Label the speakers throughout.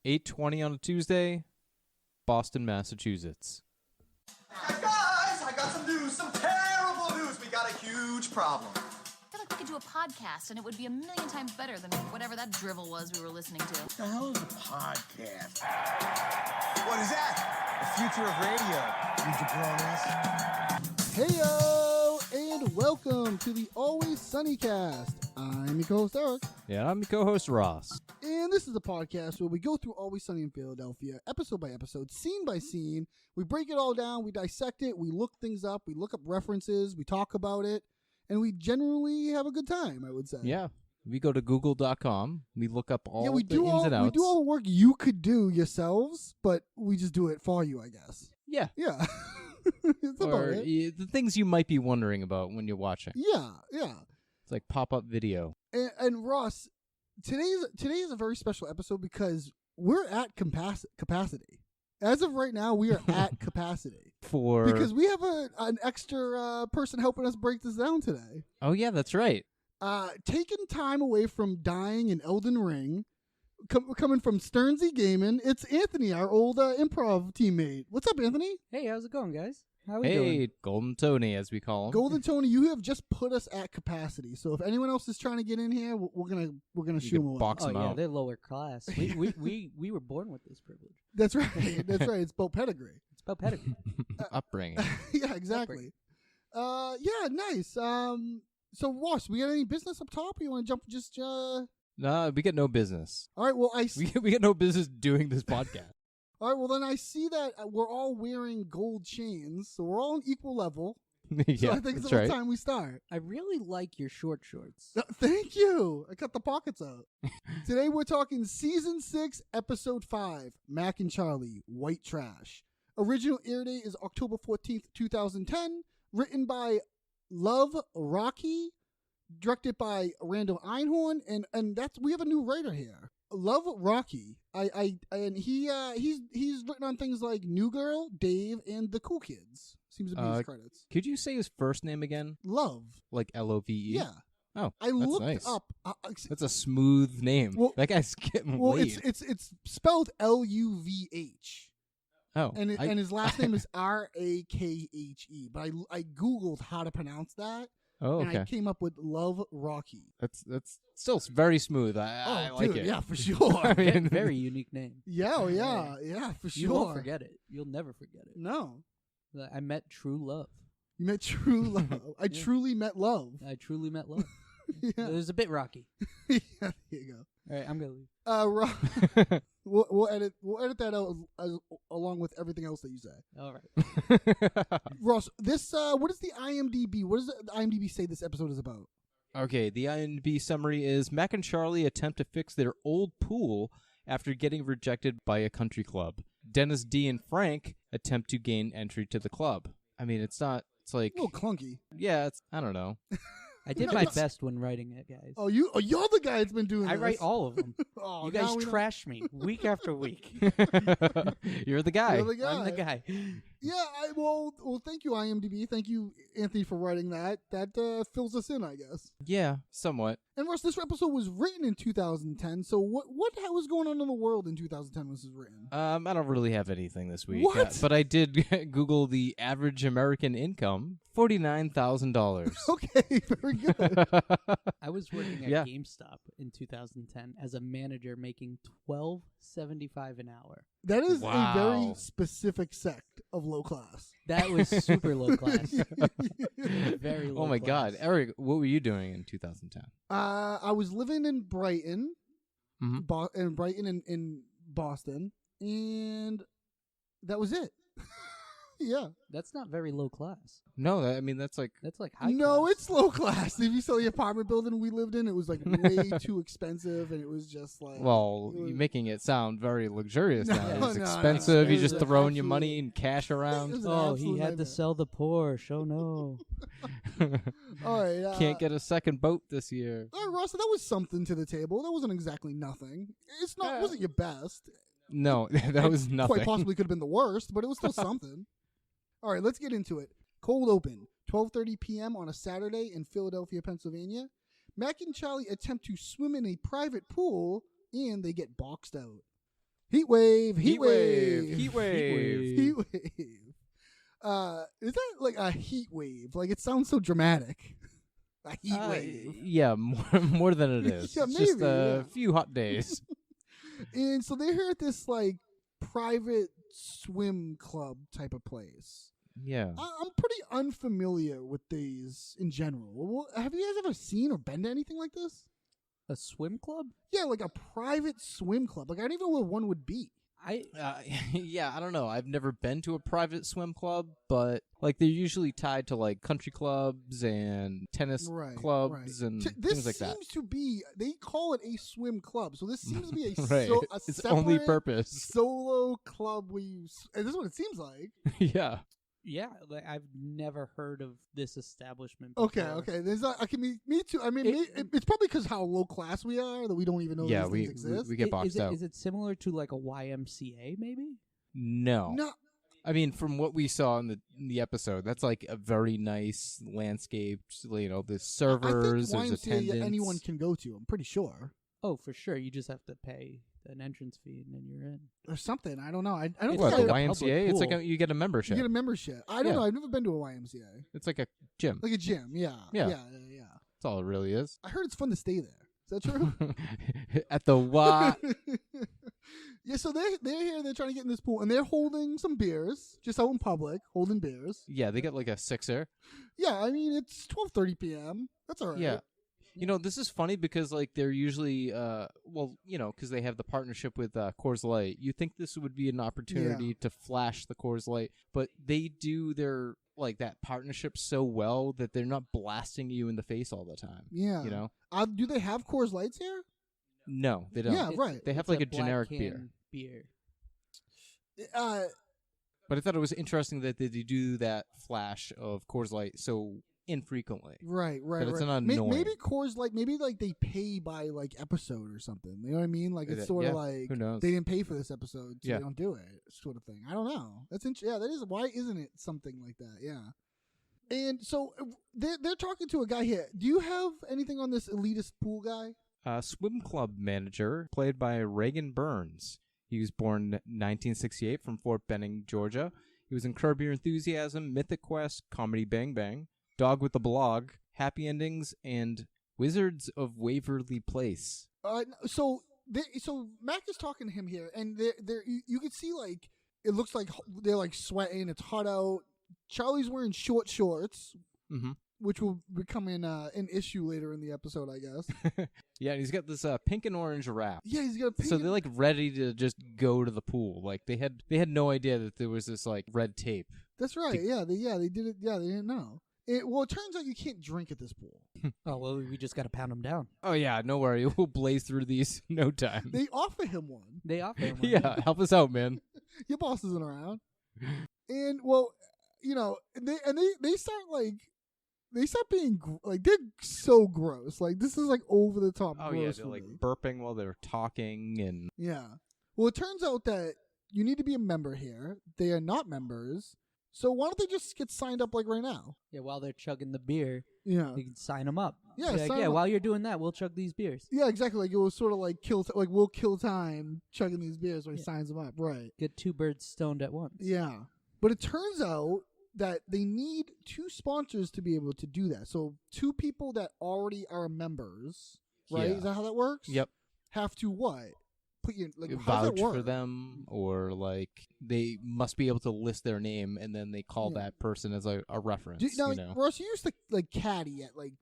Speaker 1: 8:20 on a Tuesday, Boston, Massachusetts.
Speaker 2: Guys, I got some news, some terrible news. We got a huge problem.
Speaker 3: I feel like we could do a podcast and it would be a million times better than whatever that drivel was we were listening to.
Speaker 4: What the hell is a podcast?
Speaker 2: What is that? The future of radio. You jabronis.
Speaker 5: Heyo, and welcome to the Always Sunny Cast. I'm your co-host Eric.
Speaker 1: Yeah, I'm your co-host Ross.
Speaker 5: And this is the podcast where we go through Always Sunny in Philadelphia, episode by episode, scene by scene. We break it all down, we dissect it, we look things up, we look up references, we talk about it, and we generally have a good time, I would say.
Speaker 1: Yeah, we go to google.com, we look up all
Speaker 5: we
Speaker 1: the
Speaker 5: do
Speaker 1: ins and outs.
Speaker 5: We do all the work you could do yourselves, but we just do it for you, I guess.
Speaker 1: Yeah.
Speaker 5: Yeah. It's about it.
Speaker 1: The things you might be wondering about when you're watching.
Speaker 5: Yeah.
Speaker 1: It's like pop-up video.
Speaker 5: And Ross, today is a very special episode because we're at capacity. As of right now, we are at capacity. Because we have an extra person helping us break this down today.
Speaker 1: Oh, yeah, that's right.
Speaker 5: Taking time away from dying in Elden Ring, coming from Sternsy Gaming, it's Anthony, our old improv teammate. What's up, Anthony?
Speaker 6: Hey, how's it going, guys? How are we
Speaker 1: Hey,
Speaker 6: doing?
Speaker 1: Golden Tony, as we call him.
Speaker 5: Golden Tony, you have just put us at capacity. So if anyone else is trying to get in here, we're gonna shoo them away.
Speaker 1: Box
Speaker 6: Oh
Speaker 1: them
Speaker 6: yeah,
Speaker 1: out.
Speaker 6: they're lower class. We were born with this privilege.
Speaker 5: That's right. That's right. It's about pedigree.
Speaker 6: It's about pedigree.
Speaker 1: Upbringing.
Speaker 5: Yeah, exactly. Yeah, nice. So Ross, we got any business up top? Or you want to jump? Just
Speaker 1: No, we get no business.
Speaker 5: all right. Well,
Speaker 1: We get no business doing this podcast.
Speaker 5: all right. Well, then I see that we're all wearing gold chains, so we're all on equal level.
Speaker 1: Yeah,
Speaker 5: So I think it's
Speaker 1: that's
Speaker 5: about
Speaker 1: right.
Speaker 5: time we start.
Speaker 6: I really like your short shorts.
Speaker 5: Thank you. I cut the pockets out. Today we're talking season 6, episode 5, Mac and Charlie, White Trash. Original air date is October 14th, 2010. Written by Love Rocky, directed by Randall Einhorn, and that's we have a new writer here. Love Rocky. He's written on things like New Girl, Dave, and The Cool Kids. Seems to be his credits.
Speaker 1: Could you say his first name again?
Speaker 5: Love.
Speaker 1: Like Love?
Speaker 5: Yeah.
Speaker 1: Oh,
Speaker 5: I
Speaker 1: that's
Speaker 5: looked
Speaker 1: nice.
Speaker 5: up.
Speaker 1: That's a smooth name.
Speaker 5: Well-
Speaker 1: that guy's getting
Speaker 5: Well,
Speaker 1: laid.
Speaker 5: it's spelled Luvh,
Speaker 1: Oh,
Speaker 5: and his last name is Rakhe. But I googled how to pronounce that,
Speaker 1: oh,
Speaker 5: and I
Speaker 1: okay.
Speaker 5: came up with Love Rocky.
Speaker 1: That's still very smooth. I like
Speaker 5: dude,
Speaker 1: it.
Speaker 5: yeah, for sure.
Speaker 1: I mean,
Speaker 6: Very unique name.
Speaker 5: yeah, for sure.
Speaker 6: You won't forget it. You'll never forget it.
Speaker 5: No,
Speaker 6: I met true love.
Speaker 5: you met true love. I
Speaker 6: Yeah.
Speaker 5: truly met love.
Speaker 6: I truly met love.
Speaker 5: Yeah,
Speaker 6: It was a bit rocky.
Speaker 5: yeah. There you go.
Speaker 6: All right, I'm gonna leave.
Speaker 5: We'll edit that out along with everything else that you say.
Speaker 6: All right.
Speaker 5: Ross, this what is the IMDb? What does the IMDb say this episode is about?
Speaker 1: Okay, the IMDb summary is Mac and Charlie attempt to fix their old pool after getting rejected by a country club. Dennis D and Frank attempt to gain entry to the club. I mean, it's like,
Speaker 5: A little clunky.
Speaker 1: yeah, I don't know.
Speaker 6: I did my best when writing it, guys.
Speaker 5: Oh, you're the guy that's been doing
Speaker 6: I
Speaker 5: this.
Speaker 6: write all of them.
Speaker 5: Oh,
Speaker 6: You
Speaker 5: now
Speaker 6: guys
Speaker 5: we know.
Speaker 6: trash me week after week.
Speaker 1: You're the guy.
Speaker 5: You're the guy.
Speaker 6: I'm the guy.
Speaker 5: Yeah, well, thank you, IMDb. Thank you, Anthony, for writing that. That fills us in, I guess.
Speaker 1: Yeah, somewhat.
Speaker 5: And Ross, this episode was written in 2010. So what was going on in the world in 2010 when this was written?
Speaker 1: I don't really have anything this week.
Speaker 5: What?
Speaker 1: But I did Google the average American income, $49,000.
Speaker 5: Okay, very good.
Speaker 6: I was working at
Speaker 1: Yeah.
Speaker 6: GameStop in 2010 as a manager, making $12.75 an hour.
Speaker 5: That is a very
Speaker 1: Wow.
Speaker 5: specific sect of low class.
Speaker 6: That was super low class. Very low.
Speaker 1: Oh my
Speaker 6: class.
Speaker 1: God, Eric, what were you doing in 2010?
Speaker 5: I was living in Brighton,
Speaker 1: Mhm.
Speaker 5: in Boston, and that was it. Yeah.
Speaker 6: That's not very low class.
Speaker 1: No, I mean that's like
Speaker 6: That's like high
Speaker 5: No,
Speaker 6: class.
Speaker 5: it's low class. If you saw the apartment building we lived in, it was like way too expensive, and it was just like
Speaker 1: well,
Speaker 5: it was-
Speaker 1: you're making it sound very luxurious
Speaker 5: No,
Speaker 1: now. It's
Speaker 5: no, no.
Speaker 1: expensive.
Speaker 5: It
Speaker 1: You just
Speaker 5: was
Speaker 1: throwing your
Speaker 5: absolute-
Speaker 1: money and cash
Speaker 5: It
Speaker 1: around.
Speaker 5: was an
Speaker 6: Oh, he
Speaker 5: absolute
Speaker 6: had
Speaker 5: nightmare.
Speaker 6: to sell the Porsche. Oh no.
Speaker 5: All right,
Speaker 1: Can't get a second boat this year.
Speaker 5: All right, Ross. So that was something to the table. That wasn't exactly nothing. It's not. Wasn't your best.
Speaker 1: No, that was nothing.
Speaker 5: Quite possibly could have been the worst, but it was still something. All right, let's get into it. Cold open, 12:30 p.m. on a Saturday in Philadelphia, Pennsylvania. Mac and Charlie attempt to swim in a private pool, and they get boxed out. Heat wave.
Speaker 1: Heat wave. Heat wave.
Speaker 5: Heat wave. Is that like a heat wave? Like, it sounds so dramatic. A heat wave.
Speaker 1: Yeah, more than it is.
Speaker 5: Yeah,
Speaker 1: It's just
Speaker 5: maybe,
Speaker 1: a
Speaker 5: yeah.
Speaker 1: few hot days.
Speaker 5: And so they're here at this like private swim club type of place.
Speaker 1: Yeah.
Speaker 5: I'm pretty unfamiliar with these in general. Well, have you guys ever seen or been to anything like this?
Speaker 6: A swim club?
Speaker 5: Yeah, like a private swim club. Like, I don't even know where one would be.
Speaker 1: Yeah, I don't know. I've never been to a private swim club, but like they're usually tied to like country clubs and tennis clubs and things like that.
Speaker 5: This seems to be, they call it a swim club. So this seems to be a,
Speaker 1: Right.
Speaker 5: a
Speaker 1: Its
Speaker 5: separate
Speaker 1: only purpose.
Speaker 5: solo club where you, and this is what it seems like.
Speaker 1: Yeah.
Speaker 6: Yeah, like I've never heard of this establishment
Speaker 5: Okay,
Speaker 6: before.
Speaker 5: okay. There's not, okay, me too. I mean, it's probably because how low class we are that we don't even know
Speaker 1: Yeah,
Speaker 5: these things exist.
Speaker 1: we get boxed out.
Speaker 6: Is it similar to like a YMCA maybe?
Speaker 1: No.
Speaker 5: No.
Speaker 1: I mean, from what we saw in the episode, that's like a very nice landscaped. You know, there's servers,
Speaker 5: I
Speaker 1: there's
Speaker 5: think YMCA
Speaker 1: attendants.
Speaker 5: anyone can go to. I'm pretty sure.
Speaker 6: Oh, for sure. You just have to pay an entrance fee and then you're in.
Speaker 5: Or something. I don't know. I don't
Speaker 1: What,
Speaker 5: think
Speaker 1: the
Speaker 5: I,
Speaker 6: like a
Speaker 1: YMCA? It's
Speaker 6: public
Speaker 1: like you get a membership.
Speaker 5: you get a membership. I don't
Speaker 1: Yeah.
Speaker 5: know. I've never been to a YMCA.
Speaker 1: It's like a gym.
Speaker 5: Like a gym. Yeah.
Speaker 1: Yeah.
Speaker 5: Yeah.
Speaker 1: That's all it really is.
Speaker 5: I heard it's fun to stay there. Is that true?
Speaker 1: At the what?
Speaker 5: Yeah, so they're here, they're trying to get in this pool, and they're holding some beers, just out in public, holding beers.
Speaker 1: Yeah, they get like a sixer.
Speaker 5: Yeah, I mean, it's 12:30 p.m. That's all right.
Speaker 1: Yeah. You know, this is funny because like they're usually, well, you know, because they have the partnership with Coors Light. You think this would be an opportunity to flash the Coors Light, but they do their like that partnership so well that they're not blasting you in the face all the time.
Speaker 5: Yeah.
Speaker 1: You know?
Speaker 5: Do they have Coors Lights here?
Speaker 1: No, they don't.
Speaker 5: Yeah, right.
Speaker 1: They have
Speaker 6: It's
Speaker 1: like a
Speaker 6: black
Speaker 1: generic
Speaker 6: can
Speaker 1: beer.
Speaker 5: Uh,
Speaker 1: But I thought it was interesting that they do that flash of Coors Light so infrequently.
Speaker 5: right.
Speaker 1: But it's
Speaker 5: right.
Speaker 1: an annoying.
Speaker 5: Maybe Coors Light, maybe like they pay by like episode or something. You know what I mean? Like it's sort of
Speaker 1: Yeah,
Speaker 5: like
Speaker 1: who knows?
Speaker 5: they didn't pay for this episode, so
Speaker 1: Yeah.
Speaker 5: they don't do it, sort of thing. I don't know. That's yeah. That is why isn't it something like that? Yeah. And so they're talking to a guy here. Do you have anything on this elitist pool guy?
Speaker 1: Swim club manager, played by Reagan Burns. He was born 1968 from Fort Benning, Georgia. He was in Curb Your Enthusiasm, Mythic Quest, Comedy Bang Bang, Dog with the Blog, Happy Endings, and Wizards of Waverly Place.
Speaker 5: So Mac is talking to him here, and you can see like it looks like they're like sweating. It's hot out. Charlie's wearing short shorts, which will become an issue later in the episode, I guess.
Speaker 1: Yeah, and he's got this pink and orange wrap.
Speaker 5: Yeah, he's got a pink.
Speaker 1: So they're like ready to just go to the pool. Like they had no idea that there was this like red tape.
Speaker 5: That's right. Yeah, they did it. Yeah, they didn't know. It turns out you can't drink at this pool.
Speaker 6: Oh, well, we just got to pound them down.
Speaker 1: Oh yeah, no worry, we'll blaze through these in no time.
Speaker 5: They offer him one.
Speaker 6: They offer them one.
Speaker 1: Yeah, help us out, man.
Speaker 5: Your boss isn't around. And well, you know, they start being like they're so gross. Like this is like over the top.
Speaker 1: Oh
Speaker 5: gross
Speaker 1: yeah,
Speaker 5: for
Speaker 1: they're like
Speaker 5: me.
Speaker 1: burping while they're talking and
Speaker 5: Yeah. Well, it turns out that you need to be a member here. They are not members. So why don't they just get signed up like right now?
Speaker 6: Yeah, while they're chugging the beer,
Speaker 5: Yeah.
Speaker 6: you can sign them up.
Speaker 5: Yeah,
Speaker 6: Be like,
Speaker 5: sign
Speaker 6: yeah.
Speaker 5: 'em up.
Speaker 6: While you're doing that, we'll chug these beers.
Speaker 5: Yeah, exactly. Like it was sort of like we'll kill time chugging these beers when he
Speaker 6: Yeah.
Speaker 5: signs them up. Right.
Speaker 6: Get two birds stoned at once.
Speaker 5: Yeah. But it turns out that they need two sponsors to be able to do that. So two people that already are members, right?
Speaker 1: Yeah.
Speaker 5: Is that how that works?
Speaker 1: Yep.
Speaker 5: Have to what? Put you like how does
Speaker 1: vouch
Speaker 5: that work?
Speaker 1: for them, or like they must be able to list their name and then they call
Speaker 5: Yeah.
Speaker 1: that person as a reference.
Speaker 5: Now,
Speaker 1: you know?
Speaker 5: Ross, you used to like caddy at like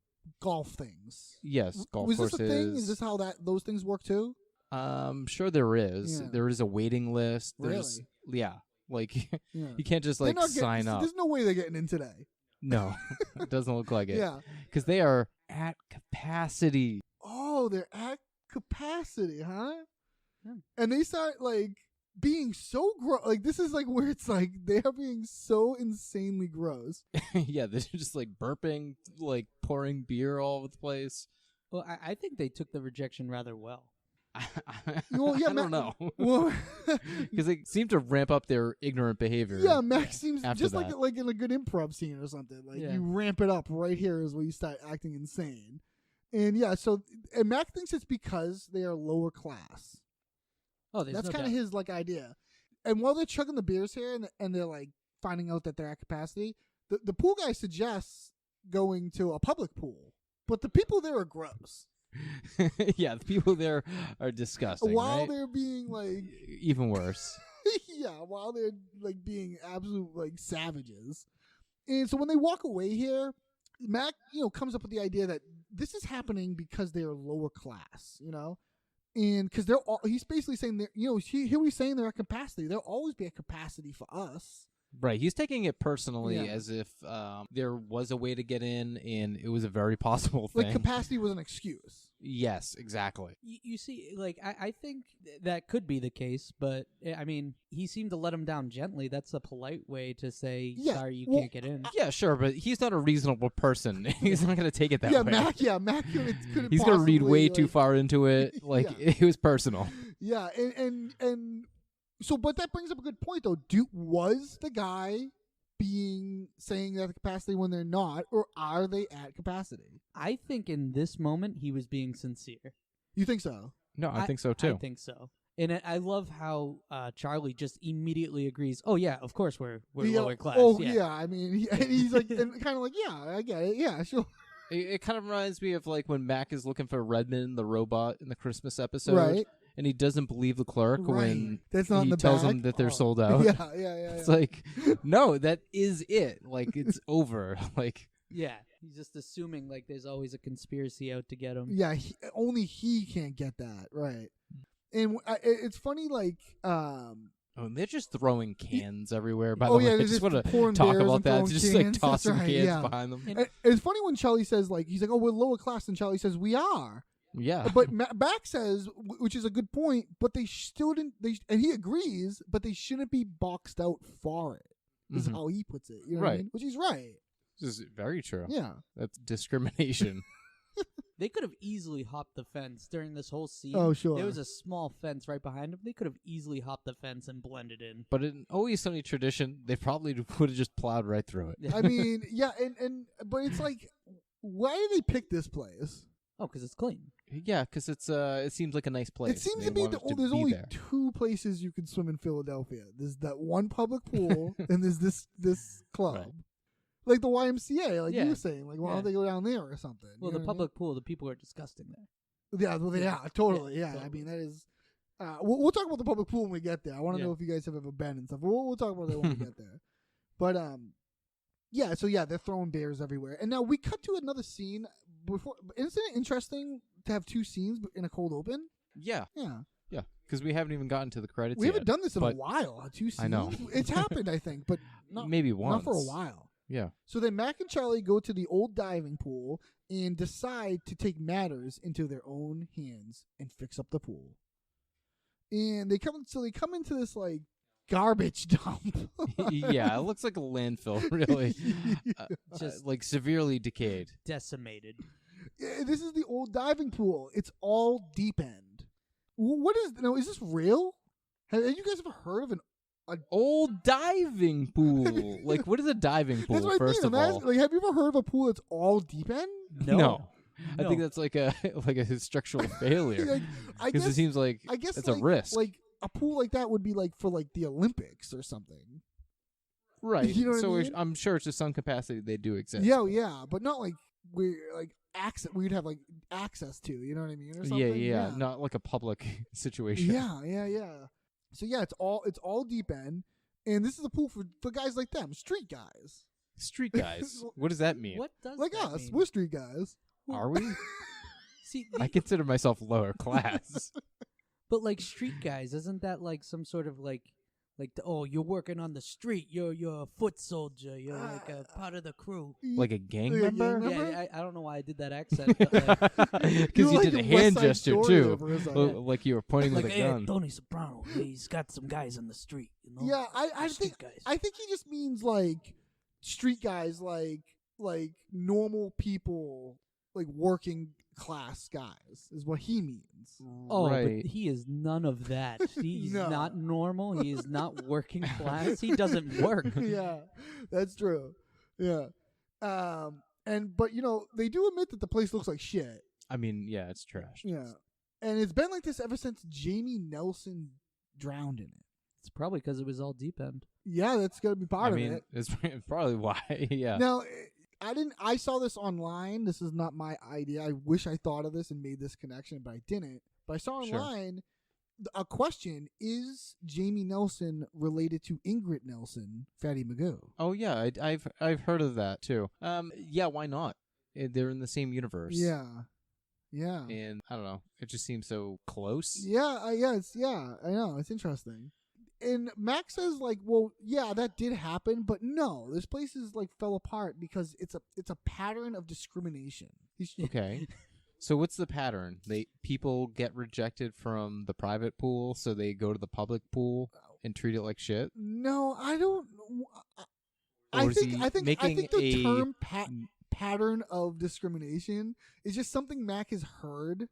Speaker 5: golf things.
Speaker 1: Yes, golf
Speaker 5: Was
Speaker 1: courses.
Speaker 5: this a thing? Is this how those things work too?
Speaker 1: Sure there is.
Speaker 5: Yeah.
Speaker 1: There is a waiting list. There's,
Speaker 5: Really?
Speaker 1: Yeah. Like
Speaker 5: Yeah.
Speaker 1: you can't just
Speaker 5: They're
Speaker 1: like
Speaker 5: not getting-
Speaker 1: sign up.
Speaker 5: There's no way they're getting in today.
Speaker 1: No, it doesn't look like it.
Speaker 5: Yeah.
Speaker 1: Because they are at capacity.
Speaker 5: Oh, they're at capacity, huh?
Speaker 6: Yeah.
Speaker 5: And they start like being so gross. Like this is like where it's like they are being so insanely gross.
Speaker 1: Yeah, they're just like burping, like pouring beer all over the place.
Speaker 6: Well, I think they took the rejection rather well.
Speaker 5: Well, yeah,
Speaker 1: I don't know.
Speaker 5: Well,
Speaker 1: Because they seem to ramp up their ignorant behavior.
Speaker 5: yeah, Max seems
Speaker 1: After
Speaker 5: just
Speaker 1: that.
Speaker 5: like in a good improv scene or something. Like
Speaker 6: Yeah.
Speaker 5: you ramp it up right here is where you start acting insane. And yeah, so and Mac thinks it's because they are lower class.
Speaker 6: Oh, there's
Speaker 5: That's
Speaker 6: no
Speaker 5: kind of
Speaker 6: doubt.
Speaker 5: his like idea. And while they're chugging the beers here and they're like finding out that they're at capacity, the pool guy suggests going to a public pool, but the people there are gross.
Speaker 1: Yeah, the people there are disgusting.
Speaker 5: While
Speaker 1: right?
Speaker 5: they're being like,
Speaker 1: Even worse.
Speaker 5: yeah, while they're like being absolute like savages. And so when they walk away here, Mac, comes up with the idea that this is happening because they're lower class, and because he's basically saying that, here he's saying they're at capacity. They'll always be at capacity for us.
Speaker 1: Right. He's taking it personally
Speaker 5: Yeah.
Speaker 1: as if there was a way to get in and it was a very possible thing.
Speaker 5: Like capacity was an excuse.
Speaker 1: Yes, exactly.
Speaker 6: You see, like, I think that could be the case, but, I mean, he seemed to let him down gently. That's a polite way to say,
Speaker 5: Yeah,
Speaker 6: sorry, you
Speaker 5: well,
Speaker 6: can't get in.
Speaker 1: Yeah, sure, but he's not a reasonable person. He's not going to take it that
Speaker 5: Yeah,
Speaker 1: way.
Speaker 5: Mac couldn't
Speaker 1: He's going to read
Speaker 5: possibly,
Speaker 1: way
Speaker 5: like,
Speaker 1: too far into it. Like,
Speaker 5: Yeah.
Speaker 1: it was personal.
Speaker 5: Yeah, and so, but that brings up a good point, though. Was the guy saying they're at capacity when they're not, or are they at capacity?
Speaker 6: I think in this moment, he was being sincere.
Speaker 5: You think so?
Speaker 1: No, I think so, too.
Speaker 6: I think so. And I love how Charlie just immediately agrees. Oh yeah, of course we're lower class.
Speaker 5: Oh
Speaker 6: yeah.
Speaker 5: I mean, and he's like, and kind of like, yeah, I get it. Yeah, sure.
Speaker 1: It kind of reminds me of like when Mac is looking for Redmond, the robot, in the Christmas episode.
Speaker 5: Right.
Speaker 1: And he doesn't believe the clerk when
Speaker 5: That's not in
Speaker 1: he
Speaker 5: the
Speaker 1: tells
Speaker 5: bag.
Speaker 1: him that they're sold out.
Speaker 5: Yeah.
Speaker 1: It's like, no, that is it. Like, it's over. Like,
Speaker 6: Yeah, he's just assuming like there's always a conspiracy out to get him.
Speaker 5: Yeah, only he can't get that right. And it's funny, like,
Speaker 1: oh, and they're just throwing cans everywhere. By
Speaker 5: oh
Speaker 1: the
Speaker 5: yeah,
Speaker 1: way, I
Speaker 5: they're
Speaker 1: just want to
Speaker 5: pouring
Speaker 1: talk
Speaker 5: beers
Speaker 1: about
Speaker 5: and
Speaker 1: that.
Speaker 5: throwing
Speaker 1: Just
Speaker 5: cans.
Speaker 1: like
Speaker 5: That's
Speaker 1: tossing
Speaker 5: right,
Speaker 1: cans
Speaker 5: yeah.
Speaker 1: behind them.
Speaker 5: And it's funny when Charlie says, like, he's like, oh, we're lower class, and Charlie says we are.
Speaker 1: Yeah.
Speaker 5: But Mac says, which is a good point, but they still didn't. And he agrees, but they shouldn't be boxed out for it. Is how he puts it. You know what I
Speaker 1: Right.
Speaker 5: mean? Which he's right.
Speaker 1: This is very true.
Speaker 5: Yeah.
Speaker 1: That's discrimination.
Speaker 6: They could have easily hopped the fence during this whole scene.
Speaker 5: Oh, sure.
Speaker 6: There was a small fence right behind them. They could have easily hopped the fence and blended in.
Speaker 1: But in Always Sunny tradition, they probably would have just plowed right through it.
Speaker 5: I mean, yeah, but it's like, why did they pick this place?
Speaker 6: Oh, because it's clean.
Speaker 1: Yeah, because it seems like a nice place.
Speaker 5: It seems
Speaker 1: They
Speaker 5: to be
Speaker 1: want us
Speaker 5: there's
Speaker 1: be
Speaker 5: only
Speaker 1: there.
Speaker 5: 2 places you can swim in Philadelphia. There's that one public pool, and there's this club,
Speaker 1: Right.
Speaker 5: like the YMCA, like
Speaker 6: Yeah.
Speaker 5: you were saying. Like, why
Speaker 6: Yeah.
Speaker 5: don't they go down there or something?
Speaker 6: Well,
Speaker 5: You know
Speaker 6: the
Speaker 5: what I mean?
Speaker 6: public pool, the people are disgusting there.
Speaker 5: Yeah, well, they are totally. Yeah, I
Speaker 6: totally.
Speaker 5: mean that is. We'll talk about the public pool when we get there. I want to
Speaker 6: Yeah.
Speaker 5: know if you guys have ever been and stuff. We'll talk about that when we get there. But yeah. So yeah, they're throwing bears everywhere, and now we cut to another scene. Before, isn't it interesting to have 2 scenes in a cold open?
Speaker 1: Yeah,
Speaker 5: Yeah,
Speaker 1: yeah. Because we haven't even gotten to the credits
Speaker 5: we
Speaker 1: yet.
Speaker 5: haven't done this in a
Speaker 1: but
Speaker 5: while. 2 scenes.
Speaker 1: I know.
Speaker 5: It's happened, I think, but
Speaker 1: maybe
Speaker 5: not for a
Speaker 1: once.
Speaker 5: while.
Speaker 1: Yeah.
Speaker 5: So then Mac and Charlie go to the old diving pool and decide to take matters into their own hands and fix up the pool. And they come into this like garbage dump.
Speaker 1: Yeah, it looks like a landfill, really.
Speaker 6: Just-
Speaker 1: Like severely decayed.
Speaker 6: Decimated.
Speaker 5: Yeah, this is the old diving pool. It's all deep end. What is is this real? Have you guys ever heard of an
Speaker 1: Old diving pool. Like, what is a diving pool,
Speaker 5: That's what
Speaker 1: first
Speaker 5: I
Speaker 1: of
Speaker 5: mean.
Speaker 1: all?
Speaker 5: Like, have you ever heard of a pool that's all deep end?
Speaker 1: No. I
Speaker 6: No.
Speaker 1: think that's like a structural failure.
Speaker 5: Like, I
Speaker 1: Because
Speaker 5: guess
Speaker 1: it seems like
Speaker 5: I guess
Speaker 1: it's
Speaker 5: like,
Speaker 1: a risk.
Speaker 5: Like a pool like that would be like for like the Olympics or something.
Speaker 1: Right.
Speaker 5: You know what I
Speaker 1: so
Speaker 5: mean?
Speaker 1: I'm sure to some capacity they do exist.
Speaker 5: Yeah, but not like we'd have like access to. You know what I mean? Or something.
Speaker 1: Yeah. Not like a public situation.
Speaker 5: Yeah. So yeah, it's all deep end, and this is a pool for guys like them, street guys,
Speaker 1: Street guys. What does that mean?
Speaker 6: What does
Speaker 5: like
Speaker 6: that
Speaker 5: us.
Speaker 6: mean?
Speaker 5: We're street guys.
Speaker 1: Are we?
Speaker 6: See,
Speaker 1: I consider myself lower class.
Speaker 6: but like street guys, isn't that like some sort of like oh, you're working on the street, you're a foot soldier, you're like a part of the crew.
Speaker 1: Like a gang
Speaker 5: Yeah,
Speaker 1: member?
Speaker 5: gang member?
Speaker 6: Yeah, I don't know why I did that accent. But like,
Speaker 1: Because
Speaker 5: You're
Speaker 1: you
Speaker 5: like
Speaker 1: did a
Speaker 5: a West
Speaker 1: hand
Speaker 5: Side
Speaker 1: gesture
Speaker 5: Story
Speaker 1: too.
Speaker 5: over or something.
Speaker 1: Like you were pointing
Speaker 6: like
Speaker 1: with a
Speaker 6: hey,
Speaker 1: gun.
Speaker 6: Tony Soprano, he's got some guys on the street. You know?
Speaker 5: Yeah, I
Speaker 6: Street
Speaker 5: think
Speaker 6: guys.
Speaker 5: I think he just means like street guys, like normal people, like working class guys is what he means.
Speaker 6: Oh,
Speaker 1: right.
Speaker 6: but he is none of that. He's
Speaker 5: No.
Speaker 6: not normal. He is not working class. He doesn't work.
Speaker 5: Yeah, that's true. Yeah, but they do admit that the place looks like shit.
Speaker 1: I mean, yeah, it's trash.
Speaker 5: Yeah, and it's been like this ever since Jamie Nelson drowned in it.
Speaker 6: It's probably because it was all deep end.
Speaker 5: Yeah, that's gonna be part
Speaker 1: I mean,
Speaker 5: of it.
Speaker 1: it's probably why. Yeah.
Speaker 5: Now, I saw this online. This is not my idea. I wish I thought of this and made this connection, but I didn't. But I saw
Speaker 1: Sure.
Speaker 5: online a question: is Jamie Nelson related to Ingrid Nelson, Fatty Magoo?
Speaker 1: Oh yeah, I've heard of that too. Yeah, why not? They're in the same universe.
Speaker 5: Yeah. Yeah.
Speaker 1: And I don't know, it just seems so close.
Speaker 5: Yeah, I know. It's interesting. And Max says, like, well, yeah, that did happen, but no, this place is like fell apart because it's a pattern of discrimination.
Speaker 1: Okay. So what's the pattern? People get rejected from the private pool, so they go to the public pool and treat it like shit.
Speaker 5: No, I don't.
Speaker 1: Or
Speaker 5: I
Speaker 1: is he
Speaker 5: think the
Speaker 1: making
Speaker 5: term pattern of discrimination is just something Mac has heard.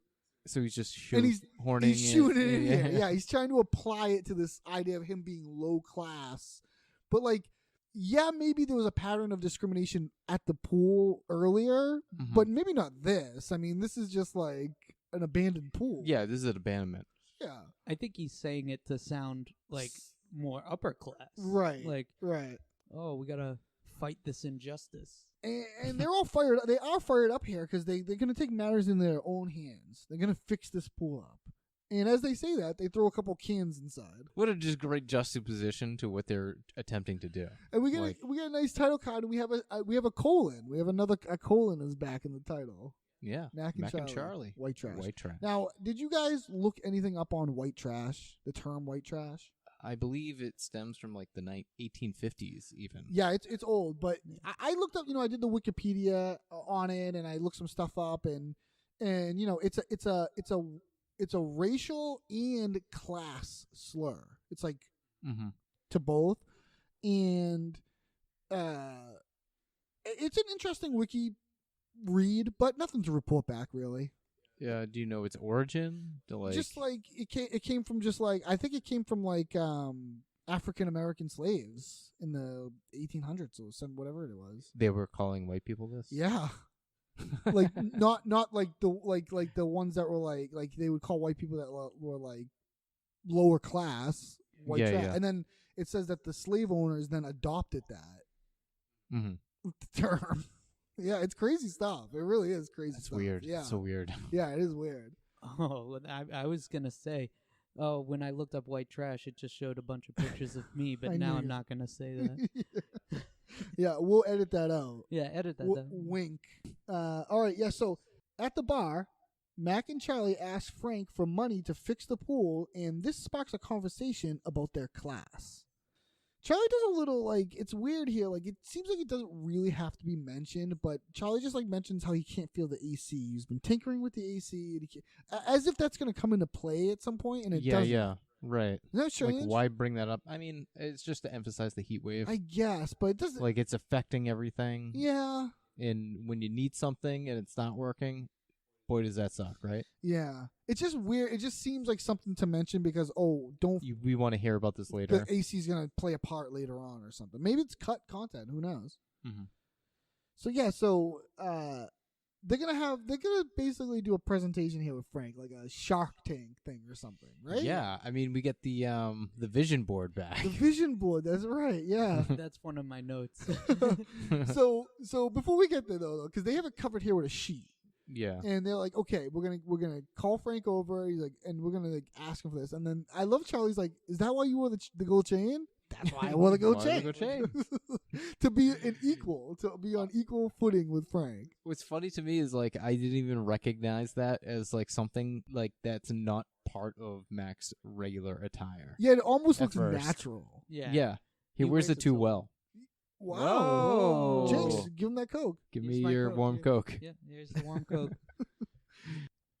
Speaker 1: So he's just
Speaker 5: And
Speaker 1: shoehorning
Speaker 5: he's shooting it in
Speaker 1: yeah.
Speaker 5: here. Yeah, he's trying to apply it to this idea of him being low class. But like, yeah, maybe there was a pattern of discrimination at the pool earlier,
Speaker 1: Mhm.
Speaker 5: but maybe not this. I mean, this is just like an abandoned pool.
Speaker 1: Yeah, this is an abandonment.
Speaker 5: Yeah.
Speaker 6: I think he's saying it to sound like more upper class.
Speaker 5: Right.
Speaker 6: Like,
Speaker 5: Right.
Speaker 6: oh, we gotta fight this injustice.
Speaker 5: And they're all fired. They are fired up here because they're going to take matters in their own hands. They're going to fix this pool up. And as they say that, they throw a couple cans inside.
Speaker 1: What a just great juxtaposition to what they're attempting to do.
Speaker 5: And we get a nice title card. And we have a colon. We have a colon is back in the title.
Speaker 1: Yeah,
Speaker 5: Mac and
Speaker 1: and Charlie.
Speaker 5: White trash.
Speaker 1: White trash.
Speaker 5: Now, did you guys look anything up on white trash? The term white trash?
Speaker 1: I believe it stems from like the 1850s even.
Speaker 5: Yeah, it's old, but I looked up. I did the Wikipedia on it, and I looked some stuff up, and it's a racial and class slur. It's like
Speaker 1: Mm-hmm.
Speaker 5: to both, and it's an interesting wiki read, but nothing to report back really.
Speaker 1: Yeah. Do you know its origin?
Speaker 5: Just like it came from just like I think it came from like African American slaves in the 1800s or some whatever it was.
Speaker 1: they were calling white people this.
Speaker 5: Yeah. Like not like the the ones that were like they would call white people that were like lower class white
Speaker 1: Yeah,
Speaker 5: trash.
Speaker 1: yeah.
Speaker 5: And then it says that the slave owners then adopted that
Speaker 1: Mm-hmm.
Speaker 5: term. Yeah, it's crazy stuff. It really is crazy
Speaker 1: That's
Speaker 5: stuff.
Speaker 1: weird.
Speaker 5: Yeah.
Speaker 1: So weird.
Speaker 5: Yeah, it is weird.
Speaker 6: Oh, I was gonna say, when I looked up white trash, it just showed a bunch of pictures of me, but
Speaker 5: I
Speaker 6: now
Speaker 5: knew
Speaker 6: I'm
Speaker 5: you-
Speaker 6: not gonna say that.
Speaker 5: Yeah, we'll edit that out.
Speaker 6: Yeah, edit that. down.
Speaker 5: Wink. All right, yeah, so at the bar, Mac and Charlie ask Frank for money to fix the pool, and this sparks a conversation about their class. Charlie does a little, it's weird here. It seems like it doesn't really have to be mentioned, but Charlie just, mentions how he can't feel the AC. He's been tinkering with the AC, and as if that's going to come into play at some point, and it doesn't.
Speaker 1: Yeah. Right.
Speaker 5: Isn't that strange?
Speaker 1: Like, why bring that up? I mean, it's just to emphasize the heat wave.
Speaker 5: I guess, but it doesn't.
Speaker 1: Like, it's affecting everything.
Speaker 5: Yeah.
Speaker 1: And when you need something and it's not working, boy, does that suck, right?
Speaker 5: Yeah. It's just weird. It just seems like something to mention because,
Speaker 1: We want to hear about this later.
Speaker 5: the AC is going to play a part later on or something. Maybe it's cut content. Who knows?
Speaker 1: Mm-hmm.
Speaker 5: So, yeah. They're gonna basically do a presentation here with Frank, like a Shark Tank thing or something, right?
Speaker 1: Yeah, I mean, we get the vision board back.
Speaker 5: The vision board. That's right. Yeah.
Speaker 6: That's one of my notes.
Speaker 5: So before we get there though, because they have it covered here with a sheet.
Speaker 1: Yeah.
Speaker 5: And they're like, okay, we're gonna call Frank over. He's like, and we're gonna ask him for this. And then I love Charlie's like, is that why you wore the gold chain? That's why I wore the gold
Speaker 1: Why the
Speaker 5: chain.
Speaker 1: gold chain?
Speaker 5: To be to be on equal footing with Frank.
Speaker 1: What's funny to me is I didn't even recognize that as something that's not part of Mac's regular attire.
Speaker 5: Yeah, it almost
Speaker 1: At
Speaker 5: looks
Speaker 1: first.
Speaker 5: natural.
Speaker 6: Yeah.
Speaker 1: Yeah. He
Speaker 5: He
Speaker 1: wears
Speaker 5: wears
Speaker 1: it
Speaker 5: it
Speaker 1: too
Speaker 5: so
Speaker 1: well.
Speaker 5: Wow.
Speaker 1: Whoa.
Speaker 5: Jinx, give him that Coke.
Speaker 1: Give
Speaker 6: Here's
Speaker 1: me
Speaker 6: my
Speaker 1: your
Speaker 6: Coke,
Speaker 1: warm
Speaker 6: yeah.
Speaker 1: Coke.
Speaker 6: Yeah, here's the warm Coke.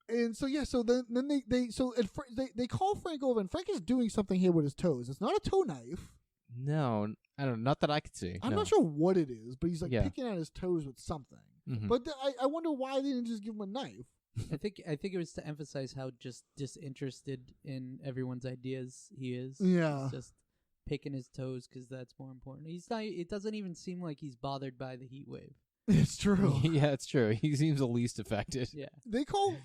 Speaker 5: And so yeah, so then they call Frank over, and Frank is doing something here with his toes. It's not a toe knife.
Speaker 1: No, I don't know. Not that I could see.
Speaker 5: I'm
Speaker 1: no.
Speaker 5: not sure what it is, but he's
Speaker 1: Yeah.
Speaker 5: picking at his toes with something.
Speaker 1: Mhm.
Speaker 5: But I wonder why they didn't just give him a knife.
Speaker 6: I think it was to emphasize how just disinterested in everyone's ideas he is.
Speaker 5: Yeah.
Speaker 6: He's just picking his toes because that's more important. He's not. It doesn't even seem like he's bothered by the heat wave.
Speaker 5: It's true.
Speaker 1: Yeah, it's true. He seems the least affected.
Speaker 6: Yeah.
Speaker 5: They call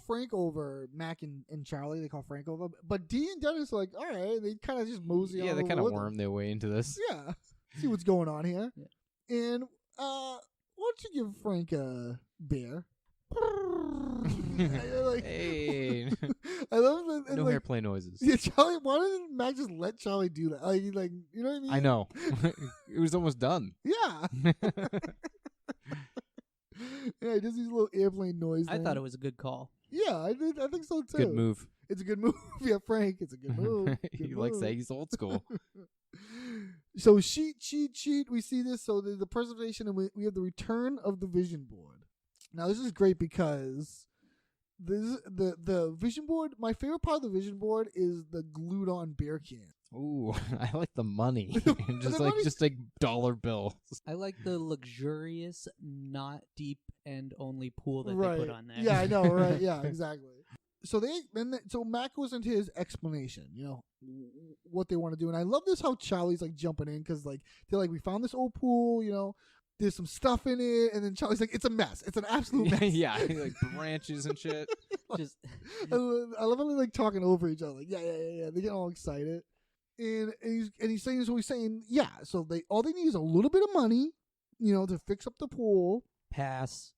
Speaker 5: Frank over, Mac and Charlie. They call Frank over, but Dee and Dennis are like, all right. They kind of just mosey on.
Speaker 1: Yeah, they
Speaker 5: over
Speaker 1: kind of
Speaker 5: with
Speaker 1: worm their way into this.
Speaker 5: them. Yeah, see what's going on here.
Speaker 6: Yeah.
Speaker 5: And why don't you give Frank a bear?
Speaker 1: Hey,
Speaker 5: I love that. and,
Speaker 1: no
Speaker 5: like,
Speaker 1: airplane noises.
Speaker 5: Yeah, Charlie. Why didn't Mac just let Charlie do that? Like, you know what I mean?
Speaker 1: I know. It was almost done.
Speaker 5: Yeah. Yeah, he does these little airplane noise.
Speaker 6: I thought it was a good call.
Speaker 5: Yeah, I think so too.
Speaker 1: Good move.
Speaker 5: It's a good move. Yeah, Frank. It's a good move.
Speaker 1: He
Speaker 5: Good
Speaker 1: likes
Speaker 5: move.
Speaker 1: that. He's old school.
Speaker 5: So cheat. We see this. So the preservation, and we have the return of the vision board. Now this is great because the vision board. My favorite part of the vision board is the glued on beer can.
Speaker 1: Ooh, I like the money.
Speaker 5: The money-
Speaker 1: just like dollar bills.
Speaker 6: I like the luxurious, not deep end only pool that
Speaker 5: Right.
Speaker 6: they put on there.
Speaker 5: Yeah, I know. Right. Yeah, exactly. So so Mac goes into his explanation, what they want to do, and I love this how Charlie's like jumping in because like they're like, we found this old pool, there's some stuff in it, and then Charlie's like, it's a mess, it's an absolute mess.
Speaker 1: Yeah, like branches and shit.
Speaker 6: Just
Speaker 5: I love how they like talking over each other, like yeah, they get all excited, and he's saying so he's saying yeah, so all they need is a little bit of money, to fix up the pool.
Speaker 6: pass.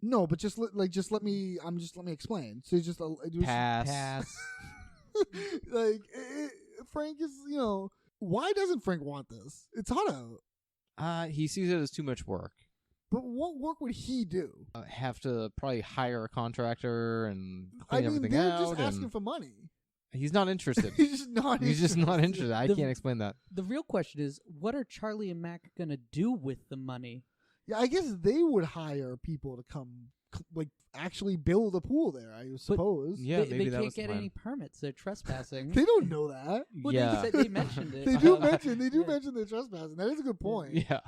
Speaker 5: No, but let me explain. So it's just
Speaker 1: Pass.
Speaker 5: like Frank is, why doesn't Frank want this? It's hot out.
Speaker 1: He sees it as too much work.
Speaker 5: But what work would he do?
Speaker 1: Have to probably hire a contractor and
Speaker 5: I
Speaker 1: clean
Speaker 5: mean,
Speaker 1: everything
Speaker 5: they're
Speaker 1: out.
Speaker 5: just asking
Speaker 1: and
Speaker 5: for money.
Speaker 1: he's not interested.
Speaker 5: He's just not.
Speaker 1: He's just not interested. I
Speaker 6: The-
Speaker 1: can't explain that.
Speaker 6: The real question is, what are Charlie and Mac gonna do with the money?
Speaker 5: Yeah, I guess they would hire people to come, like, actually build a pool there. I suppose.
Speaker 1: Yeah,
Speaker 6: they
Speaker 1: maybe that
Speaker 6: can't
Speaker 1: was the
Speaker 6: get
Speaker 1: plan.
Speaker 6: any permits. They're trespassing.
Speaker 5: They don't know that.
Speaker 6: Well,
Speaker 1: Yeah.
Speaker 6: they mentioned it.
Speaker 5: They do
Speaker 6: Uh,
Speaker 5: mention. They do
Speaker 6: yeah.
Speaker 5: mention the trespassing. That is a good point.
Speaker 1: Yeah.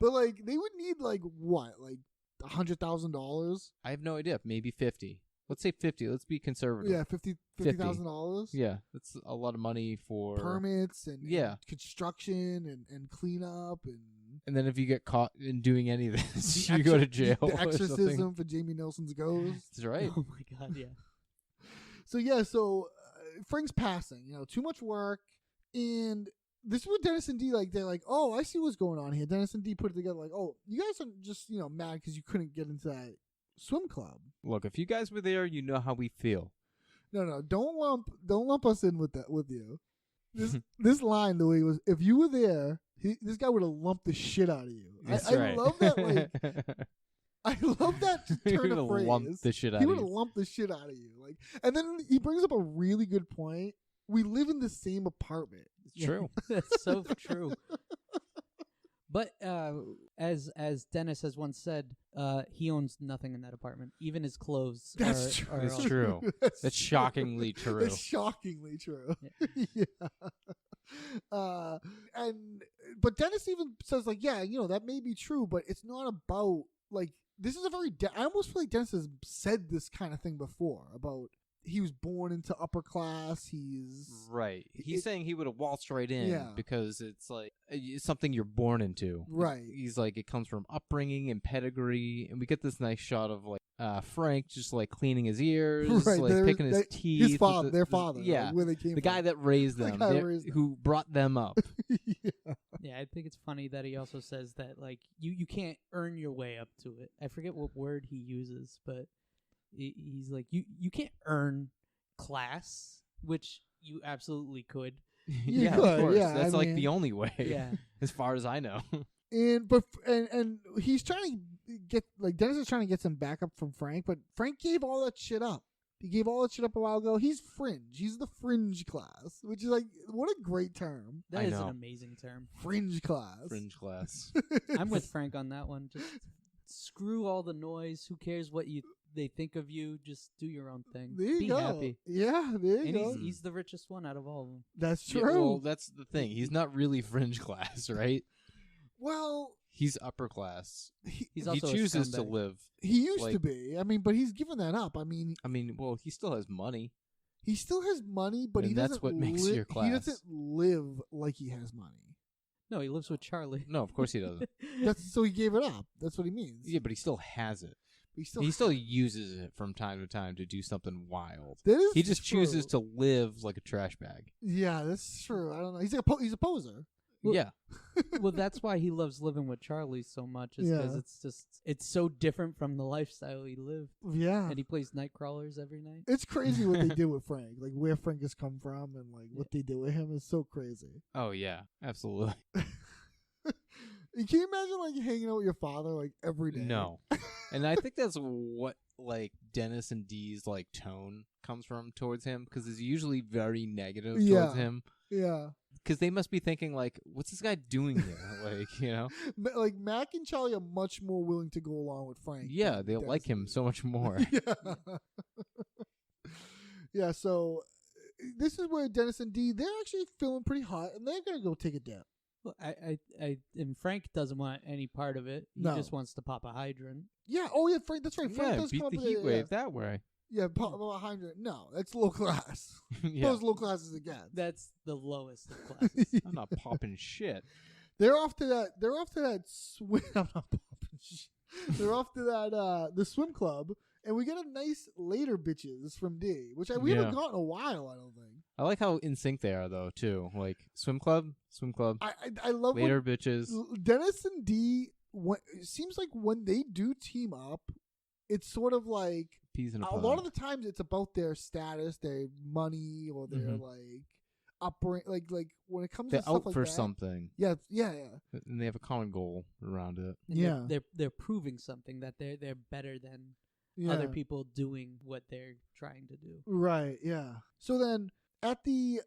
Speaker 5: But like, they would need like what, like $100,000?
Speaker 1: I have no idea. Maybe 50. Let's say 50. Let's be conservative.
Speaker 5: Yeah, $50,000.
Speaker 1: Yeah, that's a lot of money for
Speaker 5: Permits and
Speaker 1: Yeah.
Speaker 5: construction and cleanup and
Speaker 1: And then if you get caught in doing any of this, you
Speaker 5: the
Speaker 1: go to
Speaker 5: exor-
Speaker 1: jail.
Speaker 5: The
Speaker 1: or something.
Speaker 5: exorcism for Jamie Nelson's ghost.
Speaker 1: That's right.
Speaker 6: Oh my god, yeah.
Speaker 5: So Frank's passing. Too much work, and this is what Dennis and Dee like. They're like, oh, I see what's going on here. Dennis and Dee put it together like, oh, you guys are just mad because you couldn't get into that swim club.
Speaker 1: Look, if you guys were there, you know how we feel.
Speaker 5: No, don't lump us in with that with you. This line, the way it was, if you were there, this guy would have lumped the shit out of you.
Speaker 1: That's
Speaker 5: I
Speaker 1: right.
Speaker 5: love that. Like, I love that
Speaker 1: He
Speaker 5: turn
Speaker 1: would've
Speaker 5: of phrase.
Speaker 1: lumped the shit out
Speaker 5: He
Speaker 1: of
Speaker 5: would have
Speaker 1: you.
Speaker 5: lumped the shit out of you. Like, and then he brings up a really good point. We live in the same apartment.
Speaker 1: It's true.
Speaker 6: That's so true. But as Dennis has once said, he owns nothing in that apartment. Even his clothes.
Speaker 5: That's true.
Speaker 6: Are
Speaker 1: It's
Speaker 6: all-
Speaker 1: true. That's shockingly true.
Speaker 5: It's shockingly true. Yeah. But Dennis even says like, yeah, that may be true, but it's not about like this is a very. I almost feel like Dennis has said this kind of thing before about he was born into upper class. He's
Speaker 1: Right. He's saying he would have waltzed right in
Speaker 5: Yeah.
Speaker 1: because it's like it's something you're born into.
Speaker 5: Right.
Speaker 1: He's like, it comes from upbringing and pedigree. And we get this nice shot of like Frank just like cleaning his ears,
Speaker 5: Right,
Speaker 1: like picking his teeth.
Speaker 5: his
Speaker 1: with
Speaker 5: father, their father,
Speaker 1: Yeah.
Speaker 5: like, where they came
Speaker 1: The
Speaker 5: from.
Speaker 1: guy that raised
Speaker 5: The
Speaker 1: them,
Speaker 5: guy that
Speaker 1: they're-
Speaker 5: raised them.
Speaker 1: who brought them up.
Speaker 5: Yeah.
Speaker 6: Yeah, I think it's funny that he also says that like you can't earn your way up to it. I forget what word he uses, but he's like you can't earn class, which you absolutely could.
Speaker 5: You
Speaker 1: of
Speaker 5: could,
Speaker 1: course.
Speaker 5: yeah,
Speaker 1: That's
Speaker 5: I
Speaker 1: like
Speaker 5: mean-
Speaker 1: the only way.
Speaker 6: Yeah.
Speaker 1: As far as I know.
Speaker 5: And he's trying to get like Dennis is trying to get some backup from Frank, but Frank gave all that shit up. He gave all that shit up a while ago. He's fringe. He's the fringe class, which is like what a great term.
Speaker 6: That
Speaker 1: I
Speaker 6: is
Speaker 1: know.
Speaker 6: an amazing term.
Speaker 5: Fringe class.
Speaker 1: Fringe class.
Speaker 6: I'm with Frank on that one. Just screw all the noise. Who cares what they think of you? Just do your own thing.
Speaker 5: There you
Speaker 6: Be
Speaker 5: go.
Speaker 6: happy.
Speaker 5: Yeah, there you
Speaker 6: And
Speaker 5: go.
Speaker 6: he's the richest one out of all of them.
Speaker 5: That's
Speaker 1: Yeah,
Speaker 5: true.
Speaker 1: well, that's the thing. He's not really fringe class, right?
Speaker 5: Well,
Speaker 1: He's upper class.
Speaker 5: he,
Speaker 6: He's
Speaker 1: He
Speaker 6: also a
Speaker 1: chooses to
Speaker 6: scumbag.
Speaker 1: live.
Speaker 5: he used to
Speaker 1: like-
Speaker 5: be. I mean, but he's given that up. I mean,
Speaker 1: Well, he still has money.
Speaker 5: he still has money, but he
Speaker 1: And
Speaker 5: doesn't.
Speaker 1: that's what makes
Speaker 5: li-
Speaker 1: your
Speaker 5: He
Speaker 1: class.
Speaker 5: doesn't live like he has money.
Speaker 6: No, he lives with Charlie.
Speaker 1: No, of course he doesn't.
Speaker 5: So he gave it up. That's what he means.
Speaker 1: Yeah, but he still has it.
Speaker 5: He
Speaker 1: He still uses it from time to time to do something wild.
Speaker 5: That is
Speaker 1: He just
Speaker 5: true.
Speaker 1: chooses to live like a trash bag.
Speaker 5: Yeah, that's true. I don't know. He's a poser.
Speaker 6: Well,
Speaker 1: yeah.
Speaker 6: Well, that's why he loves living with Charlie so much, is because it's so different from the lifestyle he lived.
Speaker 5: Yeah.
Speaker 6: And he plays night crawlers every night.
Speaker 5: It's crazy what they did with Frank. Like, where Frank has come from and, like, what they did with him is so crazy.
Speaker 1: Oh, yeah. Absolutely.
Speaker 5: Can you imagine, like, hanging out with your father, like, every day?
Speaker 1: No. And I think that's what, like, Dennis and Dee's, like, tone comes from towards him, because it's usually very negative towards him.
Speaker 5: Yeah.
Speaker 1: Because they must be thinking, like, what's this guy doing here? Like, you know?
Speaker 5: Like, Mac and Charlie are much more willing to go along with Frank.
Speaker 1: Yeah, they like him so much more.
Speaker 5: Yeah. Yeah, so this is where Dennis and Dee, they're actually feeling pretty hot, and they're going to go take a dip.
Speaker 6: Well, and Frank doesn't want any part of it. He
Speaker 5: No.
Speaker 6: just wants to pop a hydrant.
Speaker 5: Yeah, oh yeah, Frank, that's right. Frank
Speaker 1: Yeah,
Speaker 5: does
Speaker 1: beat
Speaker 5: come up
Speaker 1: the
Speaker 5: with
Speaker 1: heat
Speaker 5: it,
Speaker 1: wave that way.
Speaker 5: Yeah, pop about 100. No, that's low class.
Speaker 1: Yeah.
Speaker 5: Those low classes again.
Speaker 6: That's the lowest of classes.
Speaker 1: I'm not popping shit.
Speaker 5: They're off to that swim. I'm not popping shit. They're off to that the swim club, and we get a nice later bitches from D, which we haven't gotten in a while. I don't think.
Speaker 1: I like how in sync they are though too. Like swim club.
Speaker 5: I love
Speaker 1: Later bitches.
Speaker 5: Dennis and D. It seems like when they do team up, it's sort of like
Speaker 1: Peas in a
Speaker 5: a
Speaker 1: pod.
Speaker 5: lot of the times it's about their status, their money, or their like upbringing. Like when it comes
Speaker 1: They're
Speaker 5: to stuff
Speaker 1: out
Speaker 5: like
Speaker 1: for
Speaker 5: that.
Speaker 1: something.
Speaker 5: Yeah.
Speaker 1: And they have a common goal around it.
Speaker 6: And
Speaker 5: Yeah.
Speaker 6: they're proving something, that they're better than
Speaker 5: Yeah.
Speaker 6: other people doing what they're trying to do.
Speaker 5: Right. Yeah. So then at the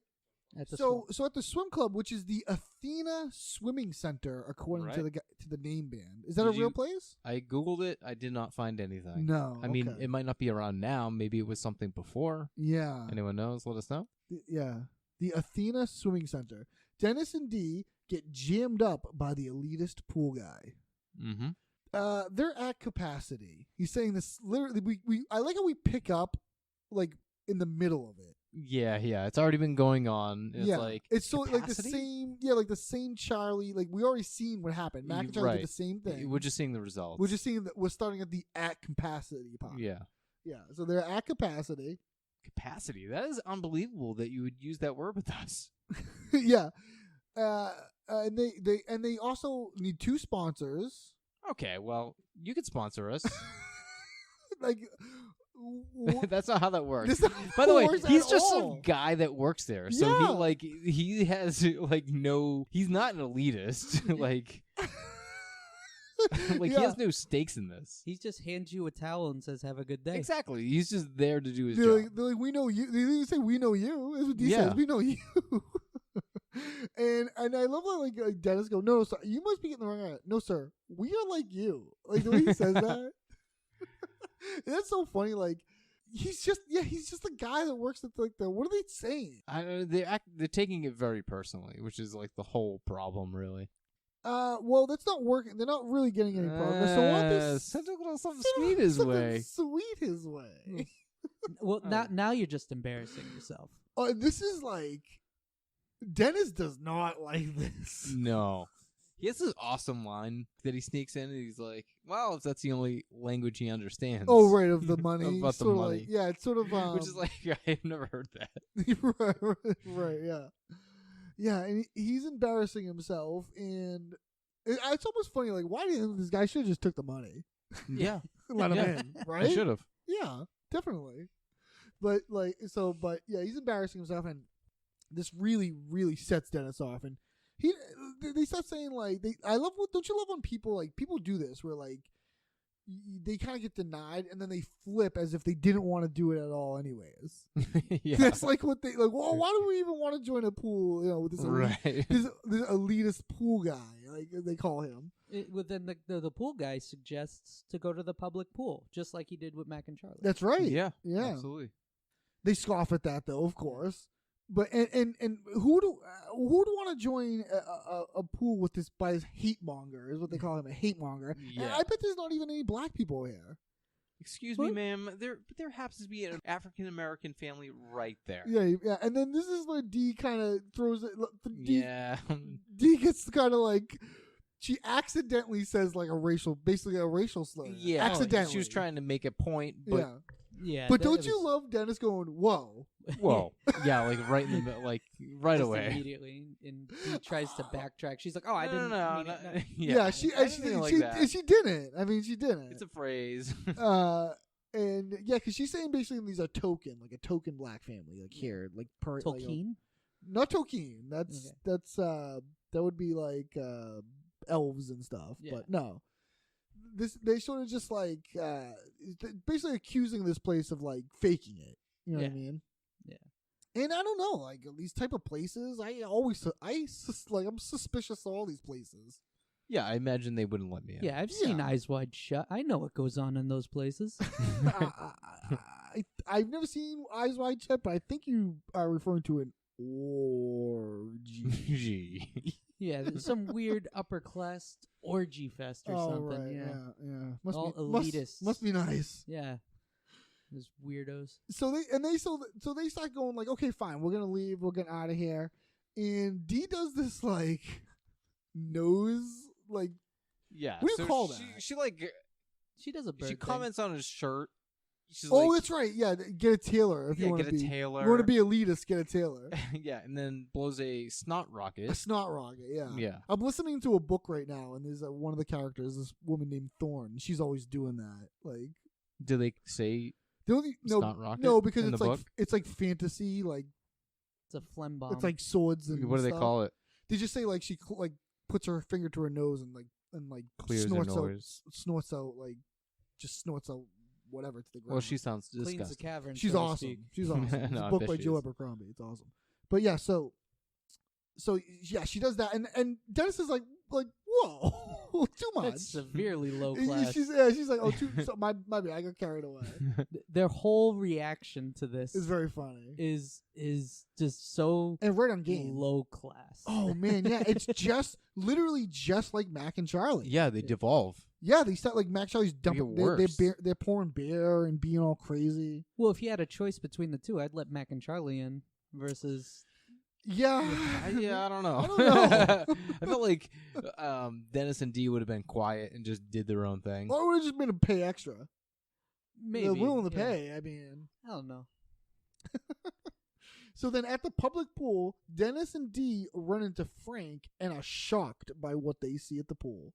Speaker 6: At the
Speaker 5: so at the swim club, which is the Athena Swimming Center, according to
Speaker 1: Right.
Speaker 5: the name band, is that
Speaker 1: Did
Speaker 5: a real
Speaker 1: you-
Speaker 5: place?
Speaker 1: I googled it. I did not find anything.
Speaker 5: No.
Speaker 1: I mean,
Speaker 5: okay.
Speaker 1: it might not be around now. Maybe it was something before.
Speaker 5: Yeah.
Speaker 1: Anyone knows? Let us know.
Speaker 5: Yeah. The Athena Swimming Center. Dennis and Dee get jammed up by the elitist pool guy.
Speaker 1: Mm-hmm.
Speaker 5: They're at capacity. He's saying this literally. I like how we pick up like in the middle of it.
Speaker 1: Yeah. It's already been going on. It's like
Speaker 5: it's so like the
Speaker 1: capacity?
Speaker 5: same. Yeah, like the same Charlie. Like we already seen what happened. Mac and Charlie
Speaker 1: Right.
Speaker 5: did the same thing.
Speaker 1: We're just seeing the results.
Speaker 5: We're just seeing that we're starting at the at capacity part.
Speaker 1: Yeah.
Speaker 5: Yeah. So they're at capacity.
Speaker 1: Capacity. That is unbelievable that you would use that word with us.
Speaker 5: Yeah. And they also need 2 sponsors.
Speaker 1: Okay, well, you could sponsor us.
Speaker 5: Like.
Speaker 1: That's not how that works.
Speaker 5: This not
Speaker 1: By the way,
Speaker 5: works
Speaker 1: he's
Speaker 5: at
Speaker 1: just
Speaker 5: all.
Speaker 1: some guy that works there. So
Speaker 5: Yeah.
Speaker 1: he has like no. He's not an elitist. like he
Speaker 5: Yeah.
Speaker 1: has no stakes in this.
Speaker 6: He just hands you a towel and says, "Have a good day."
Speaker 1: Exactly. He's just there to do his
Speaker 5: They're
Speaker 1: job.
Speaker 5: like, we know you. They didn't say we know you. That's what he
Speaker 1: Yeah.
Speaker 5: says. We know you. and I love how like Dennis go, no, sir, you must be getting the wrong idea. No, sir, we are like you. Like the way he says that. That's so funny. Like he's just the guy that works at like the. What are they saying?
Speaker 1: I don't know, they're taking it very personally, which is like the whole problem, really.
Speaker 5: Well, that's not working. They're not really getting any progress. So why don't they
Speaker 1: send a little something sweet his way.
Speaker 5: Sweet his way.
Speaker 6: Well, now you're just embarrassing yourself.
Speaker 5: Oh, and this is like Dennis does not like this.
Speaker 1: No. He has this awesome line that he sneaks in, and he's like, "Well, if that's the only language he understands."
Speaker 5: Oh, right, of the money.
Speaker 1: About the
Speaker 5: Sort of
Speaker 1: money.
Speaker 5: like, yeah, it's sort of
Speaker 1: which is like I've never heard that.
Speaker 5: right, yeah, yeah, and he's embarrassing himself, and it's almost funny. Like, why didn't this guy should have just took the money,
Speaker 1: Yeah,
Speaker 5: let him
Speaker 1: Yeah.
Speaker 5: in, right?
Speaker 1: I should have.
Speaker 5: Yeah, definitely. But yeah, he's embarrassing himself, and this really, really sets Dennis off, and they start saying like don't you love when people do this where like they kind of get denied and then they flip as if they didn't want to do it at all anyways.
Speaker 1: Yeah,
Speaker 5: That's like what they like. Well, why do we even want to join a pool? You know, with this
Speaker 1: right.
Speaker 5: this elitist pool guy, like they call him.
Speaker 6: Well, then the pool guy suggests to go to the public pool, just like he did with Mac and Charlie.
Speaker 5: That's right.
Speaker 1: Yeah,
Speaker 5: yeah.
Speaker 1: absolutely.
Speaker 5: They scoff at that though, of course. But and who'd want to join a pool with this by this hate monger is what they call him, a hate monger.
Speaker 1: Yeah.
Speaker 5: And I bet there's not even any black people here.
Speaker 1: Excuse me, ma'am. There happens to be an African American family right there.
Speaker 5: Yeah. And then this is where D kind of throws it.
Speaker 1: Yeah.
Speaker 5: D gets kind of like, she accidentally says like basically a racial slur.
Speaker 1: Yeah.
Speaker 5: Accidentally.
Speaker 1: She was trying to make a point, but
Speaker 6: Yeah.
Speaker 5: But don't you love Dennis going, whoa?
Speaker 1: whoa. Yeah, like right in the middle, like right
Speaker 6: just
Speaker 1: away.
Speaker 6: immediately, and he tries to backtrack. She's like, "Oh, I didn't
Speaker 1: No.
Speaker 6: mean it." No.
Speaker 5: Yeah, she didn't. I mean, she didn't.
Speaker 1: It's a phrase.
Speaker 5: And yeah, because she's saying basically these are token black family, like here, like
Speaker 6: Tolkien?
Speaker 5: Not Tolkien. That's that would be like elves and stuff.
Speaker 6: Yeah.
Speaker 5: But no, they sort of just like basically accusing this place of like faking it. You know what I mean? Yeah. And I don't know, like these type of places, I'm suspicious of all these places.
Speaker 1: Yeah, I imagine they wouldn't let me in.
Speaker 6: Yeah, I've seen Eyes Wide Shut. I know what goes on in those places.
Speaker 5: I've never seen Eyes Wide Shut, but I think you are referring to an orgy.
Speaker 6: Yeah, there's some weird upper class orgy fest or something.
Speaker 5: Right. Yeah.
Speaker 6: All elitists.
Speaker 5: Must be nice.
Speaker 6: Yeah. Those weirdos.
Speaker 5: So they start going like, okay, fine, we're gonna leave, we're getting out of here, and D does this like nose like
Speaker 1: Yeah.
Speaker 5: What do you call that?
Speaker 1: She like
Speaker 6: She does a bird
Speaker 1: she
Speaker 6: thing.
Speaker 1: comments on his shirt. She's
Speaker 5: that's right. Yeah, get a tailor if you want to
Speaker 1: get
Speaker 5: be.
Speaker 1: a tailor.
Speaker 5: You want to be elitist, get a tailor.
Speaker 1: Yeah, and then blows a snot rocket.
Speaker 5: A snot rocket. Yeah.
Speaker 1: Yeah.
Speaker 5: I'm listening to a book right now, and there's one of the characters, this woman named Thorne. She's always doing that. Like,
Speaker 1: do they say snot rocket?
Speaker 5: No, because
Speaker 1: in
Speaker 5: it's
Speaker 1: the
Speaker 5: like
Speaker 1: book?
Speaker 5: it's like fantasy, like
Speaker 6: It's a phlegm bomb.
Speaker 5: it's like swords and
Speaker 1: what do they
Speaker 5: stuff.
Speaker 1: call it?
Speaker 5: They just say like she like puts her finger to her nose and
Speaker 1: Clears
Speaker 5: snorts
Speaker 1: her noise.
Speaker 5: Just snorts out whatever to the ground.
Speaker 1: Well, she sounds
Speaker 6: Cleans the
Speaker 1: disgusting.
Speaker 6: cavern.
Speaker 5: She's
Speaker 6: so to
Speaker 5: awesome.
Speaker 6: speak.
Speaker 5: She's awesome. It's
Speaker 1: No, I
Speaker 5: a book
Speaker 1: bet
Speaker 5: by
Speaker 1: she
Speaker 5: Joe
Speaker 1: is.
Speaker 5: Abercrombie. It's awesome. But yeah, so yeah, she does that, and Dennis is like whoa, too much.
Speaker 6: That's severely low class.
Speaker 5: She's like, oh, so my bad, I got carried away.
Speaker 6: Their whole reaction to this
Speaker 5: It's very funny.
Speaker 6: is just so
Speaker 5: And right on game.
Speaker 6: low class.
Speaker 5: Oh man, yeah, it's literally just like Mac and Charlie.
Speaker 1: Yeah, they devolve.
Speaker 5: Yeah, they start like Mac and Charlie's dumping.
Speaker 1: worse.
Speaker 5: They're pouring beer and being all crazy.
Speaker 6: Well, if you had a choice between the two, I'd let Mac and Charlie in versus.
Speaker 5: Yeah,
Speaker 1: I don't know.
Speaker 5: I don't know.
Speaker 1: I felt like Dennis and Dee would have been quiet and just did their own thing.
Speaker 5: Or would have just made them pay extra.
Speaker 6: Maybe
Speaker 5: They're willing to
Speaker 6: yeah.
Speaker 5: pay. I mean,
Speaker 6: I don't know.
Speaker 5: So then at the public pool, Dennis and Dee run into Frank and are shocked by what they see at the pool.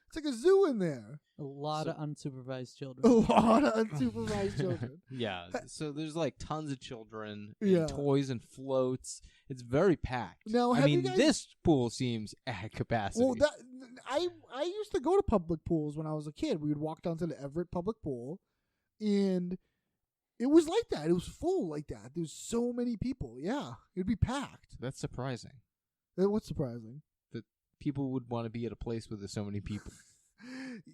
Speaker 5: It's like a zoo in there.
Speaker 6: A lot of unsupervised
Speaker 5: A
Speaker 6: children.
Speaker 5: lot of unsupervised children.
Speaker 1: Yeah, so there's like tons of children,
Speaker 5: Yeah.
Speaker 1: and toys and floats. It's very packed.
Speaker 5: Now,
Speaker 1: I
Speaker 5: have you
Speaker 1: mean,
Speaker 5: guys-
Speaker 1: this pool seems at capacity.
Speaker 5: Well, I used to go to public pools when I was a kid. We would walk down to the Everett public pool, and it was like that. It was full like that. There was so many people. Yeah, it'd be packed.
Speaker 1: That's surprising.
Speaker 5: What's surprising?
Speaker 1: That people would want to be at a place where there's so many people.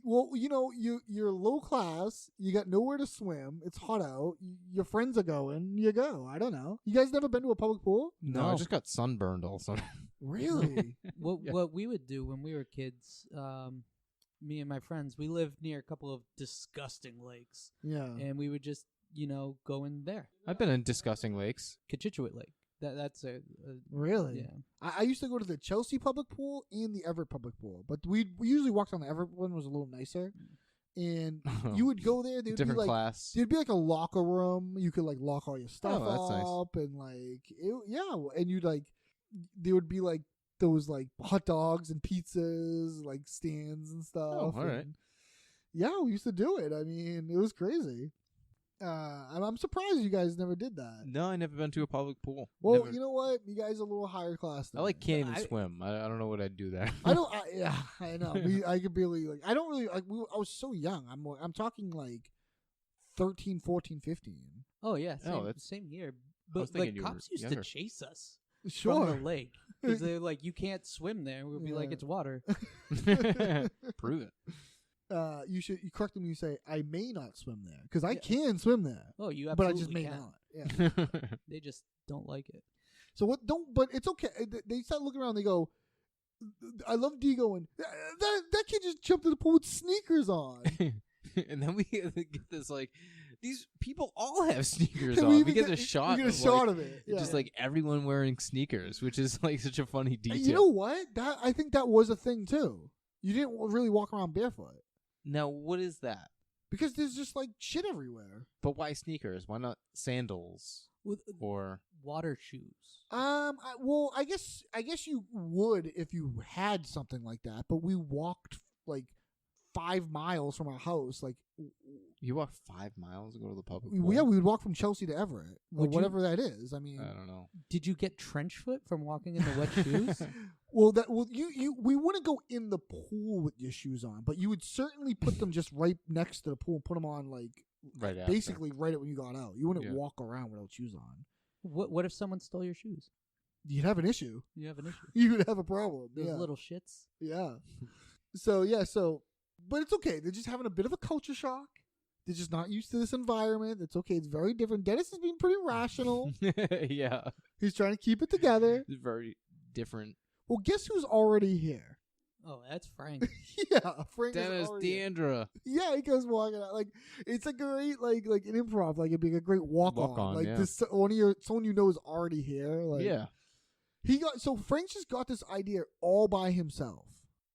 Speaker 5: Well, you're low class. You got nowhere to swim. It's hot out. Your friends are going. You go. I don't know. You guys never been to a public pool?
Speaker 1: No, I just got sunburned also.
Speaker 5: Really?
Speaker 6: What we would do when we were kids, me and my friends, we lived near a couple of disgusting lakes,
Speaker 5: Yeah.
Speaker 6: and we would just go in there.
Speaker 1: I've been in disgusting lakes.
Speaker 6: Cachichuit Lake. That's a
Speaker 5: Really?
Speaker 6: yeah.
Speaker 5: I used to go to the Chelsea public pool and the Everett public pool, but we usually walked on the Everett one. Was a little nicer, and you would go there. There'd
Speaker 1: Different
Speaker 5: be like
Speaker 1: class.
Speaker 5: there'd be like a locker room. You could like lock all your stuff
Speaker 1: Oh, that's nice.
Speaker 5: up, and and you'd like there would be like those like hot dogs and pizzas like stands and stuff.
Speaker 1: Oh, all right.
Speaker 5: and yeah, we used to do it. I mean, it was crazy. I'm surprised you guys never did that.
Speaker 1: No, I never been to a public pool.
Speaker 5: Well,
Speaker 1: Never.
Speaker 5: you know what? You guys are a little higher class than
Speaker 1: I like
Speaker 5: me.
Speaker 1: can't even swim. I don't know what I'd do there.
Speaker 5: I don't. I know. I could barely like. I don't really like. I was so young. I'm talking like 13, 14, 15.
Speaker 6: Oh yeah, same,
Speaker 1: that's-
Speaker 6: same here.
Speaker 1: was
Speaker 6: But like
Speaker 1: thinking you were
Speaker 6: cops used
Speaker 1: younger.
Speaker 6: to chase us
Speaker 5: Sure.
Speaker 6: from the lake because they're like, you can't swim there. We'd be like,
Speaker 5: Yeah.
Speaker 6: it's water.
Speaker 1: Prove it.
Speaker 5: You correct them. You say I may not swim there because I can swim there,
Speaker 6: Oh, you
Speaker 5: but
Speaker 6: absolutely
Speaker 5: I just may
Speaker 6: can.
Speaker 5: not. Yeah.
Speaker 6: They just don't like it.
Speaker 5: So what? Don't. But it's okay. They start looking around. They go. I love D going. That kid just jumped in the pool with sneakers on.
Speaker 1: And then we get this like, these people all have sneakers
Speaker 5: We
Speaker 1: on.
Speaker 5: even
Speaker 1: We get a shot.
Speaker 5: We get a shot of it. Yeah.
Speaker 1: Just like everyone wearing sneakers, which is like such a funny detail.
Speaker 5: You know what? I think that was a thing too. You didn't really walk around barefoot
Speaker 1: Now, what is that?
Speaker 5: because there's just like shit everywhere.
Speaker 1: But why sneakers? Why not sandals or
Speaker 6: water shoes.
Speaker 5: I guess you would if you had something like that. But we walked like 5 miles from our house. Like
Speaker 1: you walk 5 miles to go to the public?
Speaker 5: we
Speaker 1: pool?
Speaker 5: would walk from Chelsea to Everett or whatever that is. I mean,
Speaker 1: I don't know.
Speaker 6: Did you get trench foot from walking in the wet shoes?
Speaker 5: We wouldn't go in the pool with your shoes on, but you would certainly put them just right next to the pool and put them on like
Speaker 1: Right after.
Speaker 5: basically right when you got out. You wouldn't
Speaker 1: Yeah.
Speaker 5: walk around without shoes on.
Speaker 6: What if someone stole your shoes?
Speaker 5: You'd have an issue.
Speaker 6: You have an issue.
Speaker 5: You would have a problem.
Speaker 6: Those
Speaker 5: yeah.
Speaker 6: little shits.
Speaker 5: Yeah. But it's okay. They're just having a bit of a culture shock. They're just not used to this environment. It's okay. It's very different. Dennis is being pretty rational.
Speaker 1: Yeah.
Speaker 5: He's trying to keep it together.
Speaker 1: It's very different.
Speaker 5: Well, guess who's already here?
Speaker 6: Oh, that's Frank.
Speaker 5: Yeah, Frank
Speaker 1: Dennis,
Speaker 5: is already here.
Speaker 1: Deandra.
Speaker 5: Yeah, he goes walking out. Like it's a great like an improv. Like it'd be a great walk on. Like
Speaker 1: yeah.
Speaker 5: this someone you know is already here. Like
Speaker 1: Yeah.
Speaker 5: Frank just got this idea all by himself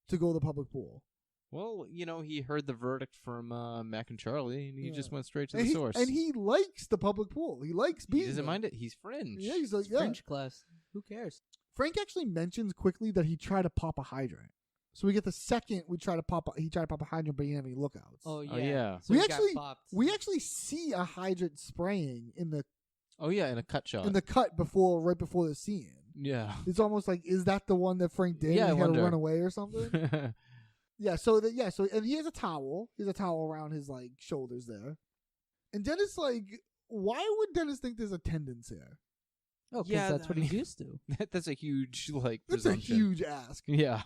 Speaker 5: to go to the public pool.
Speaker 1: Well, he heard the verdict from Mac and Charlie, and he just went straight to
Speaker 5: And
Speaker 1: the
Speaker 5: he,
Speaker 1: source.
Speaker 5: And he likes the public pool. He likes
Speaker 1: He
Speaker 5: being
Speaker 1: doesn't
Speaker 5: there.
Speaker 1: mind it. He's fringe.
Speaker 5: Yeah, he's like,
Speaker 6: French class. Who cares?
Speaker 5: Frank actually mentions quickly that he tried to pop a hydrant. So we get the second he tried to pop a hydrant, but he didn't have any lookouts.
Speaker 6: Oh yeah.
Speaker 1: yeah.
Speaker 6: So
Speaker 5: we
Speaker 6: he
Speaker 5: actually
Speaker 6: got bopped.
Speaker 5: we actually see a hydrant spraying in the
Speaker 1: Oh yeah, in a cut shot.
Speaker 5: cut right before the scene.
Speaker 1: Yeah.
Speaker 5: It's almost like, is that the one that Frank did?
Speaker 1: Yeah,
Speaker 5: and
Speaker 1: I
Speaker 5: he had to
Speaker 1: wonder.
Speaker 5: run away or something. And he has a towel. He has a towel around his like shoulders there. And Dennis why would Dennis think there's attendance here?
Speaker 6: Oh, because
Speaker 1: Yeah,
Speaker 6: that's what
Speaker 1: I
Speaker 6: he's
Speaker 1: mean-
Speaker 6: used to.
Speaker 1: That's a huge
Speaker 5: That's a
Speaker 1: presumption.
Speaker 5: huge ask.
Speaker 1: Yeah.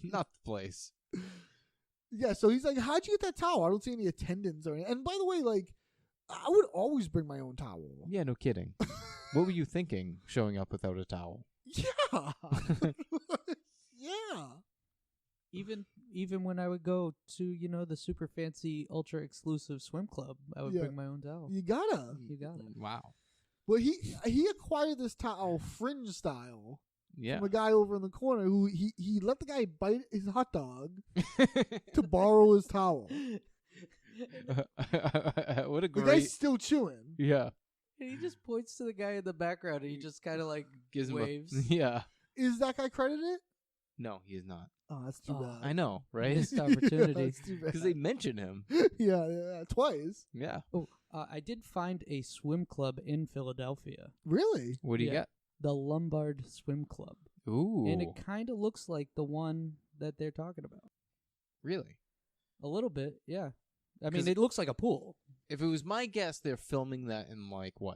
Speaker 1: Not the place.
Speaker 5: Yeah, so he's like, how'd you get that towel? I don't see any attendance or anything. And by the way, I would always bring my own towel.
Speaker 1: Yeah, no kidding. What were you thinking showing up without a towel?
Speaker 5: Yeah. Yeah.
Speaker 6: Even when I would go to the super fancy ultra exclusive swim club, I would
Speaker 5: Yeah.
Speaker 6: bring my own towel.
Speaker 5: You gotta.
Speaker 6: You got it.
Speaker 1: Wow.
Speaker 5: Well, he acquired this towel fringe style
Speaker 1: Yeah.
Speaker 5: from a guy over in the corner who he let the guy bite his hot dog to borrow his towel.
Speaker 1: What a
Speaker 5: The guy's
Speaker 1: great.
Speaker 5: still chewing.
Speaker 1: Yeah.
Speaker 6: And he just points to the guy in the background and he just kind of like
Speaker 1: Gives him
Speaker 6: waves.
Speaker 1: Yeah.
Speaker 5: Is that guy credited?
Speaker 1: No, he is not.
Speaker 5: Oh, that's too
Speaker 6: Oh,
Speaker 5: bad.
Speaker 1: I know, right?
Speaker 6: Missed opportunity.
Speaker 5: Yeah, that's too bad.
Speaker 1: Because they mention him.
Speaker 5: yeah, twice.
Speaker 1: Yeah.
Speaker 6: Oh, I did find a swim club in Philadelphia.
Speaker 5: Really?
Speaker 1: What do you
Speaker 6: Yeah.
Speaker 1: get?
Speaker 6: The Lombard Swim Club.
Speaker 1: Ooh.
Speaker 6: And it kind of looks like the one that they're talking about.
Speaker 1: Really?
Speaker 6: A little bit, yeah. I mean,
Speaker 1: 'Cause-
Speaker 6: it looks like a pool.
Speaker 1: If it was my guess, they're filming that in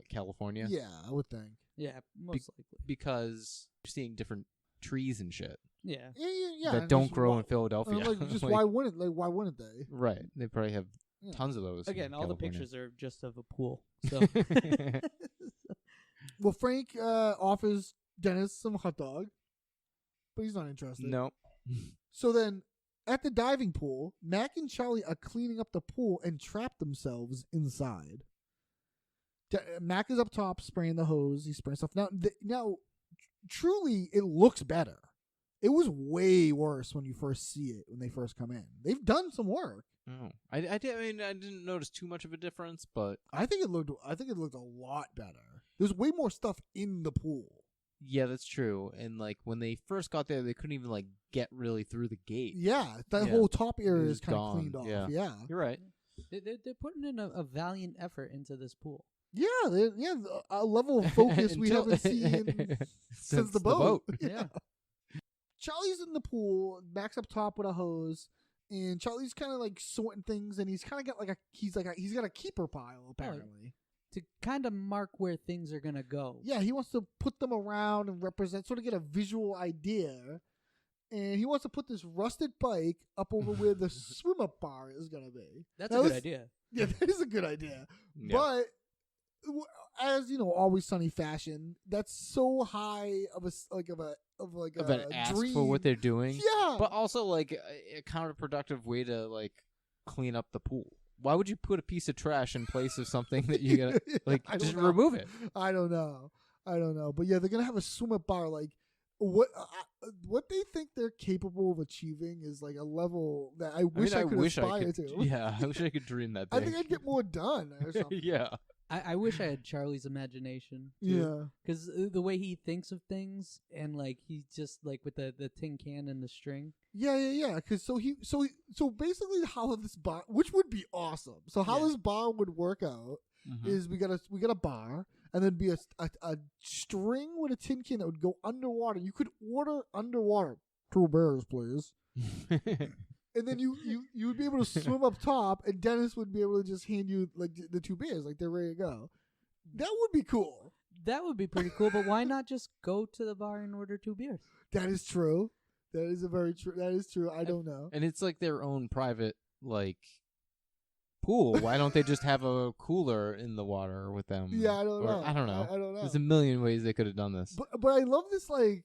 Speaker 1: California?
Speaker 5: Yeah, I would think.
Speaker 6: Yeah, most likely.
Speaker 1: Because you're seeing different trees and shit
Speaker 6: Yeah.
Speaker 5: Yeah.
Speaker 1: that
Speaker 5: and
Speaker 1: don't
Speaker 5: just
Speaker 1: grow
Speaker 5: why-
Speaker 1: in Philadelphia.
Speaker 5: why wouldn't why wouldn't they?
Speaker 1: Right. They probably have
Speaker 5: Yeah.
Speaker 1: tons of those. in
Speaker 6: Again, all the
Speaker 1: California.
Speaker 6: pictures are just of a pool. So
Speaker 5: Well, Frank offers Dennis some hot dog, but he's not interested.
Speaker 1: No.
Speaker 5: So then, at the diving pool, Mac and Charlie are cleaning up the pool and trap themselves inside. Mac is up top spraying the hose. He's spraying stuff. Now, truly, it looks better. It was way worse when you first see it, when they first come in. They've done some work.
Speaker 1: Oh. I didn't notice too much of a difference, but
Speaker 5: I think it looked a lot better. There's way more stuff in the pool.
Speaker 1: yeah, that's true. And when they first got there, they couldn't even get really through the gate.
Speaker 5: Yeah, that
Speaker 1: Yeah.
Speaker 5: whole top area
Speaker 1: It
Speaker 5: is
Speaker 1: was
Speaker 5: kind of
Speaker 1: gone,
Speaker 5: cleaned off.
Speaker 1: yeah.
Speaker 5: Yeah.
Speaker 1: You're right.
Speaker 6: they're putting in a valiant effort into this pool.
Speaker 5: Yeah, a level of focus we
Speaker 1: Until-
Speaker 5: haven't seen since the boat.
Speaker 6: Yeah.
Speaker 5: Charlie's in the pool, Mac's up top with a hose, and Charlie's kind of sorting things, and he's kind of got he's got a keeper pile apparently.
Speaker 6: To kind of mark where things are going to go.
Speaker 5: Yeah, he wants to put them around and represent, sort of get a visual idea, and he wants to put this rusted bike up over where the swim up bar is gonna be.
Speaker 6: That's
Speaker 5: Now
Speaker 6: a good
Speaker 5: this-
Speaker 6: idea.
Speaker 5: Yeah, that is a good idea,
Speaker 1: Yeah.
Speaker 5: but. As always sunny fashion. That's so high of a
Speaker 1: Of an ask
Speaker 5: dream
Speaker 1: for what they're doing.
Speaker 5: Yeah,
Speaker 1: But also a counterproductive way to clean up the pool? Why would you put a piece of trash in place of something that you gotta like?
Speaker 5: I don't
Speaker 1: Just
Speaker 5: know.
Speaker 1: remove it.
Speaker 5: I don't know. But yeah, they're gonna have a swim up bar. Like what they think they're capable of achieving is like a level that I wish I could aspire to.
Speaker 1: Yeah, I wish I could dream that big.
Speaker 5: I think I'd get more done or something.
Speaker 1: Yeah.
Speaker 6: I wish I had Charlie's imagination.
Speaker 5: Yeah.
Speaker 6: Because the way he thinks of things, and like he's just like with the tin can and the string.
Speaker 5: Yeah. Because so basically how this bar, which would be awesome. So how this bar would work out is we got a bar, and then be a string with a tin can that would go underwater. You could order underwater 2 bears, please. And then you would be able to swim up top, and Dennis would be able to just hand you like the 2 beers, like they're ready to go. That would be cool.
Speaker 6: That would be pretty cool, but why not just go to the bar and order 2 beers?
Speaker 5: That is true. That is That is true. I don't know.
Speaker 1: And it's like their own private like pool. Why don't they just have a cooler in the water with them?
Speaker 5: Yeah, I don't know.
Speaker 1: I don't know.
Speaker 5: I don't know.
Speaker 1: There's a million ways they could have done this.
Speaker 5: But I love this like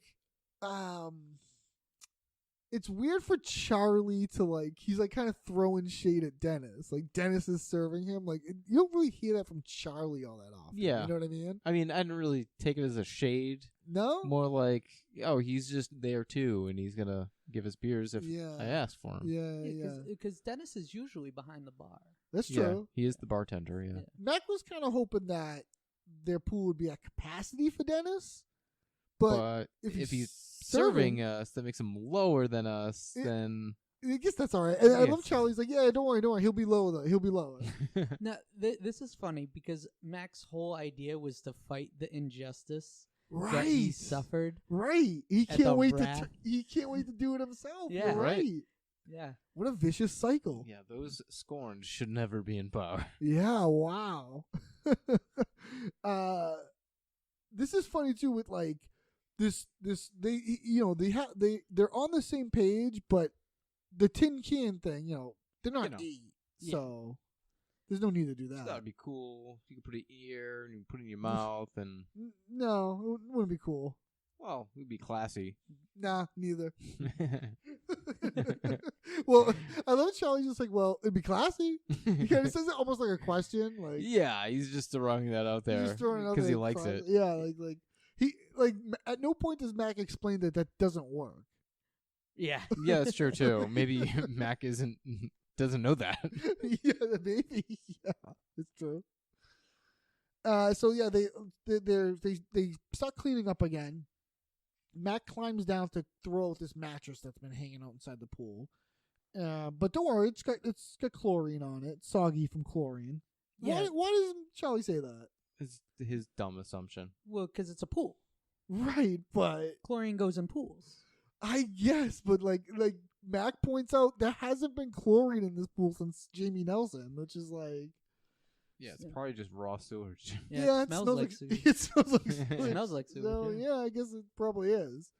Speaker 5: it's weird for Charlie to like he's like kind of throwing shade at Dennis. Like Dennis is serving him. Like you don't really hear that from Charlie all that often.
Speaker 1: Yeah.
Speaker 5: You know what I mean?
Speaker 1: I mean, I didn't really take it as a shade.
Speaker 5: No?
Speaker 1: More like, oh, he's just there too, and he's gonna give us beers if I ask for him.
Speaker 5: Yeah.
Speaker 6: Because Dennis is usually behind the bar.
Speaker 5: That's true.
Speaker 1: He is the bartender, yeah.
Speaker 5: Mac was kind of hoping that their pool would be at capacity for Dennis. But if he's serving
Speaker 1: us, that makes him lower than us, then...
Speaker 5: I guess that's all right. And I love Charlie's like, yeah, don't worry. He'll be lower, though. He'll be lower.
Speaker 6: Now, this is funny because Mac's whole idea was to fight the injustice that he suffered.
Speaker 5: Right. He can't wait to do it himself.
Speaker 6: Yeah.
Speaker 5: You're right.
Speaker 6: Yeah.
Speaker 5: What a vicious cycle.
Speaker 1: Yeah, those scorned should never be in power.
Speaker 5: Yeah, wow. This is funny, too, with, like, they're on the same page, but the tin can thing, they're not eat. So there's no need to do that.
Speaker 1: That would be cool. You could put an ear and you can put it in your mouth and...
Speaker 5: No, it wouldn't be cool.
Speaker 1: Well, it would be classy.
Speaker 5: Nah, neither. Well, I love Charlie just like, well, it'd be classy. He kind of says it almost like a question. Like,
Speaker 1: yeah, he's just throwing that out there because he likes it.
Speaker 5: Yeah, like he at no point does Mac explain that doesn't work.
Speaker 6: Yeah.
Speaker 1: Yeah, that's true too. Maybe Mac doesn't know that.
Speaker 5: Yeah, maybe. Yeah, it's true. So yeah, they start cleaning up again. Mac climbs down to throw out this mattress that's been hanging out inside the pool. But don't worry, it's got chlorine on it, soggy from chlorine.
Speaker 6: Yeah.
Speaker 5: Why does Charlie say that?
Speaker 1: It's his dumb assumption.
Speaker 6: Well, because it's a pool.
Speaker 5: Right, but
Speaker 6: Chlorine goes in pools.
Speaker 5: I guess, but like Mac points out, there hasn't been chlorine in this pool since Jamie Nelson, which is like,
Speaker 1: yeah, it's probably just raw sewage.
Speaker 6: Yeah, it smells like sewage.
Speaker 5: It smells like sewage.
Speaker 6: It smells like sewage.
Speaker 5: So yeah, I guess it probably is.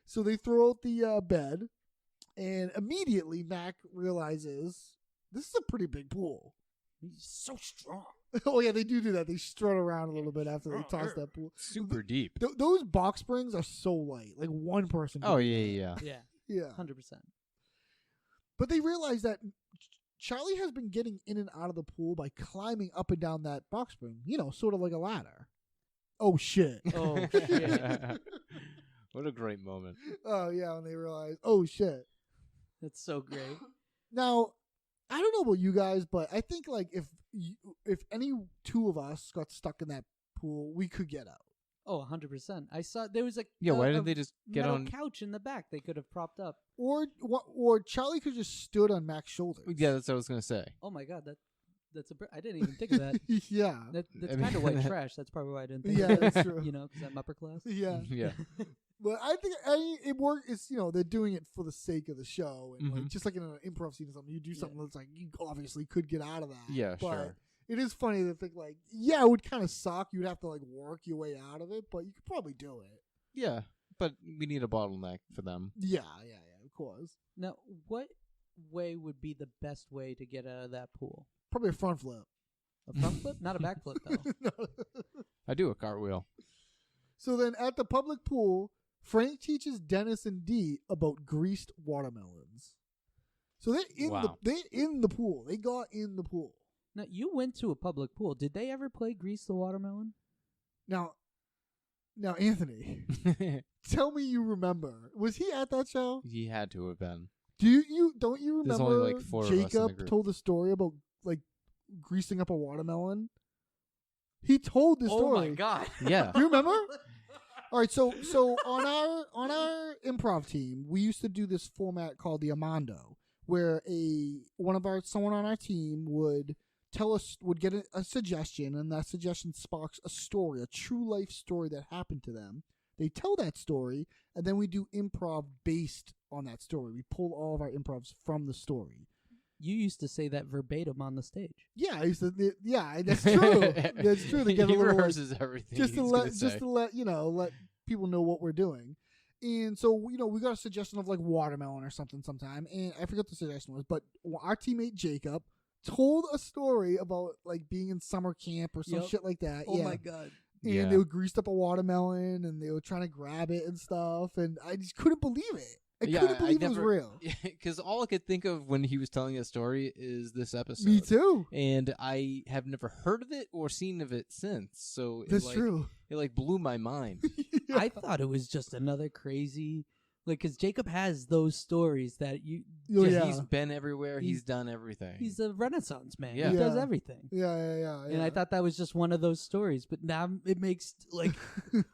Speaker 5: So they throw out the bed, and immediately Mac realizes this is a pretty big pool.
Speaker 6: He's so strong.
Speaker 5: Oh yeah, they do that. They strut around a little bit after they toss that pool.
Speaker 1: Super deep.
Speaker 5: Those box springs are so light. Like one person.
Speaker 1: Oh yeah.
Speaker 5: Yeah.
Speaker 6: 100%.
Speaker 5: But they realize that Charlie has been getting in and out of the pool by climbing up and down that box spring. Sort of like a ladder. Oh shit.
Speaker 6: Oh shit.
Speaker 5: What
Speaker 1: a great moment.
Speaker 5: Oh yeah, when they realize, oh shit.
Speaker 6: That's so great.
Speaker 5: Now, I don't know about you guys, but I think like if any two of us got stuck in that pool, we could get out.
Speaker 6: Oh, 100%. I saw there was
Speaker 1: why didn't they just get on
Speaker 6: couch in the back they could have propped up?
Speaker 5: Or Charlie could just stood on Mac's shoulders.
Speaker 1: Yeah, that's what I was gonna say.
Speaker 6: Oh my god, that's I didn't even think of that.
Speaker 5: Yeah.
Speaker 6: That's kind of white trash. That's probably why I didn't think
Speaker 5: yeah,
Speaker 6: of that.
Speaker 5: that's true.
Speaker 6: Because I'm upper class.
Speaker 5: Yeah.
Speaker 1: Yeah.
Speaker 5: But I think it works. It's they're doing it for the sake of the show, and like just like in an improv scene or something, you do something that's like you obviously could get out of that.
Speaker 1: Yeah,
Speaker 5: but
Speaker 1: sure.
Speaker 5: It is funny to think like, yeah, it would kind of suck. You'd have to like work your way out of it, but you could probably do it.
Speaker 1: Yeah, but we need a bottleneck for them.
Speaker 5: Yeah, of course.
Speaker 6: Now, what way would be the best way to get out of that pool?
Speaker 5: Probably a front flip.
Speaker 6: A front flip? Not a back flip, though.
Speaker 5: No.
Speaker 1: I do a cartwheel.
Speaker 5: So then at the public pool, Frank teaches Dennis and Dee about greased watermelons. So they're in
Speaker 1: Wow.
Speaker 5: the pool. They got in the pool.
Speaker 6: Now, you went to a public pool. Did they ever play Grease the Watermelon?
Speaker 5: Now, Anthony, tell me you remember. Was he at that show?
Speaker 1: He had to have been.
Speaker 5: Don't you remember
Speaker 1: There's only, like, 4 of us in the
Speaker 5: Jacob
Speaker 1: group.
Speaker 5: told a story about like greasing up a watermelon? He told the story.
Speaker 6: Oh my god!
Speaker 1: Yeah.
Speaker 5: Do you remember? All right, so on our improv team, we used to do this format called the Armando, where someone on our team would get a suggestion, and that suggestion sparks a story, a true life story that happened to them. They tell that story, and then we do improv based on that story. We pull all of our improvs from the story.
Speaker 6: You used to say that verbatim on the stage.
Speaker 5: Yeah, I used to, that's true. That's true. To get
Speaker 1: He
Speaker 5: a little,
Speaker 1: rehearses everything.
Speaker 5: just to
Speaker 1: he's
Speaker 5: let
Speaker 1: gonna say.
Speaker 5: let people know what we're doing. And so, we got a suggestion of like watermelon or something sometime, and I forget what the suggestion was, but our teammate Jacob told a story about like being in summer camp or some
Speaker 6: Yep.
Speaker 5: shit like that.
Speaker 6: Oh
Speaker 5: yeah.
Speaker 6: my god!
Speaker 5: And
Speaker 1: Yeah.
Speaker 5: they were greased up a watermelon, and they were trying to grab it and stuff, and I just couldn't believe it. I couldn't believe it was real.
Speaker 1: Because all I could think of when he was telling a story is this episode.
Speaker 5: Me too.
Speaker 1: And I have never heard of it or seen of it since. So
Speaker 5: That's true.
Speaker 1: It like blew my mind.
Speaker 6: I thought it was just another crazy, because Jacob has those stories that you.
Speaker 5: Oh,
Speaker 6: just-
Speaker 5: yeah.
Speaker 1: He's been everywhere.
Speaker 6: He's-
Speaker 1: He's done everything.
Speaker 6: He's a Renaissance man.
Speaker 1: Yeah.
Speaker 6: He does
Speaker 5: Yeah.
Speaker 6: everything.
Speaker 5: Yeah.
Speaker 6: And I thought that was just one of those stories, but now it makes like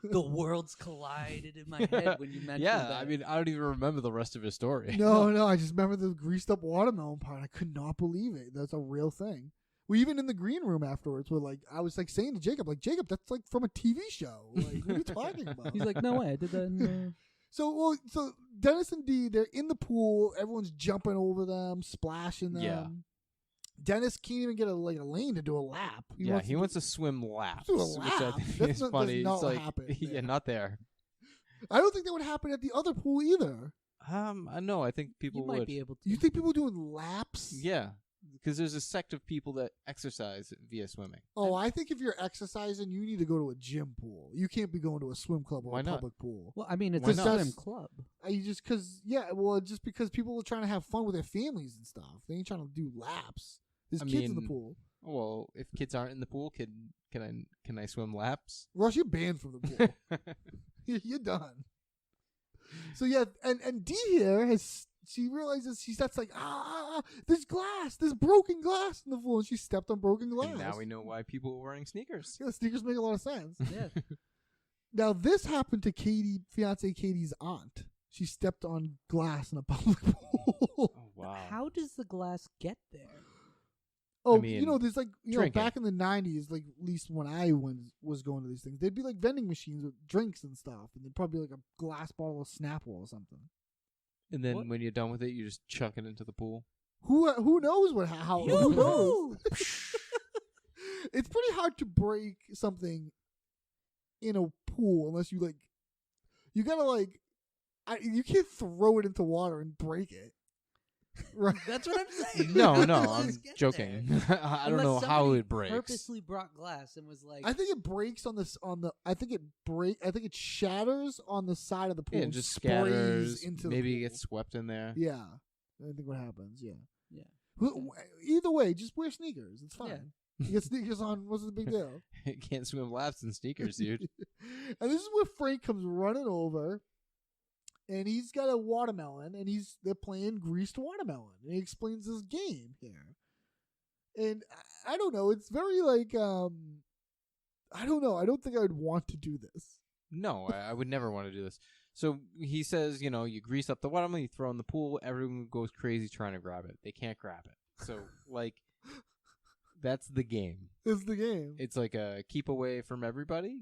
Speaker 6: the worlds collided in my head when you mentioned
Speaker 1: yeah,
Speaker 6: that.
Speaker 1: I mean, I don't even remember the rest of his story.
Speaker 5: No, I just remember the greased up watermelon part. I could not believe it. That's a real thing. We even in the green room afterwards were like, I was like saying to Jacob, Jacob, that's like from a TV show. Like, what are you talking about?
Speaker 6: He's like, no way, I did that. In,
Speaker 5: So Dennis and Dee, they're in the pool. Everyone's jumping over them, splashing them.
Speaker 1: Yeah.
Speaker 5: Dennis can't even get a lane to do a lap.
Speaker 1: He wants to swim laps,
Speaker 5: Do a
Speaker 1: which I
Speaker 5: lap.
Speaker 1: think
Speaker 5: That's
Speaker 1: is
Speaker 5: not-
Speaker 1: funny.
Speaker 5: does not
Speaker 1: It's like,
Speaker 5: happen
Speaker 1: yeah,
Speaker 5: there.
Speaker 1: not there.
Speaker 5: I don't think that would happen at the other pool either.
Speaker 1: No, I think people
Speaker 6: you might
Speaker 1: would.
Speaker 6: be able to.
Speaker 5: You think people doing laps?
Speaker 1: Yeah, because there's a sect of people that exercise via swimming.
Speaker 5: Oh, I think if you're exercising, you need to go to a gym pool. You can't be going to a swim club or
Speaker 1: Why
Speaker 5: a
Speaker 1: not?
Speaker 5: public pool.
Speaker 6: Well, I mean, it's
Speaker 1: Why
Speaker 6: a
Speaker 1: not?
Speaker 6: swim club.
Speaker 5: Just because people are trying to have fun with their families and stuff. They ain't trying to do laps. There's kids in the
Speaker 1: mean,
Speaker 5: pool.
Speaker 1: Well, if kids aren't in the pool, can I swim laps?
Speaker 5: Russ, you're banned from the pool. You're done. So yeah, and Dee here she realizes that's like there's broken glass in the pool, and she stepped on broken glass.
Speaker 1: And now we know why people were wearing sneakers.
Speaker 5: Yeah, sneakers make a lot of sense.
Speaker 6: Yeah.
Speaker 5: Now this happened to fiance Katie's aunt. She stepped on glass in a public pool.
Speaker 1: Oh wow!
Speaker 6: How does the glass get there?
Speaker 5: Oh,
Speaker 1: I mean,
Speaker 5: there's like
Speaker 1: drinking.
Speaker 5: back in the 90s, like at least when I was going to these things, there'd be like vending machines with drinks and stuff, and there'd probably be like a glass bottle of Snapple or something.
Speaker 1: And then
Speaker 6: What?
Speaker 1: when you're done with it, you just chuck it into the pool.
Speaker 5: Who knows how? Who knows?
Speaker 6: Yoo-hoo!
Speaker 5: It's pretty hard to break something in a pool unless you you gotta you can't throw it into water and break it. Right.
Speaker 6: That's what I'm saying.
Speaker 1: No,
Speaker 6: How
Speaker 1: no,
Speaker 6: did the glass
Speaker 1: I'm
Speaker 6: get
Speaker 1: joking.
Speaker 6: there?
Speaker 1: I don't
Speaker 6: Unless
Speaker 1: know how
Speaker 6: somebody
Speaker 1: it breaks.
Speaker 6: Purposely brought glass and was like,
Speaker 5: I think it breaks I think it shatters on the side of the pool.
Speaker 1: Yeah, it
Speaker 5: and
Speaker 1: just
Speaker 5: sprays
Speaker 1: scatters.
Speaker 5: into
Speaker 1: Maybe
Speaker 5: the
Speaker 1: it
Speaker 5: pool.
Speaker 1: gets swept in there.
Speaker 5: Yeah, I think what happens. Yeah.
Speaker 6: yeah.
Speaker 5: Either way, just wear sneakers. It's fine.
Speaker 6: Yeah.
Speaker 5: You get sneakers on. What's the big deal?
Speaker 1: Can't swim laps in sneakers, dude.
Speaker 5: And this is where Frank comes running over, and he's got a watermelon, and they're playing greased watermelon, and he explains this game here. And I don't know. It's very I don't know. I don't think I would want to do this.
Speaker 1: No, I would never want to do this. So he says, you grease up the watermelon, you throw in the pool, everyone goes crazy trying to grab it. They can't grab it. So, that's the game.
Speaker 5: It's the game.
Speaker 1: It's like a keep away from everybody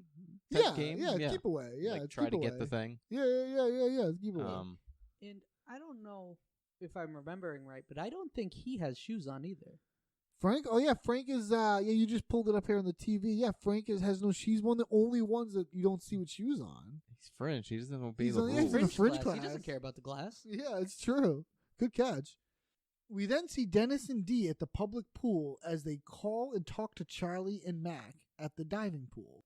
Speaker 1: type game.
Speaker 5: Yeah, keep away. Yeah,
Speaker 1: Like try
Speaker 5: keep
Speaker 1: to get
Speaker 5: away.
Speaker 1: the thing.
Speaker 5: Yeah. Keep away.
Speaker 6: And I don't know if I'm remembering right, but I don't think he has shoes on either.
Speaker 5: Frank? Oh yeah, Frank is. You just pulled it up here on the TV. Yeah, Frank has no. She's one of the only ones that you don't see with shoes on.
Speaker 1: He's French. He doesn't obey
Speaker 5: He's
Speaker 1: the
Speaker 5: on- yeah,
Speaker 1: rules.
Speaker 5: he's in a fringe
Speaker 6: He
Speaker 5: class.
Speaker 6: doesn't care about the glass.
Speaker 5: Yeah, it's true. Good catch. We then see Dennis and Dee at the public pool as they call and talk to Charlie and Mac at the diving pool.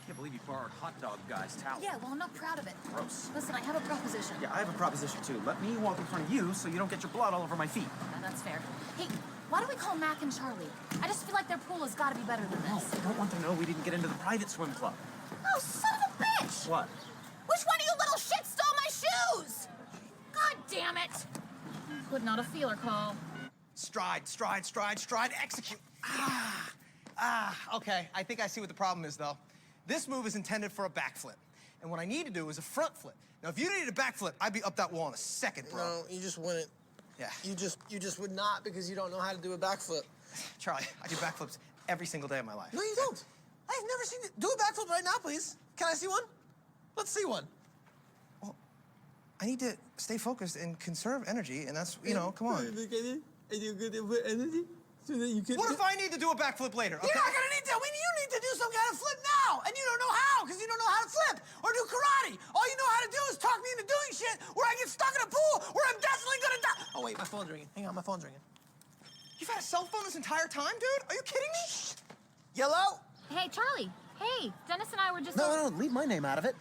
Speaker 2: Can't
Speaker 7: believe you borrowed hot dog guy's towel.
Speaker 3: Yeah, well, I'm not proud of it.
Speaker 7: Gross.
Speaker 3: Listen, I have a proposition.
Speaker 7: Yeah, I have a proposition too. Let me walk in front of you so you don't get your blood all over my feet.
Speaker 3: Yeah, that's fair. Hey, why don't we call Mac and Charlie? I just feel like their pool has got to be better than
Speaker 7: No,
Speaker 3: this.
Speaker 7: I don't want them to know we didn't get into the private swim club.
Speaker 3: Oh, son of a bitch!
Speaker 7: What?
Speaker 3: Which one of you little shits stole my shoes? God damn it! Putting out a feeler call.
Speaker 2: Stride, stride, stride, stride, execute. Okay. I think I see what the problem is, though. This move is intended for a backflip. And what I need to do is a front flip. Now, if you needed a backflip, I'd be up that wall in a second, bro.
Speaker 8: No, you just wouldn't.
Speaker 2: Yeah.
Speaker 8: You just would not because you don't know how to do a backflip.
Speaker 2: Charlie, I do backflips every single day of my life.
Speaker 8: No, you don't. I've never seen you do a backflip right now, please. Can I see one? Let's see one.
Speaker 2: Well, I need to stay focused and conserve energy, and that's, you know, come on.
Speaker 8: Are you good with energy? So that you can.
Speaker 2: What if I need to do a backflip later? Okay?
Speaker 8: You're not gonna need to. You need to do some kind of flip now, and you don't know how because you don't know how to flip or do karate. All you know how to do is talk me into doing shit where I get stuck in a pool where I'm definitely gonna die. Oh wait, my phone's ringing. Hang on, my phone's ringing.
Speaker 2: You've had a cell phone this entire time, dude? Are you kidding me?
Speaker 8: Yellow?
Speaker 3: Hey, Charlie. Hey, Dennis and I were just...
Speaker 8: No, leave my name out of it.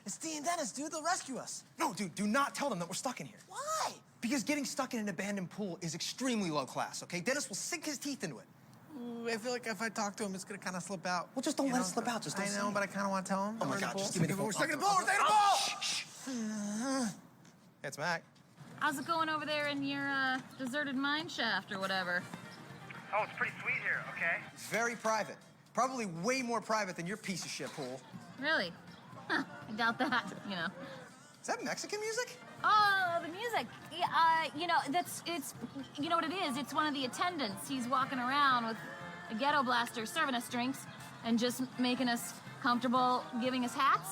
Speaker 8: It's Dee and Dennis, dude. They'll rescue us.
Speaker 2: No, dude, do not tell them that we're stuck in here.
Speaker 8: Why?
Speaker 2: Because getting stuck in an abandoned pool is extremely low class, okay? Dennis will sink his teeth into it.
Speaker 8: Ooh, I feel like if I talk to him, it's gonna kind of slip out.
Speaker 2: Well, just don't let it slip out. Just don't
Speaker 8: I
Speaker 2: say
Speaker 8: know,
Speaker 2: it.
Speaker 8: but I kind of want to tell him.
Speaker 2: Oh, my
Speaker 8: We're in the
Speaker 2: God,
Speaker 8: pool.
Speaker 2: just give me the phone.
Speaker 8: We're stuck in the
Speaker 2: Oh,
Speaker 8: pool. We're stuck in the
Speaker 2: oh,
Speaker 8: pool.
Speaker 2: shh. It's Mac.
Speaker 3: How's it going over there in your deserted mine shaft or whatever?
Speaker 9: Oh, it's pretty sweet here, okay?
Speaker 2: It's very private. Probably way more private than your piece of shit pool.
Speaker 3: Really? Huh, I doubt that, you know.
Speaker 2: Is that Mexican music?
Speaker 3: Oh, the music. Yeah, you know, you know what it is? It's one of the attendants. He's walking around with a ghetto blaster serving us drinks and just making us comfortable, giving us hats.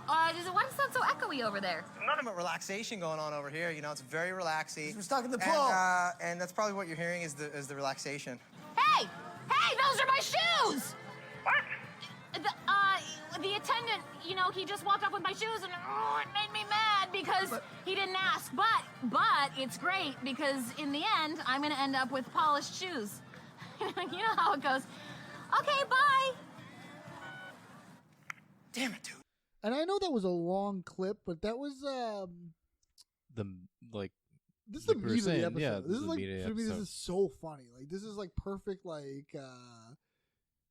Speaker 3: Why does it sound so echoey over there?
Speaker 2: Nothing but relaxation going on over here. You know, it's very relaxing.
Speaker 8: We're stuck in the pool.
Speaker 2: And that's probably what you're hearing is the relaxation.
Speaker 3: Hey! Hey, those are my shoes!
Speaker 9: What?
Speaker 3: The attendant, you know, he just walked up with my shoes and it made me mad because he didn't ask. But it's great because in the end, I'm gonna end up with polished shoes. You know how it goes. Okay, bye.
Speaker 2: Damn it, dude.
Speaker 5: And I know that was a long clip, but that was
Speaker 1: The like
Speaker 5: this is the
Speaker 1: like we were
Speaker 5: meat of the
Speaker 1: saying,
Speaker 5: episode.
Speaker 1: yeah,
Speaker 5: This is
Speaker 1: the
Speaker 5: like
Speaker 1: meat of the
Speaker 5: to me, this
Speaker 1: episode.
Speaker 5: is so funny. Like this is like perfect. Like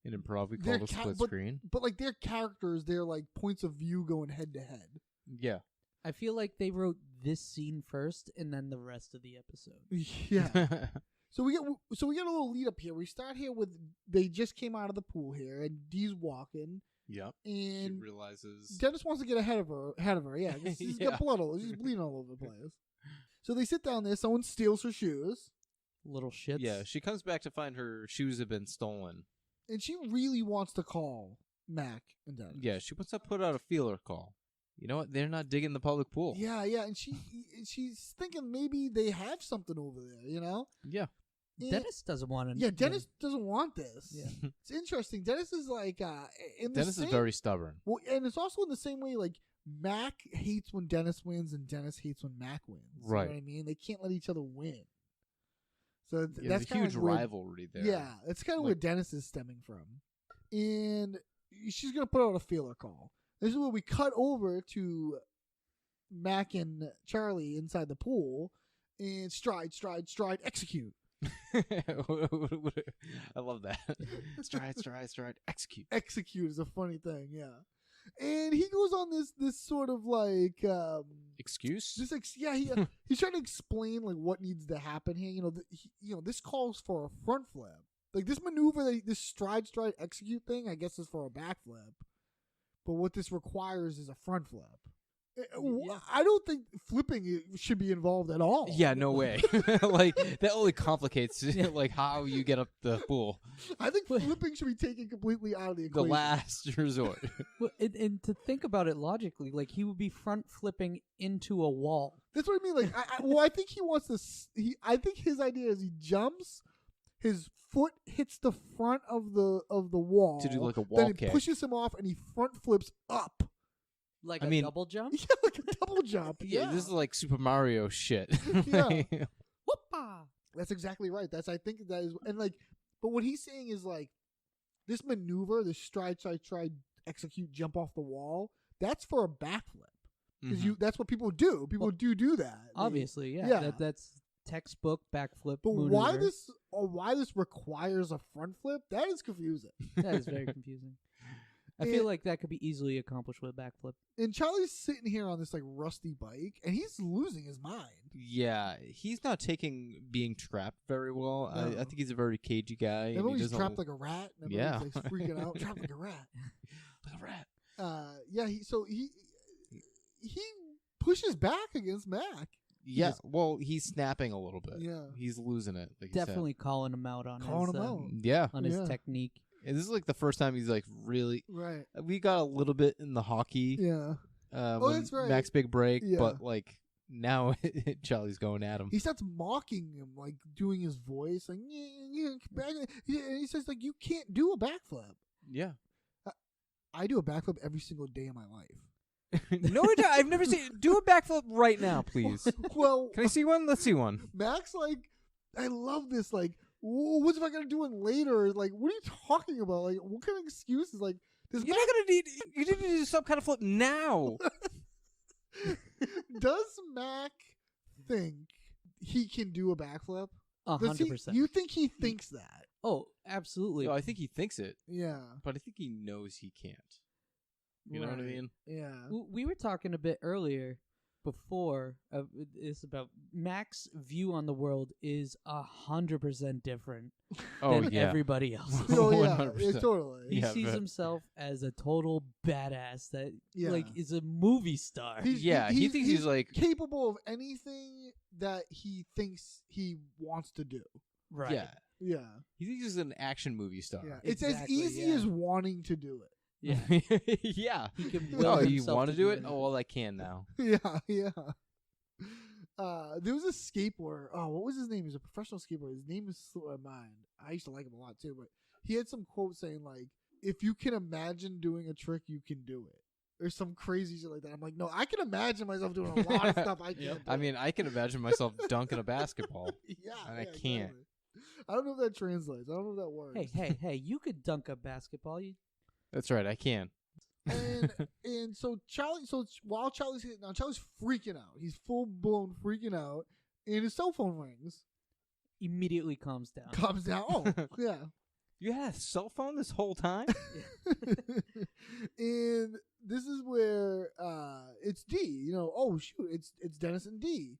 Speaker 1: in improv we
Speaker 5: their
Speaker 1: call it a split
Speaker 5: but,
Speaker 1: screen.
Speaker 5: but like their characters, their like points of view going head to head.
Speaker 1: Yeah.
Speaker 6: I feel like they wrote this scene first and then the rest of the episode.
Speaker 5: Yeah. So we get a little lead up here. We start here with they just came out of the pool here, and Dee's walking.
Speaker 1: Yep.
Speaker 5: And
Speaker 1: she realizes
Speaker 5: Dennis wants to get ahead of her. Yeah, she's
Speaker 1: Yeah.
Speaker 5: got blood all. She's bleeding all over the place. So they sit down there. Someone steals her shoes,
Speaker 6: Little shits.
Speaker 1: Yeah, she comes back to find her shoes have been stolen.
Speaker 5: and she really wants to call Mac and Dennis.
Speaker 1: Yeah, she wants to put out a feeler call. You know what? They're not digging the public pool.
Speaker 5: Yeah, and she's thinking maybe they have something over there. You know.
Speaker 1: Yeah.
Speaker 5: And-
Speaker 6: Dennis doesn't want to.
Speaker 5: Yeah, Dennis doesn't want this.
Speaker 6: Yeah.
Speaker 5: It's interesting. Dennis is like in the
Speaker 1: Dennis
Speaker 5: same,
Speaker 1: is very stubborn.
Speaker 5: well, and it's also in the same way like Mac hates when Dennis wins and Dennis hates when Mac wins.
Speaker 1: Right.
Speaker 5: You know what I mean? They can't let each other win. So
Speaker 1: Yeah,
Speaker 5: that's
Speaker 1: there's a
Speaker 5: kind
Speaker 1: huge
Speaker 5: of where,
Speaker 1: rivalry there.
Speaker 5: Yeah, that's kind of where
Speaker 1: Like-
Speaker 5: Dennis is stemming from. And she's gonna put out a feeler call. This is where we cut over to Mac and Charlie inside the pool, and stride, execute.
Speaker 1: I love that. Stride, execute.
Speaker 5: Execute is a funny thing, yeah. And he goes on this sort of like
Speaker 1: Excuse?
Speaker 5: he's trying to explain like what needs to happen here. This calls for a front flip. Like this maneuver, this stride, execute thing, I guess is for a backflip. But what this requires is a front flip. I don't think flipping should be involved at all.
Speaker 1: Yeah, no way. Like that only complicates like how you get up the pool.
Speaker 5: I think flipping should be taken completely out of the
Speaker 1: The
Speaker 5: equation.
Speaker 1: last resort.
Speaker 6: Well, and to think about it logically, like he would be front flipping into a wall.
Speaker 5: That's what I mean. Like, I think he wants to. I think his idea is he jumps, his foot hits the front of the wall
Speaker 1: To do like a wall
Speaker 5: then it
Speaker 1: kick.
Speaker 5: pushes him off, and he front flips up.
Speaker 6: Like
Speaker 1: I
Speaker 6: a
Speaker 1: mean-
Speaker 6: double jump?
Speaker 5: Yeah, like a double jump.
Speaker 1: Yeah, this is like Super Mario shit.
Speaker 5: Yeah.
Speaker 6: Whoopah!
Speaker 5: That's exactly right. I think that is, and like, but what he's saying is like, this maneuver, this stride, execute, jump off the wall, that's for a backflip. Because that's what people do. People do that.
Speaker 6: Obviously, yeah. That's textbook backflip.
Speaker 5: But
Speaker 6: maneuver.
Speaker 5: why this requires a front flip? That is confusing.
Speaker 6: That is very confusing. I feel like that could be easily accomplished with a backflip.
Speaker 5: And Charlie's sitting here on this like rusty bike, and he's losing his mind.
Speaker 1: Yeah, he's not taking being trapped very well.
Speaker 5: No.
Speaker 1: I think he's a very cagey guy.
Speaker 5: And he's trapped like a rat. And
Speaker 1: yeah,
Speaker 5: he's like freaking out, trapped like a rat.
Speaker 1: Like a rat.
Speaker 5: He pushes back against Mac.
Speaker 1: Yeah, well, he's snapping a little bit.
Speaker 5: Yeah,
Speaker 1: he's losing it. Like
Speaker 6: definitely calling him out on his technique.
Speaker 1: And this is like the first time he's like really
Speaker 5: right.
Speaker 1: We got a little bit in the hockey.
Speaker 5: Yeah. That's right.
Speaker 1: Mac's big break, but like now Charlie's going at him.
Speaker 5: He starts mocking him, like doing his voice, like and he says like you can't do a backflip.
Speaker 1: Yeah.
Speaker 5: I do a backflip every single day of my life.
Speaker 1: No, I've never seen. Do a backflip right now, please.
Speaker 5: Well,
Speaker 1: can I see one? Let's see one.
Speaker 5: Mac's like, I love this. Like, what's if I gotta do it later? Like, what are you talking about? Like, what kind of excuses? Like,
Speaker 1: you're not gonna need. You need to do some kind of flip now.
Speaker 5: Does Mac think he can do a backflip?
Speaker 6: 100%.
Speaker 5: You think he thinks that?
Speaker 6: Oh, absolutely.
Speaker 1: No, I think he thinks it.
Speaker 5: Yeah,
Speaker 1: but I think he knows he can't. You know what I mean?
Speaker 5: Yeah.
Speaker 6: We were talking a bit earlier before it's about Mac's view on the world is 100% different than everybody else.
Speaker 5: Oh yeah, totally.
Speaker 6: He sees himself as a total badass that like is a movie star.
Speaker 1: He thinks he's like
Speaker 5: capable of anything that he thinks he wants to do.
Speaker 6: Right.
Speaker 1: Yeah.
Speaker 5: Yeah.
Speaker 1: He thinks he's an action movie star.
Speaker 5: Yeah. It's as easy as wanting to do it.
Speaker 6: Yeah.
Speaker 1: Yeah.
Speaker 6: He can
Speaker 1: you want to do it? Oh, well, I can now.
Speaker 5: Yeah, yeah. There was a skateboarder. Oh, what was his name? He's a professional skateboarder. His name is slipped my mind. I used to like him a lot too, but he had some quote saying like, if you can imagine doing a trick, you can do it. Or some crazy shit like that. I'm like, no, I can imagine myself doing a lot of stuff I can't do.
Speaker 1: I mean, I can imagine myself dunking a basketball.
Speaker 5: Yeah.
Speaker 1: And I can't.
Speaker 5: Exactly. I don't know if that translates. I don't know if that works.
Speaker 6: Hey, you could dunk a basketball.
Speaker 1: That's right, I can.
Speaker 5: And so while Charlie's freaking out. He's full blown freaking out, and his cell phone rings.
Speaker 6: Immediately calms down.
Speaker 5: Oh, yeah.
Speaker 1: You had a cell phone this whole time?
Speaker 5: And this is where it's D. You know, oh shoot, it's Dennis and D.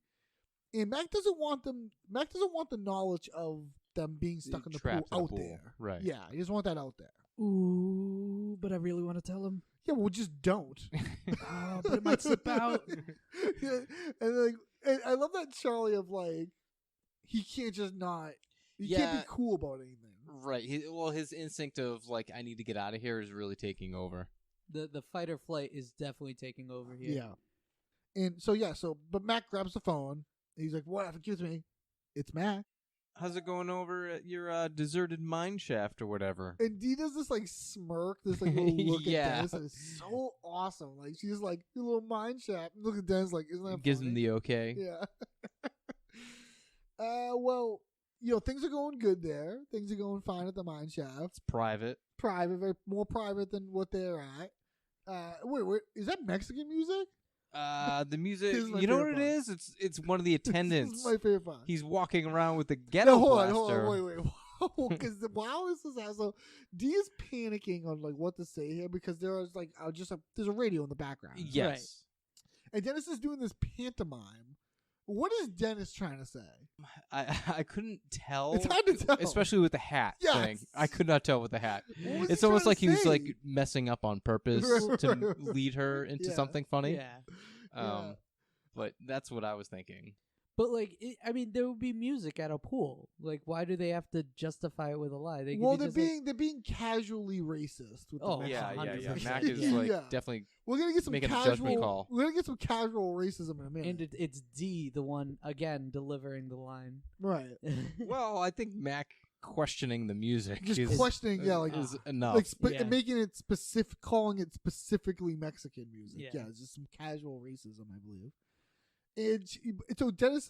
Speaker 5: And Mac doesn't want the knowledge of them being stuck in the pool out there.
Speaker 1: Right.
Speaker 5: Yeah, he doesn't want that out there.
Speaker 6: Ooh, but I really want to tell him.
Speaker 5: Yeah, well, just don't.
Speaker 6: But it might slip out.
Speaker 5: Yeah, and I love that Charlie of like, he can't just not. He can't be cool about anything.
Speaker 1: Right. His instinct of like, I need to get out of here is really taking over.
Speaker 6: The fight or flight is definitely taking over here.
Speaker 5: Yeah. And so but Mac grabs the phone. He's like, "What? Excuse me, it's Mac."
Speaker 1: How's it going over at your deserted mine shaft or whatever?
Speaker 5: And Dee does this like smirk, this like little look at Dennis, and it's so awesome. Like she's like, "Your little mine shaft." And look at Dennis, like, "Isn't that?"
Speaker 1: Gives
Speaker 5: funny?
Speaker 1: him the okay.
Speaker 5: Yeah. Well, things are going good there. Things are going fine at the mine shaft.
Speaker 1: It's private.
Speaker 5: Very more private than what they're at. Wait, is that Mexican music?
Speaker 1: The music. You know what it is? It's one of the attendants.
Speaker 5: This is my favorite part.
Speaker 1: He's walking around with the ghetto blaster.
Speaker 5: Hold on, wait. Because wow, this is so. D is panicking on like what to say here because there is like there's a radio in the background.
Speaker 1: Yes.
Speaker 5: Right. And Dennis is doing this pantomime. What is Dennis trying to say?
Speaker 1: I couldn't tell.
Speaker 5: It's hard to tell,
Speaker 1: especially with the hat thing. I could not tell with the hat. It's almost like he was like messing up on purpose to lead her into something funny.
Speaker 6: Yeah.
Speaker 1: But that's what I was thinking.
Speaker 6: But like, there would be music at a pool. Like, why do they have to justify it with a lie?
Speaker 5: They're being casually racist. With the
Speaker 1: yeah. Mac is like definitely.
Speaker 5: We're gonna get some
Speaker 1: making a judgment call.
Speaker 5: We're gonna get some casual racism in a minute.
Speaker 6: And it's D, the one again delivering the line.
Speaker 5: Right.
Speaker 1: Well, I think Mac questioning the music,
Speaker 5: questioning,
Speaker 1: is enough.
Speaker 5: Like making it specific, calling it specifically Mexican music. Yeah, it's just some casual racism, I believe. And so Dennis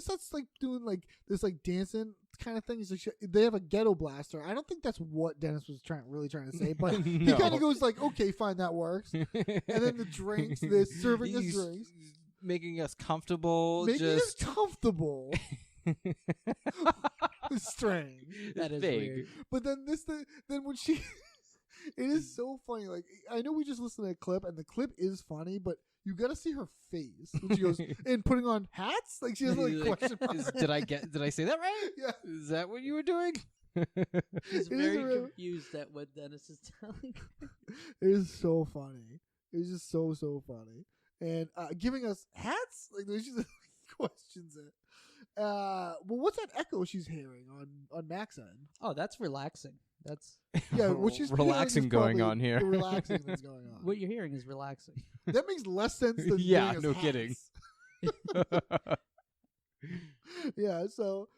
Speaker 5: starts like doing like this like dancing kind of thing. He's like, they have a ghetto blaster. I don't think that's what Dennis was really trying to say, but he
Speaker 1: No.
Speaker 5: kind of goes like, okay, fine, that works. And then the drinks, they're serving us
Speaker 1: He's
Speaker 5: drinks,
Speaker 1: making us comfortable.
Speaker 5: making us
Speaker 1: just
Speaker 5: comfortable. It's strange.
Speaker 6: That is
Speaker 1: vague.
Speaker 6: weird.
Speaker 5: But then then when she, it is so funny. Like I know we just listened to a clip, and the clip is funny, but you gotta see her face when she goes and putting on hats. Like she has like
Speaker 1: Like,
Speaker 5: question marks.
Speaker 1: did I say that right?
Speaker 5: Yeah.
Speaker 1: Is that what you were doing?
Speaker 6: He's
Speaker 5: It is
Speaker 6: very
Speaker 5: real.
Speaker 6: confused at what Dennis is telling her.
Speaker 5: It is so funny. It's just so funny, and giving us hats. Like she just questions it. Well, what's that echo she's hearing on Mac's end?
Speaker 6: Oh, that's relaxing. That's
Speaker 5: Yeah, what she's hearing
Speaker 1: Relaxing
Speaker 5: is
Speaker 1: going
Speaker 5: probably
Speaker 1: on here.
Speaker 5: The relaxing that's going on.
Speaker 6: what you're hearing is relaxing.
Speaker 5: That makes less sense than
Speaker 1: Yeah,
Speaker 5: giving us
Speaker 1: no kidding.
Speaker 5: hats. Yeah, so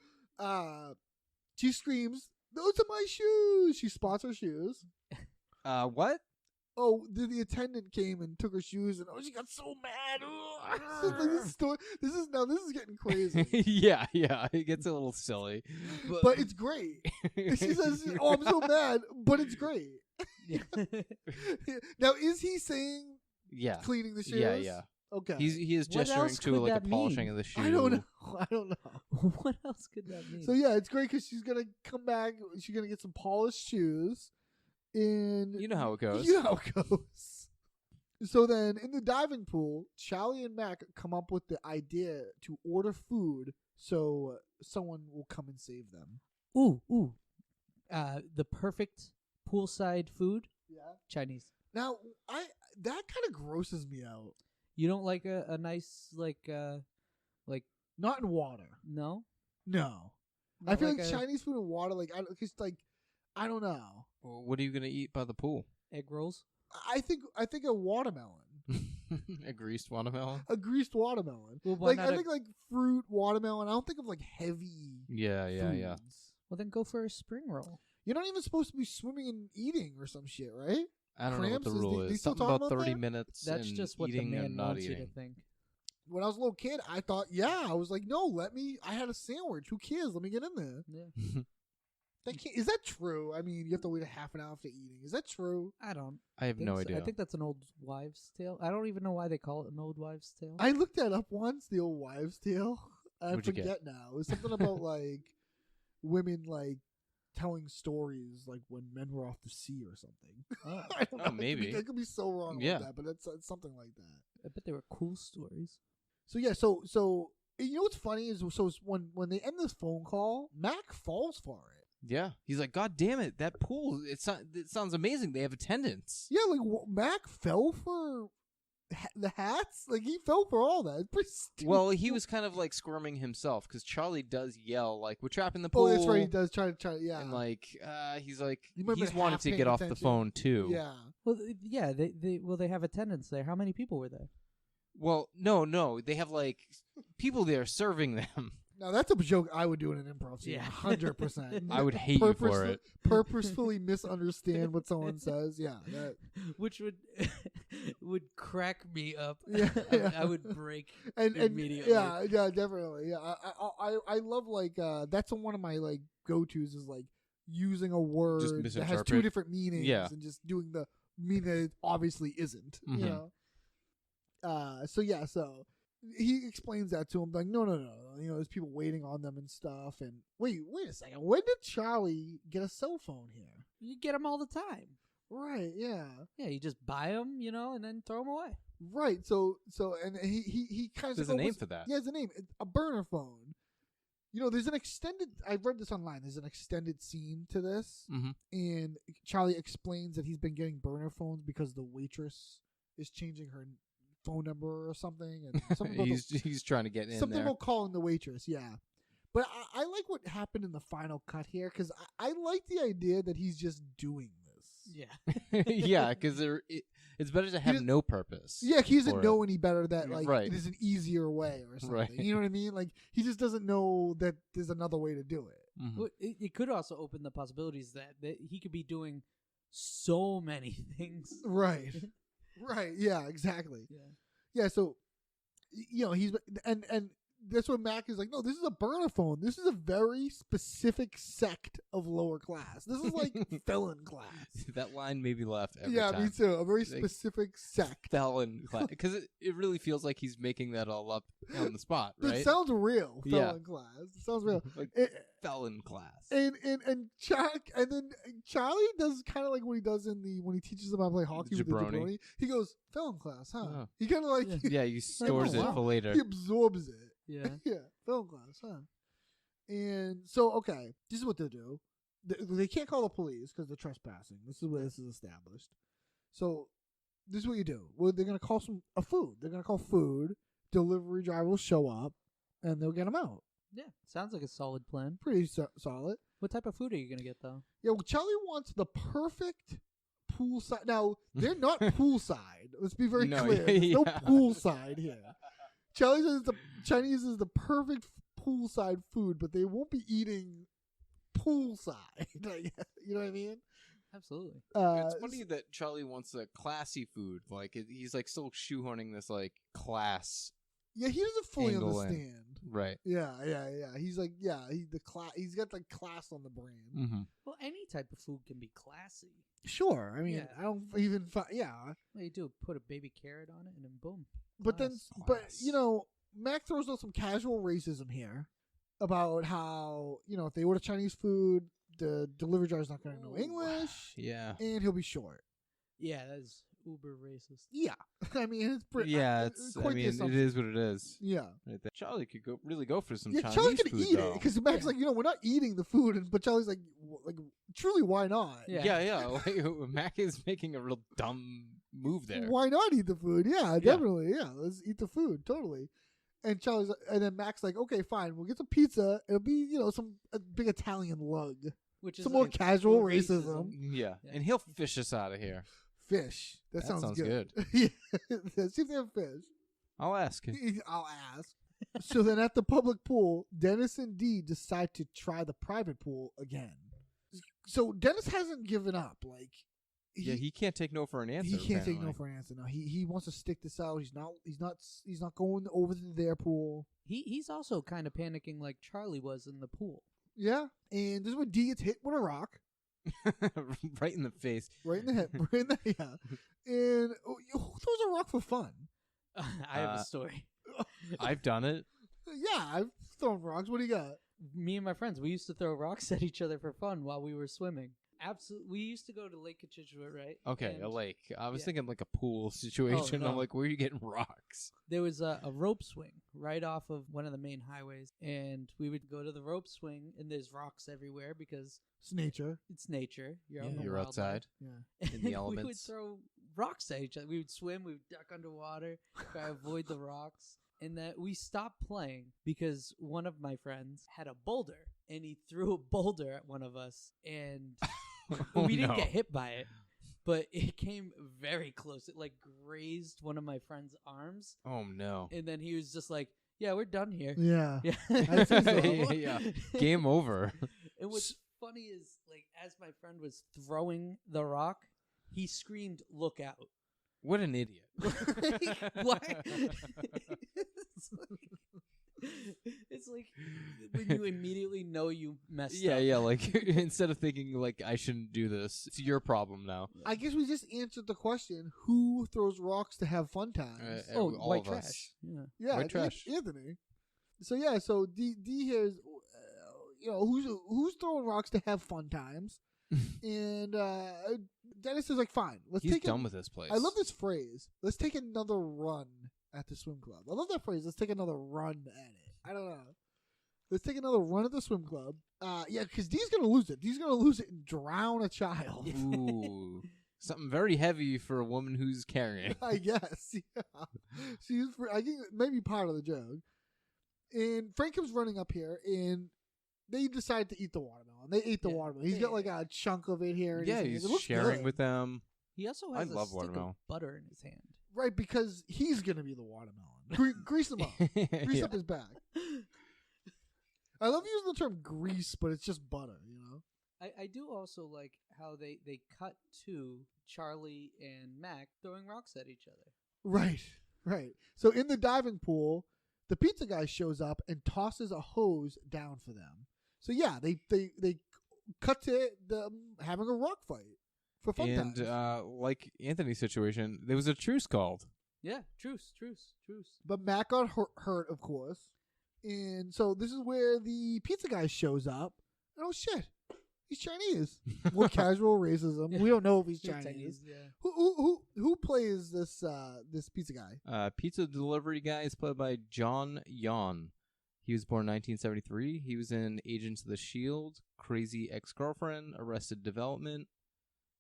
Speaker 5: she screams, "Those are my shoes!" She spots her shoes.
Speaker 1: What?
Speaker 5: Oh, the attendant came and took her shoes, and she got so mad. This is getting crazy.
Speaker 1: yeah, it gets a little silly,
Speaker 5: But it's great. She says, "Oh, I'm so mad," but it's great.
Speaker 6: Yeah.
Speaker 5: Now, is he saying
Speaker 1: yeah,
Speaker 5: cleaning the shoes?
Speaker 1: yeah.
Speaker 5: Okay.
Speaker 1: He is
Speaker 6: What
Speaker 1: gesturing
Speaker 6: else
Speaker 1: to
Speaker 6: could
Speaker 1: like a
Speaker 6: that
Speaker 1: polishing
Speaker 6: mean?
Speaker 1: of the shoe.
Speaker 5: I don't know.
Speaker 6: What else could that mean?
Speaker 5: So yeah, it's great because she's gonna come back. She's gonna get some polished shoes. And
Speaker 1: You know how it goes.
Speaker 5: You know how it goes. So then, in the diving pool, Charlie and Mac come up with the idea to order food so someone will come and save them.
Speaker 6: Ooh. The perfect poolside food?
Speaker 5: Yeah.
Speaker 6: Chinese.
Speaker 5: Now, that kind of grosses me out.
Speaker 6: You don't like a nice like
Speaker 5: Not in water.
Speaker 6: no?
Speaker 5: No. I
Speaker 6: Not
Speaker 5: feel
Speaker 6: like
Speaker 5: like
Speaker 6: a
Speaker 5: Chinese food in water, I don't know.
Speaker 1: Well, what are you gonna eat by the pool?
Speaker 6: egg rolls.
Speaker 5: I think a watermelon.
Speaker 1: A greased watermelon.
Speaker 5: A greased watermelon.
Speaker 6: Well, why
Speaker 5: Like
Speaker 6: not
Speaker 5: I think like fruit, watermelon. I don't think of like heavy
Speaker 1: Yeah.
Speaker 5: foods.
Speaker 6: Well, then go for a spring roll.
Speaker 5: You're not even supposed to be swimming and eating or some shit, right?
Speaker 1: I don't know what
Speaker 5: Cramps
Speaker 1: the
Speaker 5: is
Speaker 1: rule
Speaker 5: they
Speaker 1: is.
Speaker 5: still
Speaker 1: Something
Speaker 5: talking
Speaker 1: about
Speaker 5: about
Speaker 1: 30
Speaker 5: that?
Speaker 1: minutes.
Speaker 6: That's
Speaker 1: and
Speaker 6: just what the
Speaker 1: eating
Speaker 6: man
Speaker 1: and not
Speaker 6: wants you
Speaker 1: eating.
Speaker 6: to think.
Speaker 5: When I was a little kid, I thought, I was like, no, I had a sandwich. Who cares? Let me get in there.
Speaker 6: Yeah.
Speaker 5: Is that true? I mean, you have to wait a half an hour after eating. Is that true?
Speaker 6: I don't.
Speaker 1: I have
Speaker 6: think
Speaker 1: no
Speaker 6: so.
Speaker 1: idea.
Speaker 6: I think that's an old wives' tale. I don't even know why they call it an old wives' tale.
Speaker 5: I looked that up once, the old wives' tale. I
Speaker 1: What'd you get?
Speaker 5: forget now. It was something about like women like telling stories like when men were off the sea or something. I don't know.
Speaker 1: maybe.
Speaker 5: I could be so wrong
Speaker 1: Yeah.
Speaker 5: with that, but it's something like that.
Speaker 6: I bet they were cool stories.
Speaker 5: So yeah, so you know what's funny is when they end this phone call, Mac falls for it.
Speaker 1: Yeah. He's like, God damn it, that pool, it sounds amazing. They have attendance.
Speaker 5: Yeah, like Mac fell for the hats. Like he fell for all that. It's pretty stupid.
Speaker 1: Well, he was kind of like squirming himself because Charlie does yell like, "We're trapped in the pool."
Speaker 5: Oh, that's right. He does try. Yeah,
Speaker 1: And like, he's like,
Speaker 5: You might have
Speaker 1: he's
Speaker 5: been
Speaker 1: wanting
Speaker 5: half
Speaker 1: to
Speaker 5: paying
Speaker 1: get off the
Speaker 5: attention.
Speaker 1: phone too.
Speaker 5: Yeah.
Speaker 6: Well, yeah, they have attendance there. How many people were there?
Speaker 1: Well, no, they have like people there serving them.
Speaker 5: Now that's a joke I would do in an improv scene.
Speaker 6: Yeah.
Speaker 5: 100%.
Speaker 1: I would hate you for it.
Speaker 5: Purposefully misunderstand what someone says. Yeah.
Speaker 6: Which would crack me up.
Speaker 5: Yeah,
Speaker 6: I would break
Speaker 5: And
Speaker 6: immediately.
Speaker 5: yeah, definitely. Yeah, I love like that's one of my like go tos is like using a word that has
Speaker 1: misinterpret.
Speaker 5: two different meanings
Speaker 1: Yeah.
Speaker 5: and just doing the meaning that it obviously isn't.
Speaker 1: Mhm.
Speaker 5: You know. So he explains that to him like no, you know, there's people waiting on them and stuff. And wait a second, when did Charlie get a cell phone here?
Speaker 6: You get them all the time.
Speaker 5: Right. Yeah.
Speaker 6: Yeah, you just buy them, and then throw them away.
Speaker 5: Right. So and he kind of
Speaker 1: There's a name for that.
Speaker 5: Yeah, there's a name. A burner phone. You know, there's an extended. I read this online. There's an extended scene to this,
Speaker 1: Mhm.
Speaker 5: and Charlie explains that he's been getting burner phones because the waitress is changing her phone number or something, and something about
Speaker 1: he's trying to get in
Speaker 5: something
Speaker 1: there.
Speaker 5: about calling the waitress. Yeah, but I like what happened in the final cut here because I like the idea that he's just doing this.
Speaker 6: Yeah.
Speaker 1: Yeah, because it's better to have
Speaker 5: doesn't-
Speaker 1: no purpose.
Speaker 5: Yeah, he doesn't
Speaker 1: for
Speaker 5: know
Speaker 1: it.
Speaker 5: any better that like
Speaker 1: Right.
Speaker 5: there's an easier way or something.
Speaker 1: Right.
Speaker 5: You know what I mean? Like he just doesn't know that there's another way to do it.
Speaker 1: Mhm.
Speaker 6: Well, it could also open the possibilities that he could be doing so many things.
Speaker 5: Right. Right. Yeah. Exactly.
Speaker 6: Yeah.
Speaker 5: Yeah. So he's and that's what Mac is like. No, this is a burner phone. This is a very specific sect of lower class. This is like felon class.
Speaker 1: That line made me laugh every
Speaker 5: Yeah,
Speaker 1: time.
Speaker 5: me too. A very specific sect.
Speaker 1: Felon class. Because it really feels like he's making that all up on the spot, right?
Speaker 5: It sounds real. Felon class. It sounds real.
Speaker 1: Like felon class.
Speaker 5: And then Charlie does kind of like what he does when he teaches them how to play hockey with the jabroni. He goes, felon class, huh?
Speaker 1: Oh.
Speaker 5: He kind of like
Speaker 1: he stores it for later.
Speaker 5: He absorbs it.
Speaker 6: Yeah.
Speaker 5: Yeah, film class, huh? And so, okay, this is what they'll do. They can't call the police because they're trespassing. This is where this is established. So, this is what you do. Well, they're going to call a food. They're going to call food. Delivery driver will show up, and they'll get them out.
Speaker 6: Yeah, sounds like a solid plan.
Speaker 5: Pretty solid.
Speaker 6: What type of food are you going to get, though?
Speaker 5: Yeah, well, Charlie wants the perfect poolside. Now, they're not poolside. Let's be very clear. There's no poolside here. Chinese is the perfect poolside food, but they won't be eating poolside. You know what I mean?
Speaker 6: Absolutely.
Speaker 1: It's funny that Charlie wants a classy food. Like he's like still shoehorning this like class.
Speaker 5: Yeah, he doesn't fully understand.
Speaker 1: Right.
Speaker 5: Yeah. He's like, he's got like class on the brand.
Speaker 1: Mm-hmm.
Speaker 6: Well, any type of food can be classy.
Speaker 5: Sure. I mean,
Speaker 6: Yeah.
Speaker 5: I don't even. Yeah.
Speaker 6: Well, you do put a baby carrot on it, and then boom.
Speaker 5: But
Speaker 6: Class.
Speaker 5: Mac throws out some casual racism here about how if they order Chinese food, the delivery driver's not going to know English.
Speaker 1: Yeah.
Speaker 5: And he'll be short.
Speaker 6: Yeah, that's uber racist.
Speaker 5: Yeah. I mean, it's pretty.
Speaker 1: Yeah,
Speaker 5: quite the
Speaker 1: it
Speaker 5: assumption.
Speaker 1: is what it is.
Speaker 5: Yeah.
Speaker 1: Right there. Charlie could really go for some
Speaker 5: Yeah,
Speaker 1: Chinese
Speaker 5: Charlie's gonna
Speaker 1: food
Speaker 5: eat
Speaker 1: though.
Speaker 5: it because Mac's like, we're not eating the food, but Charlie's like, truly, why not?
Speaker 1: Yeah. Like, Mac is making a real dumb move there.
Speaker 5: Why not eat the food? Yeah, definitely. Yeah, let's eat the food. Totally. And then Mac's like, okay, fine, we'll get some pizza. It'll be, a big Italian lug.
Speaker 6: Which is
Speaker 5: some more
Speaker 6: like
Speaker 5: casual racism.
Speaker 1: Yeah, and he'll fish us out of here.
Speaker 5: Fish. That sounds good.
Speaker 1: good.
Speaker 5: Yeah. See if they have fish.
Speaker 1: I'll ask.
Speaker 5: I'll ask. So then at the public pool, Dennis and Dee decide to try the private pool again. So Dennis hasn't given up. Like,
Speaker 1: he can't take no for an answer.
Speaker 5: He can't take
Speaker 1: apparently.
Speaker 5: no for an answer. No, he wants to stick this out. He's not going over to their pool.
Speaker 6: He's also kind of panicking like Charlie was in the pool.
Speaker 5: Yeah, and this is when Dee gets hit with a rock.
Speaker 1: Right in the face.
Speaker 5: Right in the hip. Right in the And who throws a rock for fun?
Speaker 6: I have a story.
Speaker 1: I've done it.
Speaker 5: Yeah, I've thrown rocks. What do you got?
Speaker 6: Me and my friends, we used to throw rocks at each other for fun while we were swimming. Absolutely. We used to go to Lake Cochituate, right?
Speaker 1: Okay,
Speaker 6: And
Speaker 1: a lake. I was thinking like a pool situation.
Speaker 6: no.
Speaker 1: I'm like, where are you getting rocks?
Speaker 6: There was a rope swing right off of one of the main highways, and we would go to the rope swing, and there's rocks everywhere because
Speaker 5: It's nature.
Speaker 6: it's nature. You're, out in the
Speaker 1: You're
Speaker 6: wildlife.
Speaker 1: outside.
Speaker 5: Yeah.
Speaker 1: in the
Speaker 6: We would
Speaker 1: elements.
Speaker 6: throw rocks at each other. We would swim. We would duck underwater, try to avoid the rocks. And that we stopped playing because one of my friends had a boulder, and he threw a boulder at one of us, and we didn't get hit by it, but it came very close. It like grazed one of my friend's arms.
Speaker 1: Oh no!
Speaker 6: And then he was just like, "Yeah, we're done here."
Speaker 5: Yeah.
Speaker 6: Yeah.
Speaker 1: Yeah. Game over.
Speaker 6: And what's funny is, like, as my friend was throwing the rock, he screamed, "Look out!"
Speaker 1: What an idiot!
Speaker 6: What? It's like when you immediately know you messed up.
Speaker 1: Yeah. Like instead of thinking like I shouldn't do this, it's your problem now.
Speaker 5: I guess we just answered the question: who throws rocks to have fun times?
Speaker 1: All
Speaker 6: white
Speaker 1: of
Speaker 6: trash.
Speaker 1: us.
Speaker 6: Yeah.
Speaker 5: Yeah,
Speaker 1: White trash.
Speaker 5: Anthony. So D here is, who's throwing rocks to have fun times, and Dennis is like, fine,
Speaker 1: He's done with this place.
Speaker 5: I love this phrase. Let's take another run at the swim club. I love that phrase. Let's take another run at it. I don't know. Let's take another run at the swim club. Yeah, because Dee's gonna lose it. Dee's gonna lose it and drown a child.
Speaker 1: Ooh, something very heavy for a woman who's carrying.
Speaker 5: I guess. Yeah. I think maybe part of the joke. And Frank comes running up here, and they decide to eat the watermelon. They ate the watermelon. He's got like a chunk of it here. In his hand.
Speaker 1: He's
Speaker 5: It looks
Speaker 1: sharing
Speaker 5: good.
Speaker 1: with them.
Speaker 6: He also
Speaker 1: I
Speaker 6: has a
Speaker 1: love
Speaker 6: stick
Speaker 1: watermelon.
Speaker 6: of butter in his hand.
Speaker 5: Right, because he's going to be the watermelon. Grease him up. Grease up his back. I love using the term grease, but it's just butter,
Speaker 6: I do also like how they cut to Charlie and Mac throwing rocks at each other.
Speaker 5: Right. Right. So in the diving pool, the pizza guy shows up and tosses a hose down for them. So yeah, they cut to them having a rock fight for fun
Speaker 1: And
Speaker 5: times.
Speaker 1: like Anthony's situation, there was a truce called.
Speaker 6: Yeah, truce.
Speaker 5: But Mac got hurt, of course. And so this is where the pizza guy shows up. And oh shit, he's Chinese. More casual racism. We don't know if he's Chinese.
Speaker 6: Yeah.
Speaker 5: Who plays this pizza guy?
Speaker 1: Pizza delivery guy is played by John Yon. He was born in 1973. He was in Agents of the Shield, Crazy Ex-Girlfriend, Arrested Development,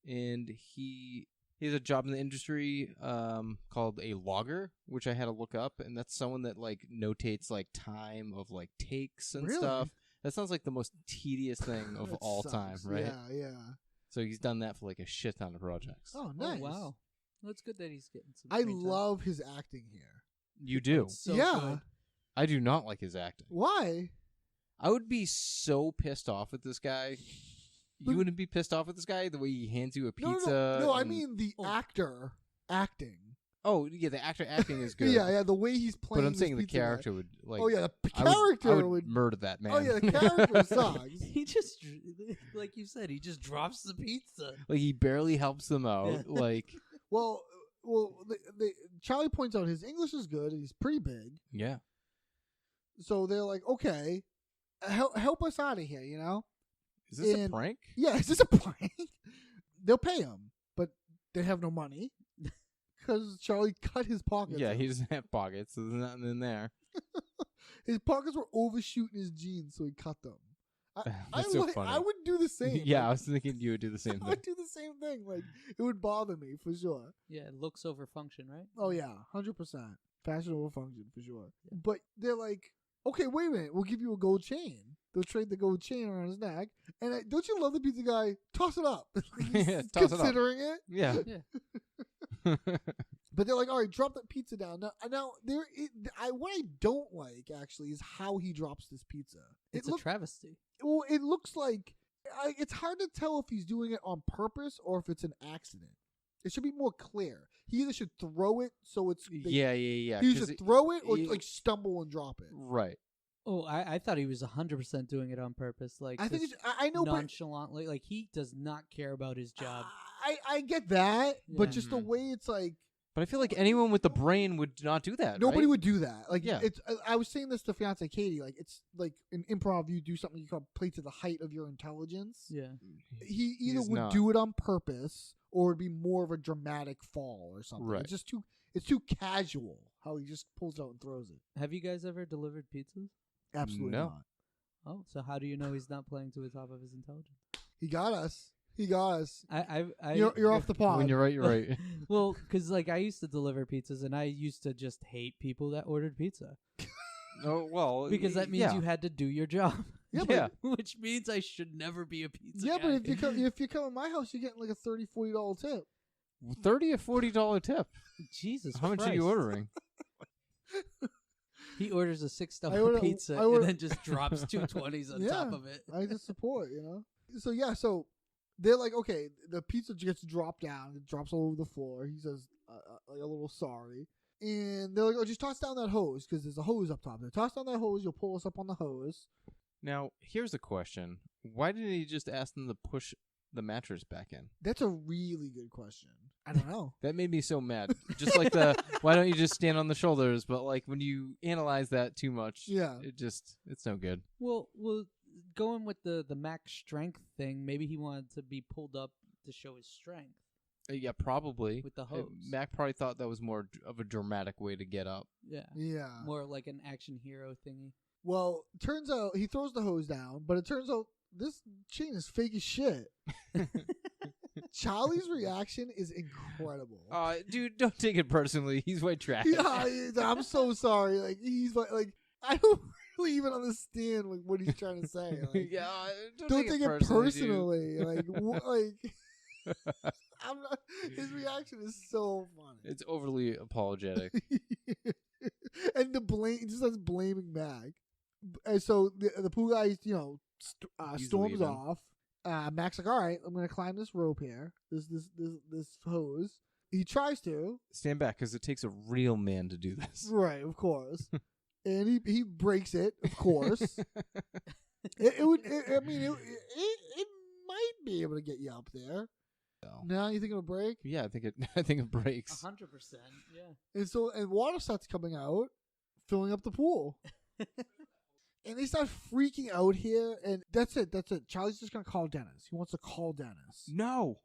Speaker 1: and he has a job in the industry called a logger, which I had to look up, and that's someone that like notates like time of like takes and
Speaker 5: Really?
Speaker 1: stuff. That sounds like the most tedious thing of
Speaker 5: That
Speaker 1: all
Speaker 5: sucks.
Speaker 1: time, right?
Speaker 5: Yeah.
Speaker 1: So he's done that for like a shit ton of projects.
Speaker 5: Oh, nice.
Speaker 6: Oh, wow. Well, it's good that he's getting some
Speaker 5: I
Speaker 6: screen time.
Speaker 5: love his acting here.
Speaker 1: You do.
Speaker 6: It's so
Speaker 5: yeah.
Speaker 6: good.
Speaker 1: I do not like his acting.
Speaker 5: Why?
Speaker 1: I would be so pissed off with this guy.
Speaker 5: But-
Speaker 1: You wouldn't be pissed off with this guy the way he hands you a pizza?
Speaker 5: No, I
Speaker 1: and-
Speaker 5: mean the actor acting.
Speaker 1: Oh, yeah, the actor acting is good.
Speaker 5: Yeah, the way he's playing.
Speaker 1: But I'm
Speaker 5: this
Speaker 1: saying the
Speaker 5: pizza guy.
Speaker 1: character would like.
Speaker 5: Oh yeah, the
Speaker 1: I
Speaker 5: character
Speaker 1: would murder that man.
Speaker 5: Oh yeah, the character sucks.
Speaker 6: He just, like you said, he just drops the pizza.
Speaker 1: Like he barely helps them out.
Speaker 6: Yeah.
Speaker 1: Like
Speaker 5: Well, Charlie points out his English is good and he's pretty big.
Speaker 1: yeah,
Speaker 5: So they're like, okay, help us out of here, you know?
Speaker 1: is this a
Speaker 5: And-
Speaker 1: prank?
Speaker 5: Yeah, is this a prank? They'll pay him, but they have no money because Charlie cut his pockets.
Speaker 1: Yeah,
Speaker 5: out.
Speaker 1: he doesn't have pockets, so there's nothing in there.
Speaker 5: His pockets were overshooting his jeans, so he cut them.
Speaker 1: That's so funny.
Speaker 5: I would do the same.
Speaker 1: Yeah, I
Speaker 5: Like,
Speaker 1: was thinking you would do the same
Speaker 5: I
Speaker 1: thing.
Speaker 5: would do the same thing. Like it would bother me for sure.
Speaker 6: Yeah, looks over function, right?
Speaker 5: Oh yeah, 100%. Fashion over function for sure. But they're like, okay, wait a minute, we'll give you a gold chain. They'll trade the gold chain around his neck. And don't you love the pizza guy? Toss it up. He's
Speaker 1: Yeah, toss it up.
Speaker 5: considering it.
Speaker 1: Yeah.
Speaker 5: But they're like, all right, drop that pizza down. Now what I don't like actually is how he drops this pizza.
Speaker 6: It's a travesty.
Speaker 5: Well, it looks like it's hard to tell if he's doing it on purpose or if it's an accident. It should be more clear. He either should throw it so it's
Speaker 1: Yeah.
Speaker 5: He
Speaker 1: 'cause
Speaker 5: should throw it or
Speaker 1: he-
Speaker 5: like stumble and drop it.
Speaker 1: Right.
Speaker 6: Oh, I thought he was 100% doing it on purpose. Like
Speaker 5: I think
Speaker 6: just
Speaker 5: it's, I know, but
Speaker 6: nonchalantly. Like he does not care about his job.
Speaker 5: I get that, but
Speaker 6: Yeah.
Speaker 5: just the way it's like
Speaker 1: But I feel like anyone with the brain would not do that.
Speaker 5: nobody
Speaker 1: right?
Speaker 5: would do that. Like
Speaker 1: Yeah.
Speaker 5: it's. I was saying this to fiance Katie. Like it's like in improv, you do something you call play to the height of your intelligence.
Speaker 6: Yeah.
Speaker 5: He either
Speaker 1: He's
Speaker 5: would
Speaker 1: not.
Speaker 5: do it on purpose or it'd be more of a dramatic fall or something.
Speaker 1: Right.
Speaker 5: It's just too. It's too casual how he just pulls it out and throws it.
Speaker 6: Have you guys ever delivered pizzas?
Speaker 5: Absolutely
Speaker 1: No.
Speaker 5: not.
Speaker 6: Oh, so how do you know he's not playing to the top of his intelligence?
Speaker 5: He got us. He got us.
Speaker 6: I
Speaker 5: You're off the pod.
Speaker 1: When you're right, you're right.
Speaker 6: Well, because like I used to deliver pizzas, and I used to just hate people that ordered pizza
Speaker 1: Oh well,
Speaker 6: because that means
Speaker 1: yeah.
Speaker 6: you had to do your job.
Speaker 5: Yeah,
Speaker 1: Yeah.
Speaker 6: Which means I should never be a pizza.
Speaker 5: Yeah,
Speaker 6: guy.
Speaker 5: but if you come to my house, you're getting like a $30, $40 tip.
Speaker 1: $30 or $40 tip.
Speaker 6: Jesus,
Speaker 1: How much are you
Speaker 6: Christ.
Speaker 1: ordering?
Speaker 6: He orders a $6
Speaker 5: I order-
Speaker 6: pizza
Speaker 5: I order-
Speaker 6: and then just drops two 20s on top of it.
Speaker 5: I just support, you know. So yeah, so they're like, okay, the pizza gets dropped down, it drops all over the floor. He says like a little sorry, and they're like, oh, just toss down that hose because there's a hose up top there. Toss down that hose, you'll pull us up on the hose.
Speaker 1: Now, here's a question: why didn't he just ask them to push the mattress back in?
Speaker 5: That's a really good question. I don't know.
Speaker 1: That made me so mad. Just like the why don't you just stand on the shoulders? But like when you analyze that too much,
Speaker 5: Yeah.
Speaker 1: it's no good.
Speaker 6: Well, going with the max strength thing, maybe he wanted to be pulled up to show his strength.
Speaker 1: Yeah, probably.
Speaker 6: With the hose.
Speaker 1: Mac probably thought that was more of a dramatic way to get up.
Speaker 6: Yeah.
Speaker 5: Yeah.
Speaker 6: More like an action hero thingy.
Speaker 5: Well, turns out he throws the hose down, but it turns out this chain is fake as shit. Charlie's reaction is incredible.
Speaker 1: Dude, don't take it personally. He's white trash.
Speaker 5: Yeah, I'm so sorry. Like he's like I don't really even understand like what he's trying to say. Like,
Speaker 1: yeah,
Speaker 5: don't take it personally.
Speaker 1: dude.
Speaker 5: Like like I'm not. His reaction is so funny.
Speaker 1: It's overly apologetic.
Speaker 5: And the blame, he just starts blaming Mac. And so the pool guy, you know,
Speaker 1: He's
Speaker 5: storms
Speaker 1: leaving.
Speaker 5: off. Mac's like, all right, I'm gonna climb this rope here, this hose, He tries to.
Speaker 1: Stand back, because it takes a real man to do this.
Speaker 5: Right, of course. And he breaks it, of course. It might be able to get you up there.
Speaker 1: No.
Speaker 5: Now you think it'll break?
Speaker 1: Yeah, I think it breaks.
Speaker 6: 100%. Yeah.
Speaker 5: And water starts coming out, filling up the pool. And they start freaking out here, and that's it. Charlie's just gonna call Dennis. He wants to call Dennis.
Speaker 1: No.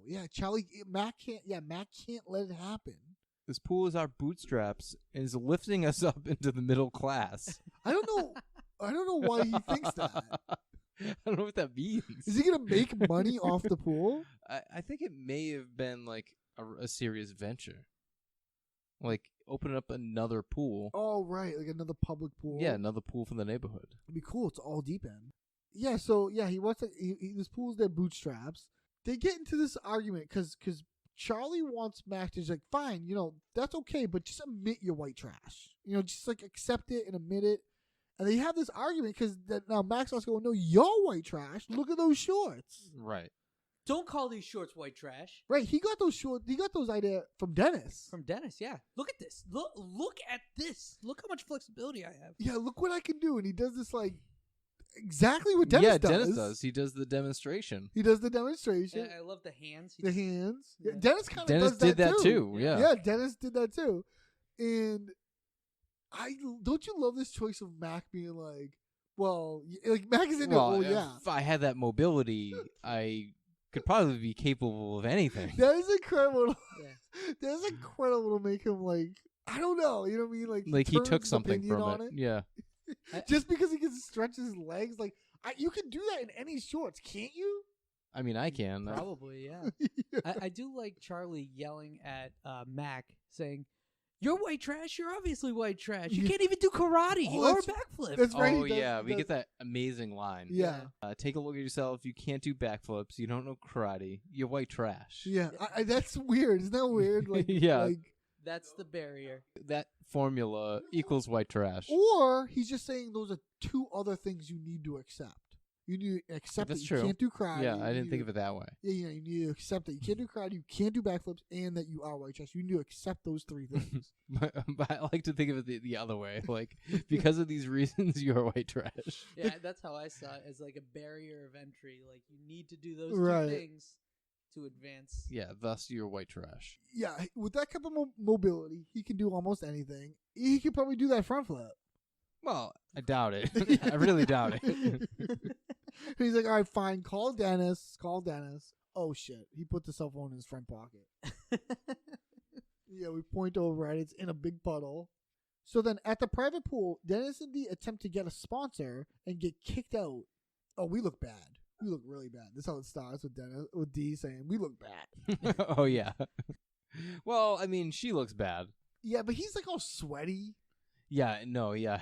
Speaker 5: Yeah, Mac can't let it happen.
Speaker 1: This pool is our bootstraps and is lifting us up into the middle class.
Speaker 5: I don't know why he thinks that.
Speaker 1: I don't know what that means.
Speaker 5: Is he gonna make money off the pool?
Speaker 1: I think it may have been like a serious venture. Like open up another pool.
Speaker 5: Oh, right, like another public pool.
Speaker 1: Yeah, another pool for the neighborhood.
Speaker 5: It'd be cool. It's all deep end. Yeah, so he wants to. This pool's their bootstraps. They get into this argument because Charlie wants Mac to just like, fine, that's okay, but just admit your white trash. Just like accept it and admit it. And they have this argument because now Max wants to go, no, you're white trash. Look at those shorts.
Speaker 1: Right.
Speaker 6: Don't call these shorts white trash.
Speaker 5: Right. He got those shorts. He got those ideas from Dennis.
Speaker 6: Yeah. Look at this. Look at this. Look how much flexibility I have.
Speaker 5: Yeah. Look what I can do. And he does this like exactly what Dennis does.
Speaker 1: Yeah, Dennis does. He does the demonstration.
Speaker 5: He does the demonstration.
Speaker 6: I love the hands.
Speaker 5: The hands.
Speaker 6: Yeah.
Speaker 5: Yeah. Dennis kind of does that
Speaker 1: too. Yeah.
Speaker 5: Yeah. Dennis did that too. And don't you love this choice of Mac being like, well, like Mac is into yeah.
Speaker 1: If I had that mobility, I could probably be capable of anything.
Speaker 5: That is incredible. Yeah. That is incredible to make him like, I don't know, you know what I mean? Like
Speaker 1: he took something from it. Yeah.
Speaker 5: Just because he can stretch his legs, like you can do that in any shorts, can't you?
Speaker 1: I mean, I can.
Speaker 6: Probably, yeah. Yeah. I do like Charlie yelling at Mac, saying, "You're white trash. You're obviously white trash. You can't even do karate or a backflip."
Speaker 5: That's right.
Speaker 1: Oh, yeah. We get that amazing line.
Speaker 5: Yeah.
Speaker 1: Take a look at yourself. You can't do backflips. You don't know karate. You're white trash.
Speaker 5: Yeah. That's weird. Isn't that weird? Like,
Speaker 1: yeah.
Speaker 6: That's the barrier.
Speaker 1: That formula equals white trash.
Speaker 5: Or he's just saying those are two other things you need to accept. You need to accept that you can't do karate.
Speaker 1: Yeah, I didn't think of it that way.
Speaker 5: Yeah, you need to accept that you can't do karate, you can't do backflips, and that you are white trash. You need to accept those three things.
Speaker 1: but I like to think of it the other way. Like, because of these reasons, you're white trash.
Speaker 6: Yeah, that's how I saw it, as like a barrier of entry. Like, you need to do those two things to advance.
Speaker 1: Yeah, thus you're white trash.
Speaker 5: Yeah, with that kind of mobility, he can do almost anything. He could probably do that front flip.
Speaker 1: Well, I doubt it. I really doubt it.
Speaker 5: He's like, all right, fine. Call Dennis. Oh, shit. He put the cell phone in his front pocket. Yeah, we point over at it. It's in a big puddle. So then at the private pool, Dennis and Dee attempt to get a sponsor and get kicked out. Oh, we look bad. We look really bad. This is how it starts with Dee saying, we look bad.
Speaker 1: Oh, yeah. Well, I mean, she looks bad.
Speaker 5: Yeah, but he's like all sweaty.
Speaker 1: Yeah, no, yeah.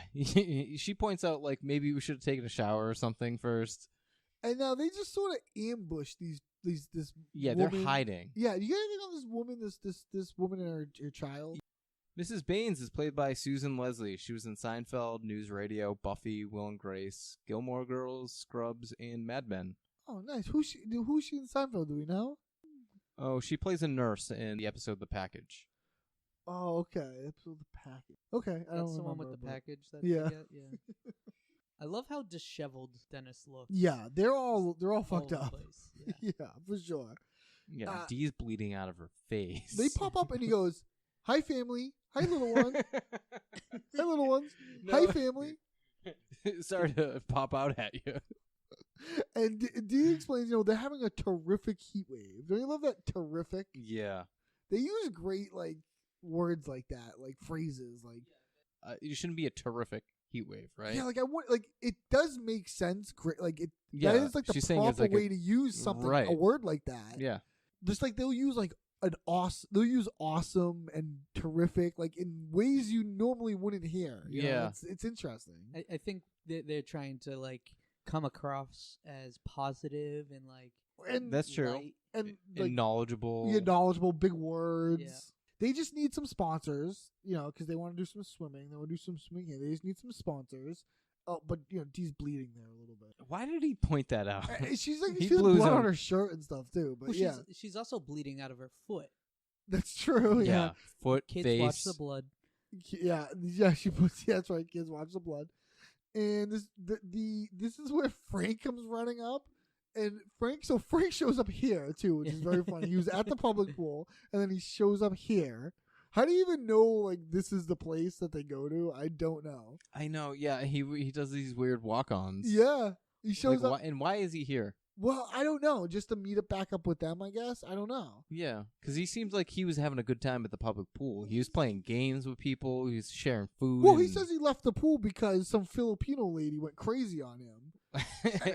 Speaker 1: She points out, like, maybe we should have taken a shower or something first.
Speaker 5: And now they just sort of ambush this
Speaker 1: Yeah,
Speaker 5: woman.
Speaker 1: they're hiding.
Speaker 5: Yeah, do you get anything on this woman, this woman and her child?
Speaker 1: Mrs. Baines is played by Susan Leslie. She was in Seinfeld, News Radio, Buffy, Will and Grace, Gilmore Girls, Scrubs, and Mad Men.
Speaker 5: Oh, nice. Who's she in Seinfeld, do we know?
Speaker 1: Oh, she plays a nurse in the episode The Package.
Speaker 5: Oh, okay. Episode The Package. Okay, I don't
Speaker 6: That's the one with
Speaker 5: remember,
Speaker 6: the package that
Speaker 5: yeah.
Speaker 6: you get? Yeah. I love how disheveled Dennis looks.
Speaker 5: Yeah, they're all fucked up.
Speaker 6: Yeah.
Speaker 5: Yeah, for sure.
Speaker 1: Yeah, Dee's bleeding out of her face.
Speaker 5: They pop up and he goes, "Hi, family. Hi, little one. Hi, little ones.
Speaker 1: No.
Speaker 5: Hi, family."
Speaker 1: Sorry to pop out at you.
Speaker 5: And Dee explains, they're having a terrific heat wave. Don't you love that terrific?
Speaker 1: Yeah.
Speaker 5: They use great, like, words like that, like phrases, like.
Speaker 1: You shouldn't be a terrific heat wave, right?
Speaker 5: Yeah, like it does make sense. Great, like it.
Speaker 1: Yeah,
Speaker 5: that is like the proper way to use something,
Speaker 1: right.
Speaker 5: a word like that.
Speaker 1: Yeah.
Speaker 5: Just like they'll use like they'll use awesome and terrific, like in ways you normally wouldn't hear. You know? It's interesting.
Speaker 6: I think they're trying to like come across as positive and like.
Speaker 5: And
Speaker 1: that's true.
Speaker 6: Light.
Speaker 5: And
Speaker 1: knowledgeable.
Speaker 5: Yeah, knowledgeable, big words.
Speaker 6: Yeah.
Speaker 5: They just need some sponsors, because they want to do some swimming. They want to do some swimming here. They just need some sponsors. Oh, but Dee's bleeding there a little bit.
Speaker 1: Why did he point that out?
Speaker 5: She's like
Speaker 1: He
Speaker 5: she's
Speaker 1: blew
Speaker 5: blood
Speaker 1: his
Speaker 5: on
Speaker 1: own-
Speaker 5: her shirt and stuff too. But
Speaker 6: Well,
Speaker 5: yeah,
Speaker 6: she's also bleeding out of her foot.
Speaker 5: That's true. Yeah.
Speaker 1: Foot,
Speaker 6: Kids
Speaker 1: face.
Speaker 6: watch the blood.
Speaker 5: Yeah. She puts. Yeah, that's right. Kids watch the blood. And this is where Frank comes running up. And Frank shows up here too, which is very funny. He was at the public pool, and then he shows up here. How do you even know like this is the place that they go to? I don't know.
Speaker 1: I know. Yeah, he does these weird walk-ons.
Speaker 5: Yeah, he shows up.
Speaker 1: And why is he here?
Speaker 5: Well, I don't know. Just to meet up back up with them, I guess. I don't know.
Speaker 1: Yeah, because he seems like he was having a good time at the public pool. He was playing games with people. He was sharing food.
Speaker 5: Well, he says he left the pool because some Filipino lady went crazy on him.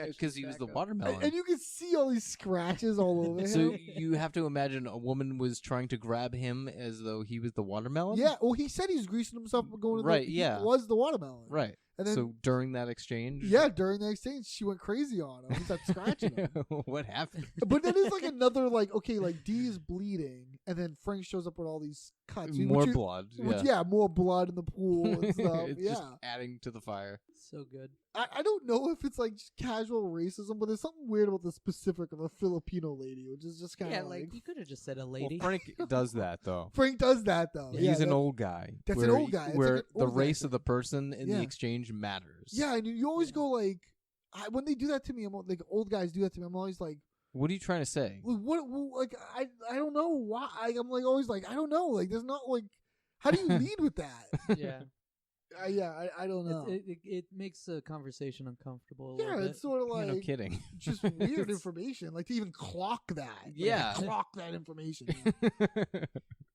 Speaker 1: Because he was the watermelon.
Speaker 5: And you can see all these scratches all over him.
Speaker 1: So you have to imagine a woman was trying to grab him as though he was the watermelon?
Speaker 5: Yeah, well, he said he's greasing himself going to
Speaker 1: Right, yeah.
Speaker 5: He was the watermelon.
Speaker 1: Right.
Speaker 5: And then,
Speaker 1: so during that exchange?
Speaker 5: Yeah, during the exchange, she went crazy on him. He started scratching him.
Speaker 1: What happened?
Speaker 5: But then it's like another, like, okay, like D is bleeding, and then Frank shows up with all these cuts.
Speaker 1: More blood.
Speaker 5: Yeah, more blood in the pool and stuff.
Speaker 1: It's just adding to the fire.
Speaker 6: So good.
Speaker 5: I don't know if it's like just casual racism, but there's something weird about the specific of a Filipino lady, which is just kind of
Speaker 6: like you could have just said a lady.
Speaker 1: Well, Frank does that though.
Speaker 5: Frank does that though.
Speaker 1: He's an old guy.
Speaker 5: That's an old guy.
Speaker 1: Where
Speaker 5: like
Speaker 1: the race of the person in the
Speaker 5: Yeah.
Speaker 1: exchange matters.
Speaker 5: Yeah, and you always go like, when they do that to me, I'm like, old guys do that to me. I'm always like,
Speaker 1: what are you trying to say?
Speaker 5: what like I don't know why. I'm like always like I don't know. Like there's not like, how do you lead with that?
Speaker 6: Yeah.
Speaker 5: I don't know.
Speaker 6: It makes a conversation uncomfortable. A
Speaker 5: Yeah,
Speaker 6: little bit.
Speaker 5: it's sort of like
Speaker 1: no kidding.
Speaker 5: just weird information. Like to even clock that. Like,
Speaker 1: Yeah.
Speaker 5: clock that information.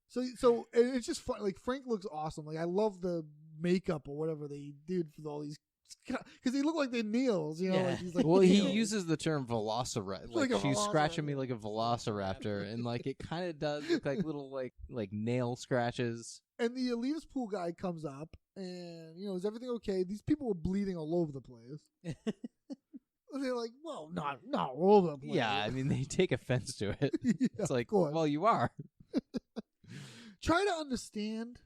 Speaker 5: So and it's just fun. Like Frank looks awesome. Like I love the makeup or whatever they did for all these. Because they look like they're nails, you know.
Speaker 6: Yeah.
Speaker 5: Like he's like
Speaker 1: Well, he
Speaker 5: nails.
Speaker 1: uses the term velociraptor.
Speaker 5: Like
Speaker 1: Like
Speaker 5: a
Speaker 1: she's scratching
Speaker 5: velociraptor.
Speaker 1: me like a velociraptor, and like it kind of does look like little like nail scratches.
Speaker 5: And the elitist pool guy comes up, and is everything okay? These people were bleeding all over the place. They're like, well, not all over the place.
Speaker 1: Yeah, I mean they take offense to it.
Speaker 5: Yeah,
Speaker 1: It's like,
Speaker 5: of course.
Speaker 1: well, you are.
Speaker 5: Try to understand.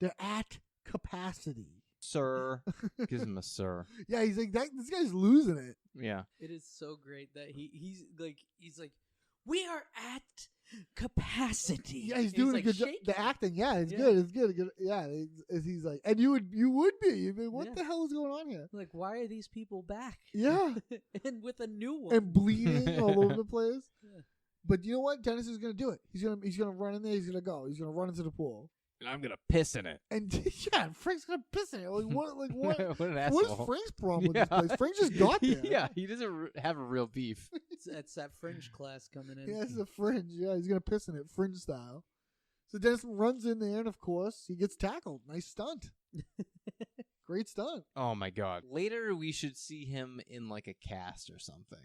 Speaker 5: They're at capacity.
Speaker 1: Sir. Gives him a sir.
Speaker 5: Yeah, he's like this guy's losing it.
Speaker 1: Yeah.
Speaker 6: It is so great that he's like, we are at capacity.
Speaker 5: Yeah, he's doing
Speaker 6: like
Speaker 5: a good job.
Speaker 6: shaking.
Speaker 5: The acting, yeah, it's
Speaker 6: Yeah.
Speaker 5: good. It's good. Yeah, he's like, and you would be. You'd be, what
Speaker 6: Yeah.
Speaker 5: the hell is going on here?
Speaker 6: Like, why are these people back?
Speaker 5: Yeah,
Speaker 6: And with a new one.
Speaker 5: and bleeding all over the place.
Speaker 6: Yeah.
Speaker 5: But you know what? Dennis is gonna do it. He's gonna run in there. He's gonna go. He's gonna run into the pool.
Speaker 1: And I'm gonna piss in it.
Speaker 5: And yeah, Frank's gonna piss in it. Like what? Like what?
Speaker 1: What an
Speaker 5: What
Speaker 1: asshole.
Speaker 5: is Frank's problem with this place? Frank just got there.
Speaker 1: Yeah, he doesn't have a real beef.
Speaker 6: It's that fringe class coming in.
Speaker 5: Yeah, it's a fringe. Yeah, he's gonna piss in it, fringe style. So Dennis runs in there, and of course, he gets tackled. Nice stunt. Great stunt.
Speaker 1: Oh my god. Later we should see him in like a cast or something.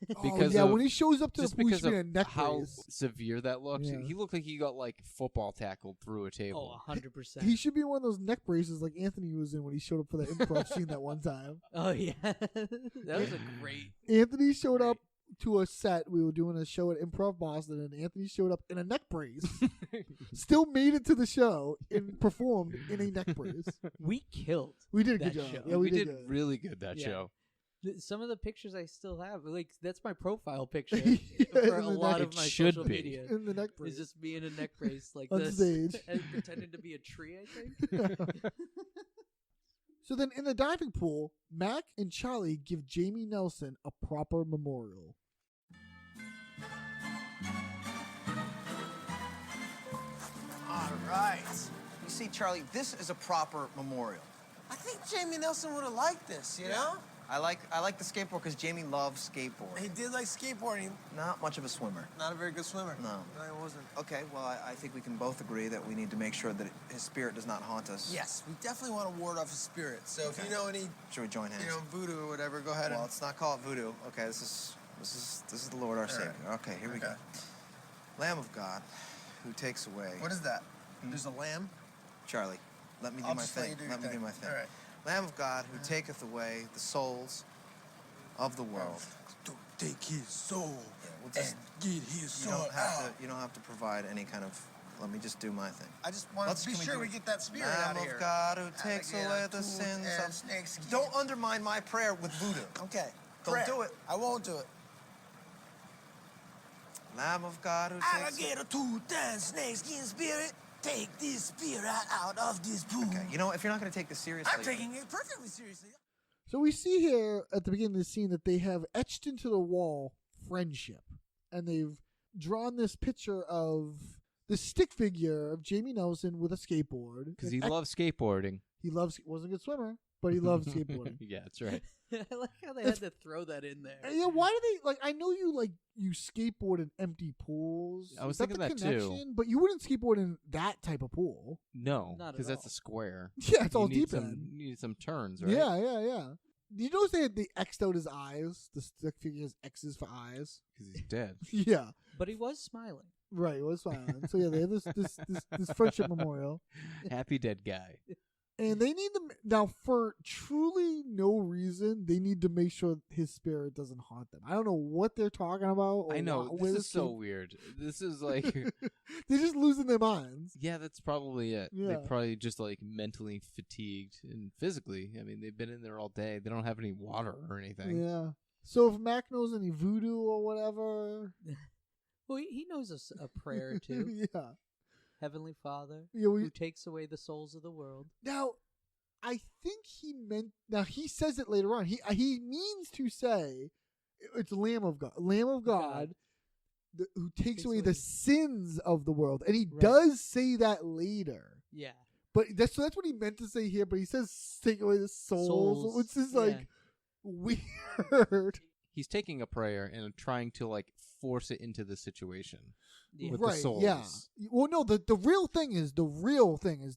Speaker 5: Because when he shows up to the
Speaker 1: Just
Speaker 5: pool, he
Speaker 1: because
Speaker 5: should be
Speaker 1: of
Speaker 5: in a neck
Speaker 1: how
Speaker 5: brace.
Speaker 1: severe that looks.
Speaker 5: Yeah.
Speaker 1: He looked like he got like football tackled through a table.
Speaker 6: Oh, 100%.
Speaker 5: He should be in one of those neck braces like Anthony was in when he showed up for that improv scene that one time.
Speaker 6: Oh, yeah. That was a great.
Speaker 5: Anthony showed up to a set. We were doing a show at Improv Boston, and Anthony showed up in a neck brace. Still made it to the show and performed in a neck brace.
Speaker 6: We killed.
Speaker 5: We did a
Speaker 6: that
Speaker 5: good job.
Speaker 6: show.
Speaker 5: Yeah,
Speaker 1: we
Speaker 5: did
Speaker 1: did
Speaker 5: good.
Speaker 1: really good that
Speaker 6: Yeah.
Speaker 1: show.
Speaker 6: Some of the pictures I still have, like that's my profile picture
Speaker 5: Yeah,
Speaker 6: for
Speaker 5: in
Speaker 6: a
Speaker 5: the
Speaker 6: lot
Speaker 5: neck-
Speaker 6: of my
Speaker 1: It should
Speaker 6: social
Speaker 1: be.
Speaker 6: media.
Speaker 5: in the neck brace.
Speaker 6: It's just me in a neck brace like
Speaker 5: On
Speaker 6: this,
Speaker 5: stage.
Speaker 6: and pretending to be a tree. I think.
Speaker 5: So then in the diving pool, Mac and Charlie give Jamie Nelson a proper memorial.
Speaker 2: All right. You see, Charlie, this is a proper memorial.
Speaker 8: I think Jamie Nelson would have liked this, you know?
Speaker 2: I like the skateboard because Jamie loves skateboarding.
Speaker 8: He did like skateboarding.
Speaker 2: Not much of a swimmer.
Speaker 8: Not a very good swimmer.
Speaker 2: No.
Speaker 8: No, he wasn't.
Speaker 2: Okay, well, I think we can both agree that we need to make sure that his spirit does not haunt us.
Speaker 8: Yes, we definitely want to ward off his spirit. So if
Speaker 2: Okay.
Speaker 8: you know any,
Speaker 2: Should we join hands?
Speaker 8: voodoo or whatever, go ahead.
Speaker 2: Well,
Speaker 8: and...
Speaker 2: let's not call it voodoo. Okay, this is the Lord our Savior. Okay, here we go.
Speaker 8: Okay.
Speaker 2: Lamb of God, who takes away.
Speaker 8: What is that? There's a lamb?
Speaker 2: Charlie, let me do
Speaker 8: I'll
Speaker 2: my
Speaker 8: just let
Speaker 2: thing.
Speaker 8: you do your
Speaker 2: Let me
Speaker 8: thing.
Speaker 2: do my thing.
Speaker 8: All right.
Speaker 2: Lamb of God, who taketh away the souls of the world.
Speaker 8: To take his soul
Speaker 2: We'll just-
Speaker 8: and get his
Speaker 2: You
Speaker 8: soul
Speaker 2: don't have
Speaker 8: out.
Speaker 2: to. You don't have to provide any kind of. Let me just do my thing.
Speaker 8: I just want to be
Speaker 2: can
Speaker 8: sure
Speaker 2: do
Speaker 8: we
Speaker 2: it?
Speaker 8: get that spirit
Speaker 2: Lamb
Speaker 8: out of here.
Speaker 2: of God, who takes
Speaker 8: Again,
Speaker 2: away the
Speaker 8: tooth
Speaker 2: sins
Speaker 8: and
Speaker 2: of.
Speaker 8: snakeskin.
Speaker 2: Don't undermine my prayer with voodoo.
Speaker 8: Okay.
Speaker 2: Don't
Speaker 8: prayer.
Speaker 2: do it.
Speaker 8: I won't do it.
Speaker 2: Lamb of God who takes...
Speaker 8: Alligator tooth and snakeskin spirit, take this spirit out of this pool.
Speaker 2: Okay, you know, if you're not going to take this seriously...
Speaker 8: I'm taking it perfectly seriously.
Speaker 5: So we see here at the beginning of the scene that they have etched into the wall friendship. And they've drawn this picture of the stick figure of Jamie Nelson with a skateboard.
Speaker 1: Because he loves skateboarding.
Speaker 5: He wasn't a good swimmer, but he loves skateboarding.
Speaker 1: Yeah, that's right.
Speaker 6: I like how they had to throw that in there.
Speaker 5: Yeah, why do they, like, I know you skateboard in empty pools.
Speaker 1: I was
Speaker 5: Is that
Speaker 1: thinking
Speaker 5: the
Speaker 1: that too.
Speaker 5: connection? But you wouldn't skateboard in that type of pool.
Speaker 1: No,
Speaker 6: Not at
Speaker 1: because that's
Speaker 6: all.
Speaker 1: a square.
Speaker 5: Yeah, it's all
Speaker 1: You need
Speaker 5: deep end.
Speaker 1: You need some turns, right?
Speaker 5: Yeah. You notice they X'd out his eyes? The stick figure has X's for eyes.
Speaker 1: Because he's dead.
Speaker 5: Yeah.
Speaker 6: But he was smiling.
Speaker 5: Right, it was fine. So yeah, they have this friendship memorial.
Speaker 1: Happy dead guy.
Speaker 5: And they need to now, for truly no reason, they need to make sure his spirit doesn't haunt them. I don't know what they're talking about. Or
Speaker 1: I know.
Speaker 5: where
Speaker 1: This is so
Speaker 5: came-
Speaker 1: weird. This is like...
Speaker 5: They're just losing their minds.
Speaker 1: Yeah, that's probably it.
Speaker 5: Yeah.
Speaker 1: They're probably just like mentally fatigued and physically. I mean, they've been in there all day. They don't have any water or anything.
Speaker 5: Yeah. So if Mac knows any voodoo or whatever,
Speaker 6: Well, he knows a prayer too.
Speaker 5: yeah.
Speaker 6: Heavenly Father,
Speaker 5: Yeah,
Speaker 6: who takes away the souls of the world.
Speaker 5: Now, I think he meant. Now he says it later on. He means to say it's Lamb of God, who takes away the sins of the world, and he does say that later.
Speaker 6: Yeah.
Speaker 5: But that's what he meant to say here. But he says take away the souls. Which is like weird.
Speaker 1: He's taking a prayer and trying to like force it into the situation with
Speaker 5: right,
Speaker 1: the souls.
Speaker 5: yeah. Well, no, the real thing is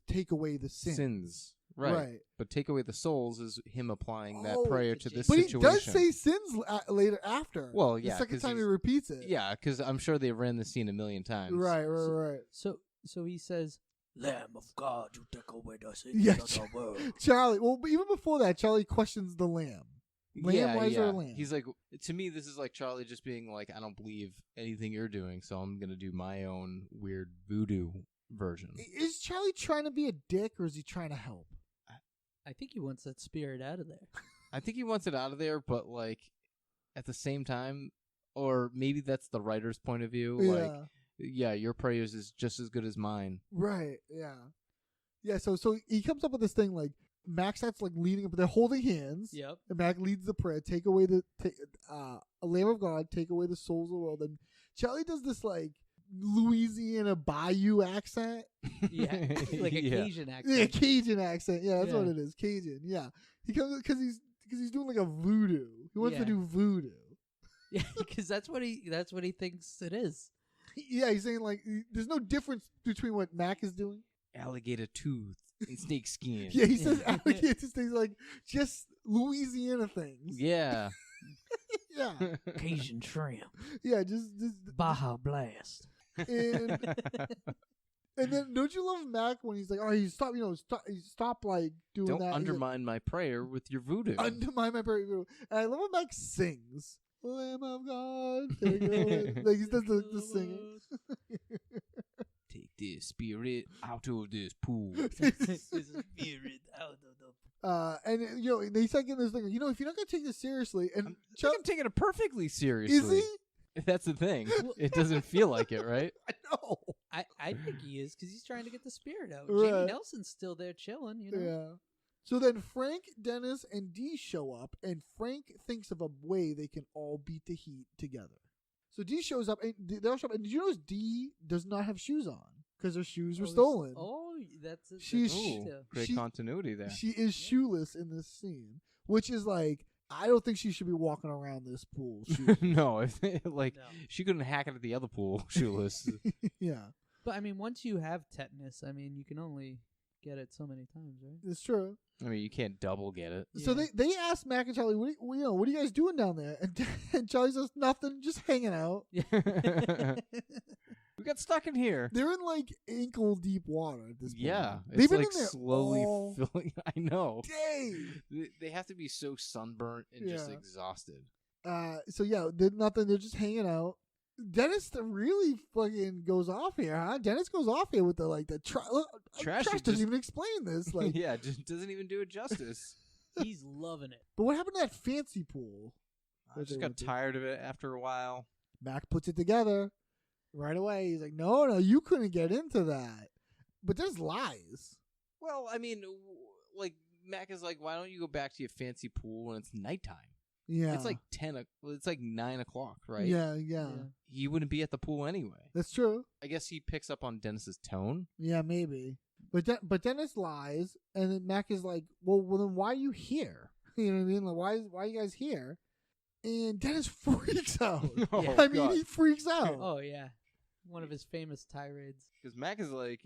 Speaker 5: take away the sins.
Speaker 1: Right. But take away the souls is him applying that
Speaker 5: Oh,
Speaker 1: prayer to this
Speaker 5: but
Speaker 1: situation.
Speaker 5: he does say sins later after.
Speaker 1: Well, yeah.
Speaker 5: The second
Speaker 1: 'cause
Speaker 5: time he
Speaker 1: he's-
Speaker 5: repeats it.
Speaker 1: Yeah, because I'm sure they ran the scene a million times.
Speaker 5: Right.
Speaker 6: So he says, Lamb of God, you take away the sins
Speaker 5: Yeah,
Speaker 6: of the world.
Speaker 5: Charlie. Well, even before that, Charlie questions the lamb. Lamb, why is there a lamb?
Speaker 1: He's like, to me, this is like Charlie just being like, I don't believe anything you're doing, so I'm going to do my own weird voodoo version.
Speaker 5: Is Charlie trying to be a dick, or is he trying to help?
Speaker 6: I think he wants that spirit out of there.
Speaker 1: I think he wants it out of there, but like at the same time, or maybe that's the writer's point of view.
Speaker 5: Yeah.
Speaker 1: Like, yeah, your prayers is just as good as mine.
Speaker 5: Right. Yeah. Yeah. So he comes up with this thing like Max that's like leading up. They're holding hands.
Speaker 6: Yep.
Speaker 5: And Mac leads the prayer. Take away a Lamb of God. Take away the souls of the world. And Charlie does this like Louisiana Bayou accent.
Speaker 6: Yeah, like a Cajun accent.
Speaker 5: Yeah, Cajun accent. Yeah, that's
Speaker 6: Yeah.
Speaker 5: what it is. Cajun. Yeah. He comes because he's doing like a voodoo. He wants to
Speaker 6: Yeah.
Speaker 5: do voodoo.
Speaker 6: Yeah, because that's what he thinks it is.
Speaker 5: Yeah, he's saying like there's no difference between what Mac is doing.
Speaker 1: Alligator tooth and snake skin.
Speaker 5: Yeah, he says alligator things like just Louisiana things.
Speaker 1: Yeah.
Speaker 5: Yeah.
Speaker 6: Cajun shrimp.
Speaker 5: Yeah, just
Speaker 6: Baja Blast.
Speaker 5: and then don't you love Mac when he's like, oh, you stop like doing
Speaker 1: Don't
Speaker 5: that. He's
Speaker 1: undermine my prayer with your voodoo.
Speaker 5: like, undermine my prayer. And I love when Mac sings. Lamb of God, take away. Like he does the singing.
Speaker 1: Take this spirit out of this pool.
Speaker 6: Spirit out of the
Speaker 5: And they start getting this thing. If you're not gonna take this seriously, and
Speaker 1: I'm taking it perfectly seriously.
Speaker 5: is he?
Speaker 1: That's the thing. It doesn't feel like it, right?
Speaker 5: No.
Speaker 6: I think he is because he's trying to get the spirit out.
Speaker 5: Right.
Speaker 6: Jamie Nelson's still there chilling, you know.
Speaker 5: Yeah. So then Frank, Dennis, and Dee show up, and Frank thinks of a way they can all beat the heat together. So Dee shows up, and they all show up. And did you notice Dee does not have shoes on because her shoes were stolen?
Speaker 6: Oh, that's a
Speaker 5: She's
Speaker 1: Great continuity there.
Speaker 5: She is shoeless in this scene, which is like I don't think she should be walking around this pool shoeless.
Speaker 1: No, she couldn't hack it at the other pool shoeless.
Speaker 5: Yeah.
Speaker 6: But I mean, once you have tetanus, I mean, you can only get it so many times, right?
Speaker 5: It's true.
Speaker 1: I mean, you can't double get it.
Speaker 5: So they asked Mac and Charlie, what are you guys doing down there? And Charlie says, nothing, just hanging out.
Speaker 1: We got stuck in here.
Speaker 5: They're in like ankle deep water at this point.
Speaker 1: Yeah,
Speaker 5: They've
Speaker 1: it's
Speaker 5: been
Speaker 1: like
Speaker 5: in there
Speaker 1: slowly
Speaker 5: all
Speaker 1: filling. I know.
Speaker 5: day.
Speaker 1: They have to be so sunburnt and just
Speaker 5: Yeah.
Speaker 1: exhausted.
Speaker 5: So yeah, they're nothing. They're just hanging out. Dennis really fucking goes off here, huh? Dennis goes off here with the trash doesn't even explain this. Like,
Speaker 1: yeah, just doesn't even do it justice.
Speaker 6: He's loving it.
Speaker 5: But what happened to that fancy pool?
Speaker 1: I just got tired of it after a while.
Speaker 5: Mac puts it together. Right away, he's like, no, you couldn't get into that. But there's lies.
Speaker 1: Well, I mean, like, Mac is like, why don't you go back to your fancy pool when it's nighttime?
Speaker 5: Yeah.
Speaker 1: It's like 9 o'clock, right?
Speaker 5: Yeah.
Speaker 1: He wouldn't be at the pool anyway.
Speaker 5: That's true.
Speaker 1: I guess he picks up on Dennis's tone.
Speaker 5: Yeah, maybe. But Dennis lies, and then Mac is like, well, then why are you here? You know what I mean? Like, why are you guys here? And Dennis freaks out.
Speaker 1: Oh,
Speaker 5: I mean,
Speaker 1: God.
Speaker 5: he freaks out.
Speaker 6: Oh yeah, one of his famous tirades.
Speaker 1: Because Mac is like,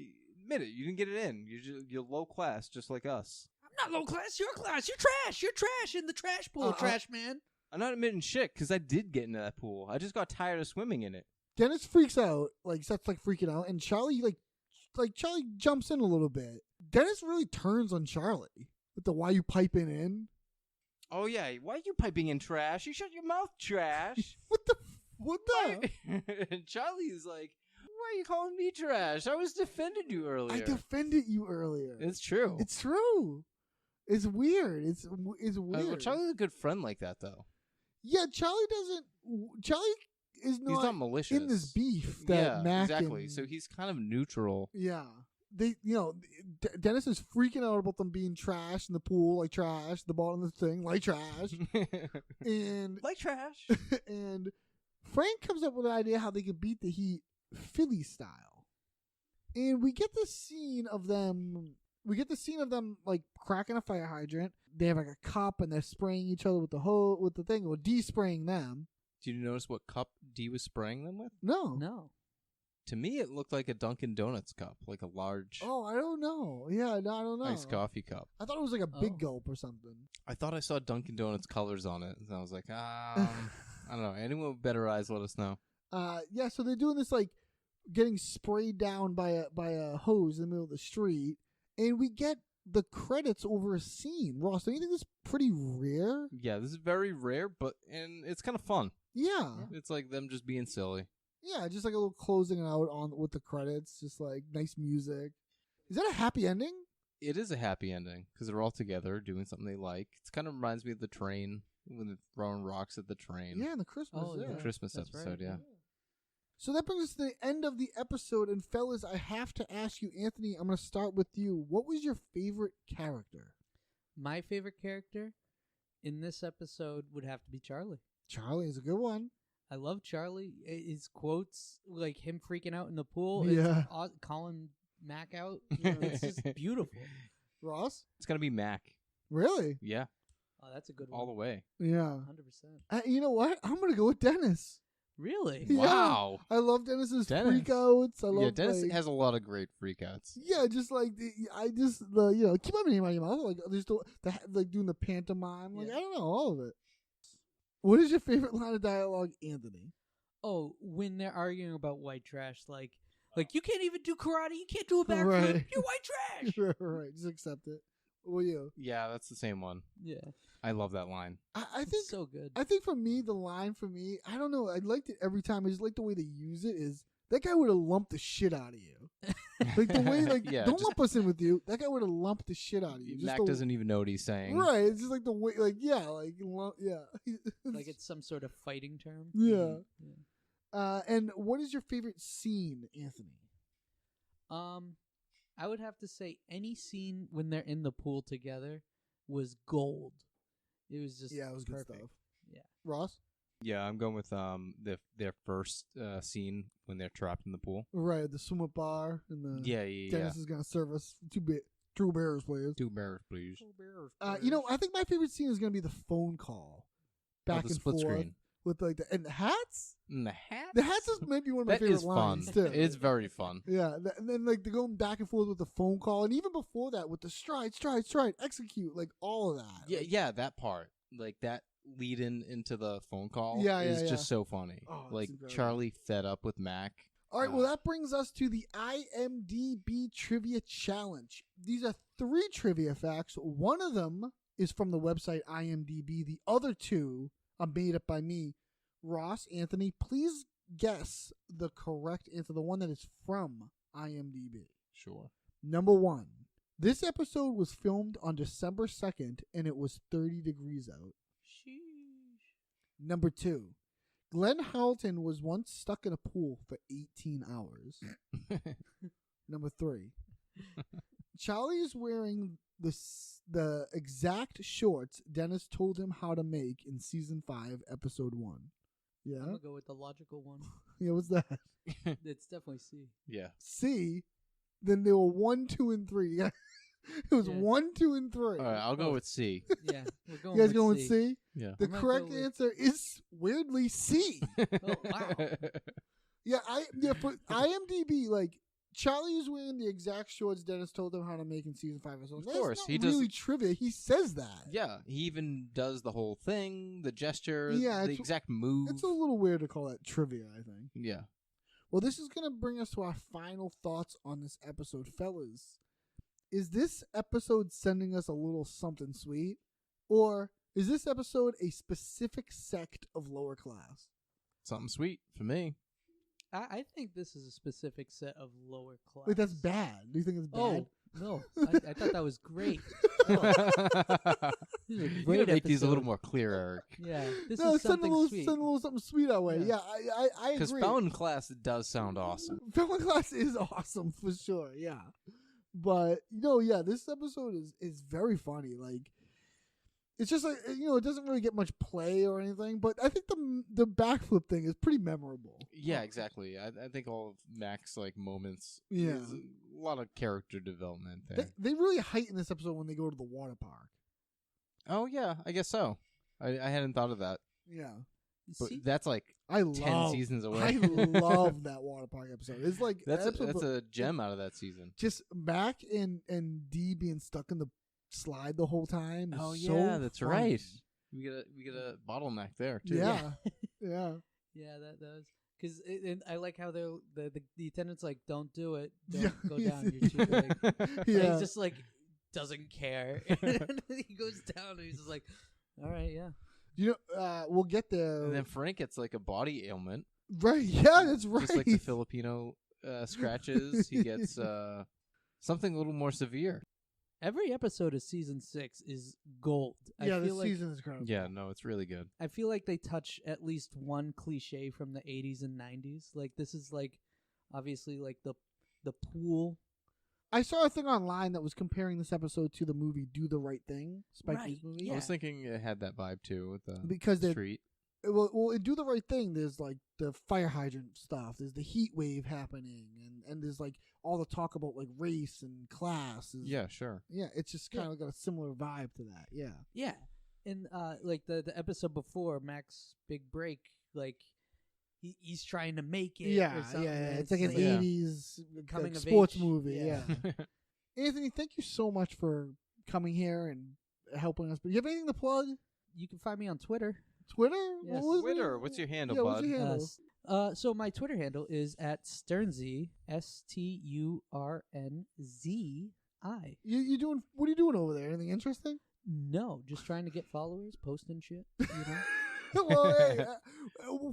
Speaker 1: admit it, you didn't get it in. You're low class, just like us.
Speaker 6: I'm not low class. You're class. You're trash. You're trash in the trash pool, trash man.
Speaker 1: I'm not admitting shit, because I did get into that pool. I just got tired of swimming in it.
Speaker 5: Dennis freaks out, like, starts, like, freaking out, and Charlie, like Charlie jumps in a little bit. Dennis really turns on Charlie with the why you piping in.
Speaker 1: Oh, yeah, why are you piping in trash? You shut your mouth, trash.
Speaker 5: What the?
Speaker 1: And Charlie's like, why are you calling me trash? I was defending you earlier.
Speaker 5: I defended you earlier.
Speaker 1: It's true.
Speaker 5: It's true. It's weird. It's weird.
Speaker 1: Well, Charlie's a good friend like that, though.
Speaker 5: Yeah, Charlie is
Speaker 1: He's not malicious
Speaker 5: in this beef that Mac
Speaker 1: exactly.
Speaker 5: and-
Speaker 1: So he's kind of neutral.
Speaker 5: Yeah. Dennis is freaking out about them being trash in the pool, like trash, the bottom of the thing, like trash. And
Speaker 1: like trash.
Speaker 5: And Frank comes up with an idea how they could beat the Heat Philly style. And we get the scene of them like cracking a fire hydrant. They have like a cup and they're spraying each other with the thing, or de-spraying them.
Speaker 1: Did you notice what cup D was spraying them with?
Speaker 5: No.
Speaker 1: To me, it looked like a Dunkin' Donuts cup, like a large
Speaker 5: Oh, I don't know. Yeah, no, I don't know.
Speaker 1: iced coffee cup.
Speaker 5: I thought it was like a big gulp or something.
Speaker 1: I thought I saw Dunkin' Donuts colors on it, and I was like, I don't know. Anyone with better eyes, let us know.
Speaker 5: Yeah, so they're doing this like getting sprayed down by a hose in the middle of the street, and we get the credits over a scene. Ross, don't you think this is pretty rare?
Speaker 1: Yeah, this is very rare, and it's kind of fun.
Speaker 5: Yeah.
Speaker 1: It's like them just being silly.
Speaker 5: Yeah, just like a little closing out on with the credits, just like nice music. Is that a happy ending?
Speaker 1: It is a happy ending because they're all together doing something they like. It kind of reminds me of the train when they're throwing rocks at the train.
Speaker 5: Yeah, the Christmas.
Speaker 1: The Christmas episode. Yeah.
Speaker 5: So that brings us to the end of the episode, and fellas, I have to ask you, Anthony. I'm going to start with you. What was your favorite character?
Speaker 6: My favorite character in this episode would have to be Charlie.
Speaker 5: Charlie is a good one.
Speaker 6: I love Charlie. His quotes, like him freaking out in the pool,
Speaker 5: Yeah.
Speaker 6: calling Mac out. You know, it's just beautiful.
Speaker 5: Ross?
Speaker 1: It's going to be Mac.
Speaker 5: Really?
Speaker 1: Yeah.
Speaker 6: Oh, that's a good one.
Speaker 1: All the way.
Speaker 5: Yeah.
Speaker 6: 100%.
Speaker 5: You know what? I'm going to go with Dennis.
Speaker 6: Really?
Speaker 5: Yeah.
Speaker 1: Wow.
Speaker 5: I love Dennis's
Speaker 1: Dennis.
Speaker 5: freakouts. I love
Speaker 1: Yeah, Dennis
Speaker 5: like,
Speaker 1: has a lot of great freakouts.
Speaker 5: Yeah, just like keep my name out of your mouth, like just like doing the pantomime, like I don't know, all of it. What is your favorite line of dialogue, Anthony?
Speaker 6: Oh, when they're arguing about white trash, like you can't even do karate, you can't do a backflip,
Speaker 5: Right.
Speaker 6: you're white trash.
Speaker 5: Right, just accept it. What are you?
Speaker 1: Yeah, that's the same one.
Speaker 6: Yeah,
Speaker 1: I love that line.
Speaker 5: I think
Speaker 6: so good.
Speaker 5: I think for me, the line for me, I don't know. I liked it every time. I just like the way they use it. Is that guy would have lumped the shit out of you? Like the way, like
Speaker 1: Yeah,
Speaker 5: don't
Speaker 1: just-
Speaker 5: lump us in with you. That guy would have lumped the shit out of you. Just
Speaker 1: Mac
Speaker 5: the-
Speaker 1: doesn't even know what he's saying.
Speaker 5: Right, it's just like the way, like yeah, yeah.
Speaker 6: Like it's some sort of fighting term.
Speaker 5: Yeah.
Speaker 6: Yeah.
Speaker 5: And what is your favorite scene, Anthony?
Speaker 6: I would have to say any scene when they're in the pool together was gold. It was just
Speaker 5: Yeah, it was good
Speaker 6: perfect.
Speaker 5: stuff.
Speaker 6: Yeah.
Speaker 5: Ross?
Speaker 1: Yeah, I'm going with their first scene when they're trapped in the pool.
Speaker 5: Right, the swim up bar and the
Speaker 1: Yeah.
Speaker 5: Dennis is gonna serve us two bears, please.
Speaker 1: 2 bears, please.
Speaker 5: I think my favorite scene is gonna be the phone call, back
Speaker 1: the
Speaker 5: and
Speaker 1: split
Speaker 5: forth
Speaker 1: screen.
Speaker 5: with like and the hats.
Speaker 1: And the hat?
Speaker 5: The hats is maybe one of my
Speaker 1: That
Speaker 5: favorite
Speaker 1: is
Speaker 5: lines
Speaker 1: fun.
Speaker 5: too.
Speaker 1: It's very fun.
Speaker 5: Yeah, and then like they're going back and forth with the phone call, and even before that with the stride, execute, like all of that.
Speaker 1: Yeah, yeah, that part. Like that lead into the phone call
Speaker 5: Yeah,
Speaker 1: is
Speaker 5: yeah.
Speaker 1: just so funny.
Speaker 5: Oh, it's
Speaker 1: like
Speaker 5: incredible.
Speaker 1: Charlie fed up with Mac.
Speaker 5: All right, well, that brings us to the IMDb Trivia Challenge. These are 3 trivia facts. One of them is from the website IMDb. The other 2 are made up by me. Ross, Anthony, please guess the correct answer, the one that is from IMDb.
Speaker 1: Sure.
Speaker 5: Number 1. This episode was filmed on December 2nd, and it was 30 degrees out.
Speaker 6: Sheesh.
Speaker 5: Number 2. Glenn Howerton was once stuck in a pool for 18 hours. Number 3. Charlie is wearing the exact shorts Dennis told him how to make in season 5, episode 1. Yeah?
Speaker 6: I'm going to go with the logical one.
Speaker 5: Yeah, what's that?
Speaker 6: It's definitely C.
Speaker 1: Yeah.
Speaker 5: C. Then there were 1, 2, and 3. Yeah. It was 1, 2, and 3.
Speaker 1: All right, I'll go with C.
Speaker 6: Yeah, we're going
Speaker 5: You guys
Speaker 6: with
Speaker 5: going
Speaker 6: C.
Speaker 5: with C?
Speaker 1: Yeah.
Speaker 5: The
Speaker 6: I might
Speaker 5: correct
Speaker 6: go with-
Speaker 5: answer is weirdly C.
Speaker 6: Oh, wow.
Speaker 5: Yeah, for IMDb, like Charlie is wearing the exact shorts Dennis told him how to make in season 5. So
Speaker 1: Of
Speaker 5: that's
Speaker 1: course,
Speaker 5: not
Speaker 1: he does-
Speaker 5: really trivia. He says that.
Speaker 1: Yeah, he even does the whole thing, the gesture,
Speaker 5: Yeah,
Speaker 1: the exact move.
Speaker 5: It's a little weird to call that trivia, I think.
Speaker 1: Yeah.
Speaker 5: Well, this is going to bring us to our final thoughts on this episode, fellas. Is this episode sending us a little something sweet? Or is this episode a specific sect of lower class?
Speaker 1: Something sweet for me.
Speaker 6: I think this is a specific set of lower class.
Speaker 5: Like, that's bad. Do you think it's bad?
Speaker 6: Oh, no. I thought that was great. This is a
Speaker 1: You
Speaker 6: great
Speaker 1: gotta make these a little
Speaker 6: episode.
Speaker 1: more clear, Eric.
Speaker 6: Yeah, this
Speaker 5: No,
Speaker 6: is something sweet.
Speaker 5: send a little something sweet our way.
Speaker 6: Yeah.
Speaker 5: Yeah, I
Speaker 1: Because
Speaker 5: agree.
Speaker 1: Fountain Class does sound awesome.
Speaker 5: Fountain Class is awesome for sure, yeah. But this episode is very funny. Like, it's just like it doesn't really get much play or anything, but I think the backflip thing is pretty memorable.
Speaker 1: Yeah, exactly. I think all of Mac's like moments.
Speaker 5: Yeah.
Speaker 1: There's a lot of character development there.
Speaker 5: They really heighten this episode when they go to the water park.
Speaker 1: Oh yeah, I guess so. I hadn't thought of that,
Speaker 5: Yeah,
Speaker 1: but
Speaker 6: See?
Speaker 1: that's like
Speaker 5: I
Speaker 1: 10
Speaker 5: love
Speaker 1: seasons away.
Speaker 5: I love that water park episode. It's like
Speaker 1: that's
Speaker 5: episode-
Speaker 1: a gem out of that season.
Speaker 5: just Mac and D being stuck in the slide the whole time. Is
Speaker 1: Oh
Speaker 5: so
Speaker 1: yeah, that's
Speaker 5: funny.
Speaker 1: right. We get a bottleneck there too.
Speaker 5: Yeah, yeah.
Speaker 6: Yeah, that does. Because I like how the attendant's like, don't do it.
Speaker 5: Yeah.
Speaker 6: Don't go down. You're too big. And
Speaker 5: Yeah.
Speaker 6: he's just like, doesn't care. And he goes down and he's just like, all right, yeah.
Speaker 5: We'll get there.
Speaker 1: And then Frank gets like a body ailment,
Speaker 5: Right, yeah, that's right.
Speaker 1: just like the Filipino scratches. He gets something a little more severe.
Speaker 6: Every episode of season 6 is gold.
Speaker 5: Yeah,
Speaker 6: I
Speaker 5: this
Speaker 6: feel like,
Speaker 5: season is incredible.
Speaker 1: Yeah, no, it's really good.
Speaker 6: I feel like they touch at least one cliche from the 80s and 90s. Like, this is like, obviously, like the pool.
Speaker 5: I saw a thing online that was comparing this episode to the movie Do the Right Thing, Spike Lee's
Speaker 6: Right,
Speaker 5: movie.
Speaker 6: yeah.
Speaker 1: I was thinking it had that vibe too with the
Speaker 5: Because they're-
Speaker 1: street.
Speaker 5: Well, in Do the Right Thing, there's like the fire hydrant stuff. There's the heat wave happening, and there's like all the talk about like race and class.
Speaker 1: Yeah, sure.
Speaker 5: Yeah, it's just kind of got a similar vibe to that. Yeah.
Speaker 6: Yeah. And like the episode before, Mac's big break, like he's trying to make it.
Speaker 5: Yeah,
Speaker 6: or something.
Speaker 5: yeah. It's like an
Speaker 1: Yeah.
Speaker 5: 80s
Speaker 6: Coming
Speaker 5: like,
Speaker 6: of
Speaker 5: sports
Speaker 6: age.
Speaker 5: movie.
Speaker 6: Yeah.
Speaker 5: Yeah. Anthony, thank you so much for coming here and helping us. But you have anything to plug?
Speaker 6: You can find me on Twitter.
Speaker 5: Twitter?
Speaker 6: Yes.
Speaker 5: What was
Speaker 1: Twitter,
Speaker 5: it?
Speaker 1: what's your handle,
Speaker 5: Yeah, what's
Speaker 1: bud?
Speaker 5: your handle?
Speaker 6: So my Twitter handle is at Sternzi, STURNZI.
Speaker 5: You doing? What are you doing over there? Anything interesting?
Speaker 6: No, just trying to get followers, posting shit. You know?
Speaker 5: Well, hey,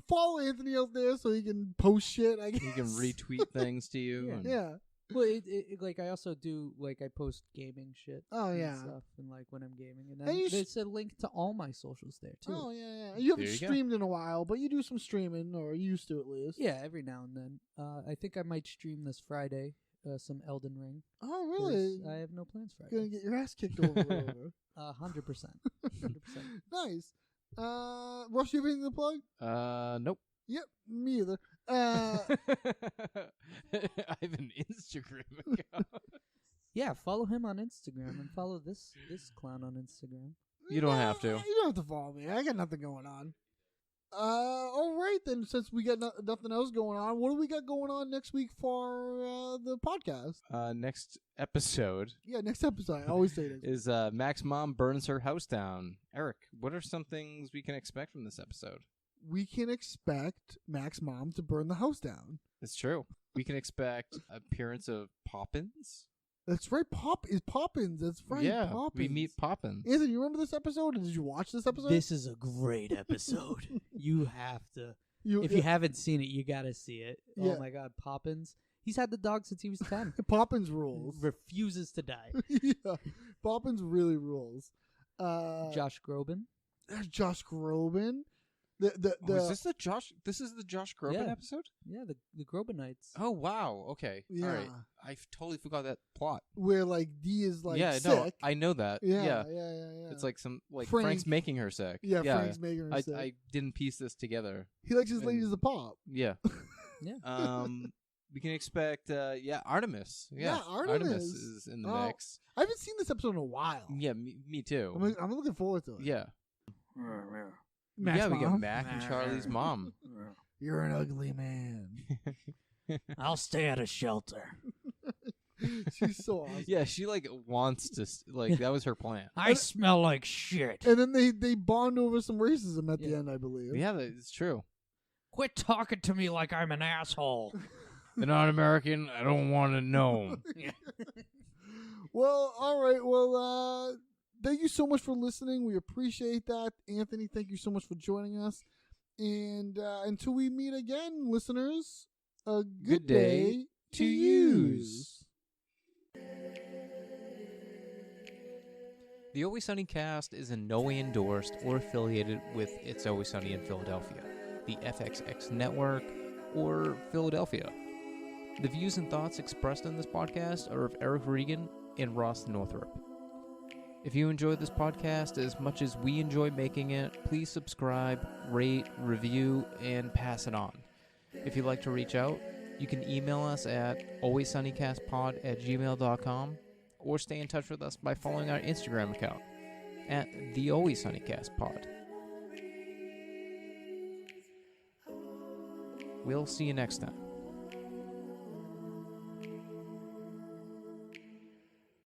Speaker 5: follow Anthony out there so he can post shit. I guess
Speaker 1: He can retweet things to you.
Speaker 6: Yeah.
Speaker 1: and-
Speaker 5: Yeah.
Speaker 6: Well, it like I also do like I post gaming shit.
Speaker 5: Oh,
Speaker 6: and
Speaker 5: yeah.
Speaker 6: stuff, and like when I'm gaming, and
Speaker 5: And
Speaker 6: then
Speaker 5: you
Speaker 6: there's a link to all my socials there too.
Speaker 5: Oh yeah. You haven't
Speaker 1: There you go.
Speaker 5: streamed in a while, but you do some streaming, or you used to at least.
Speaker 6: Yeah, every now and then. I think I might stream this Friday some Elden Ring.
Speaker 5: Oh
Speaker 6: 'cause
Speaker 5: really?
Speaker 6: I have no plans
Speaker 5: Gonna
Speaker 6: Friday.
Speaker 5: get your ass kicked over. and over.
Speaker 6: 100%. 100%.
Speaker 5: Nice. Ross, you have anything to plug?
Speaker 1: Nope.
Speaker 5: Yep, me either.
Speaker 1: I have an Instagram account.
Speaker 6: Yeah, follow him on Instagram and follow this clown on Instagram.
Speaker 1: You don't have to.
Speaker 5: You don't have to follow me. I got nothing going on. All right then. Since we got nothing else going on, what do we got going on next week for the podcast?
Speaker 1: Next episode
Speaker 5: Yeah, next episode. I always say this.
Speaker 1: is Mac's mom burns her house down. Eric, what are some things we can expect from this episode?
Speaker 5: We can expect Mac's mom to burn the house down.
Speaker 1: It's true. We can expect appearance of Poppins.
Speaker 5: That's right. Poppins. That's right.
Speaker 1: Yeah,
Speaker 5: Poppins.
Speaker 1: we meet Poppins.
Speaker 5: Anthony, you remember this episode? Did you watch this episode?
Speaker 6: This is a great episode. You have to. If
Speaker 5: yeah,
Speaker 6: you haven't seen it, you gotta see it.
Speaker 5: Yeah.
Speaker 6: Oh my God, Poppins. He's had the dog since he was 10.
Speaker 5: Poppins rules.
Speaker 6: Refuses to die.
Speaker 5: Yeah, Poppins really rules.
Speaker 6: Josh Groban.
Speaker 5: There's Josh Groban.
Speaker 1: is this the Josh? This is the Josh Groban episode.
Speaker 6: Yeah, the Grobanites.
Speaker 1: Oh wow. Okay.
Speaker 5: Yeah.
Speaker 1: All right. I totally forgot that plot.
Speaker 5: where like Dee is like
Speaker 1: yeah.
Speaker 5: sick.
Speaker 1: No, I know that.
Speaker 5: Yeah.
Speaker 1: It's like some
Speaker 5: Frank-
Speaker 1: Frank's making her sick.
Speaker 5: Yeah, Frank's making her sick.
Speaker 1: I didn't piece this together.
Speaker 5: He likes his ladies to pop.
Speaker 1: Yeah.
Speaker 6: Yeah.
Speaker 1: We can expect Artemis.
Speaker 5: Yeah, Artemis.
Speaker 1: Is in the
Speaker 5: Oh,
Speaker 1: mix.
Speaker 5: I haven't seen this episode in a while.
Speaker 1: Yeah, me too.
Speaker 5: I'm looking forward to it.
Speaker 1: Yeah.
Speaker 5: Mac's
Speaker 1: yeah, we get
Speaker 5: mom.
Speaker 1: Mac and Charlie's mom.
Speaker 5: You're an ugly man.
Speaker 6: I'll stay at a shelter.
Speaker 5: She's so awesome.
Speaker 1: Yeah, she like wants to like that was her plan.
Speaker 6: I smell like shit.
Speaker 5: And then they bond over some racism at the end, I believe.
Speaker 1: Yeah, it's true.
Speaker 6: Quit talking to me like I'm an asshole.
Speaker 1: They're not American. I don't want to know.
Speaker 5: Well, all right. Well, thank you so much for listening. We appreciate that. Anthony, thank you so much for joining us. And until we meet again, listeners, a good day to use.
Speaker 1: The Always Sunny cast is in no way endorsed or affiliated with It's Always Sunny in Philadelphia, the FXX network, or Philadelphia. The views and thoughts expressed in this podcast are of Eric Regan and Ross Northrup. If you enjoyed this podcast as much as we enjoy making it, please subscribe, rate, review, and pass it on. If you'd like to reach out, you can email us at alwayssunnycastpod@gmail.com or stay in touch with us by following our Instagram account at the Always Sunnycast Pod. We'll see you next time.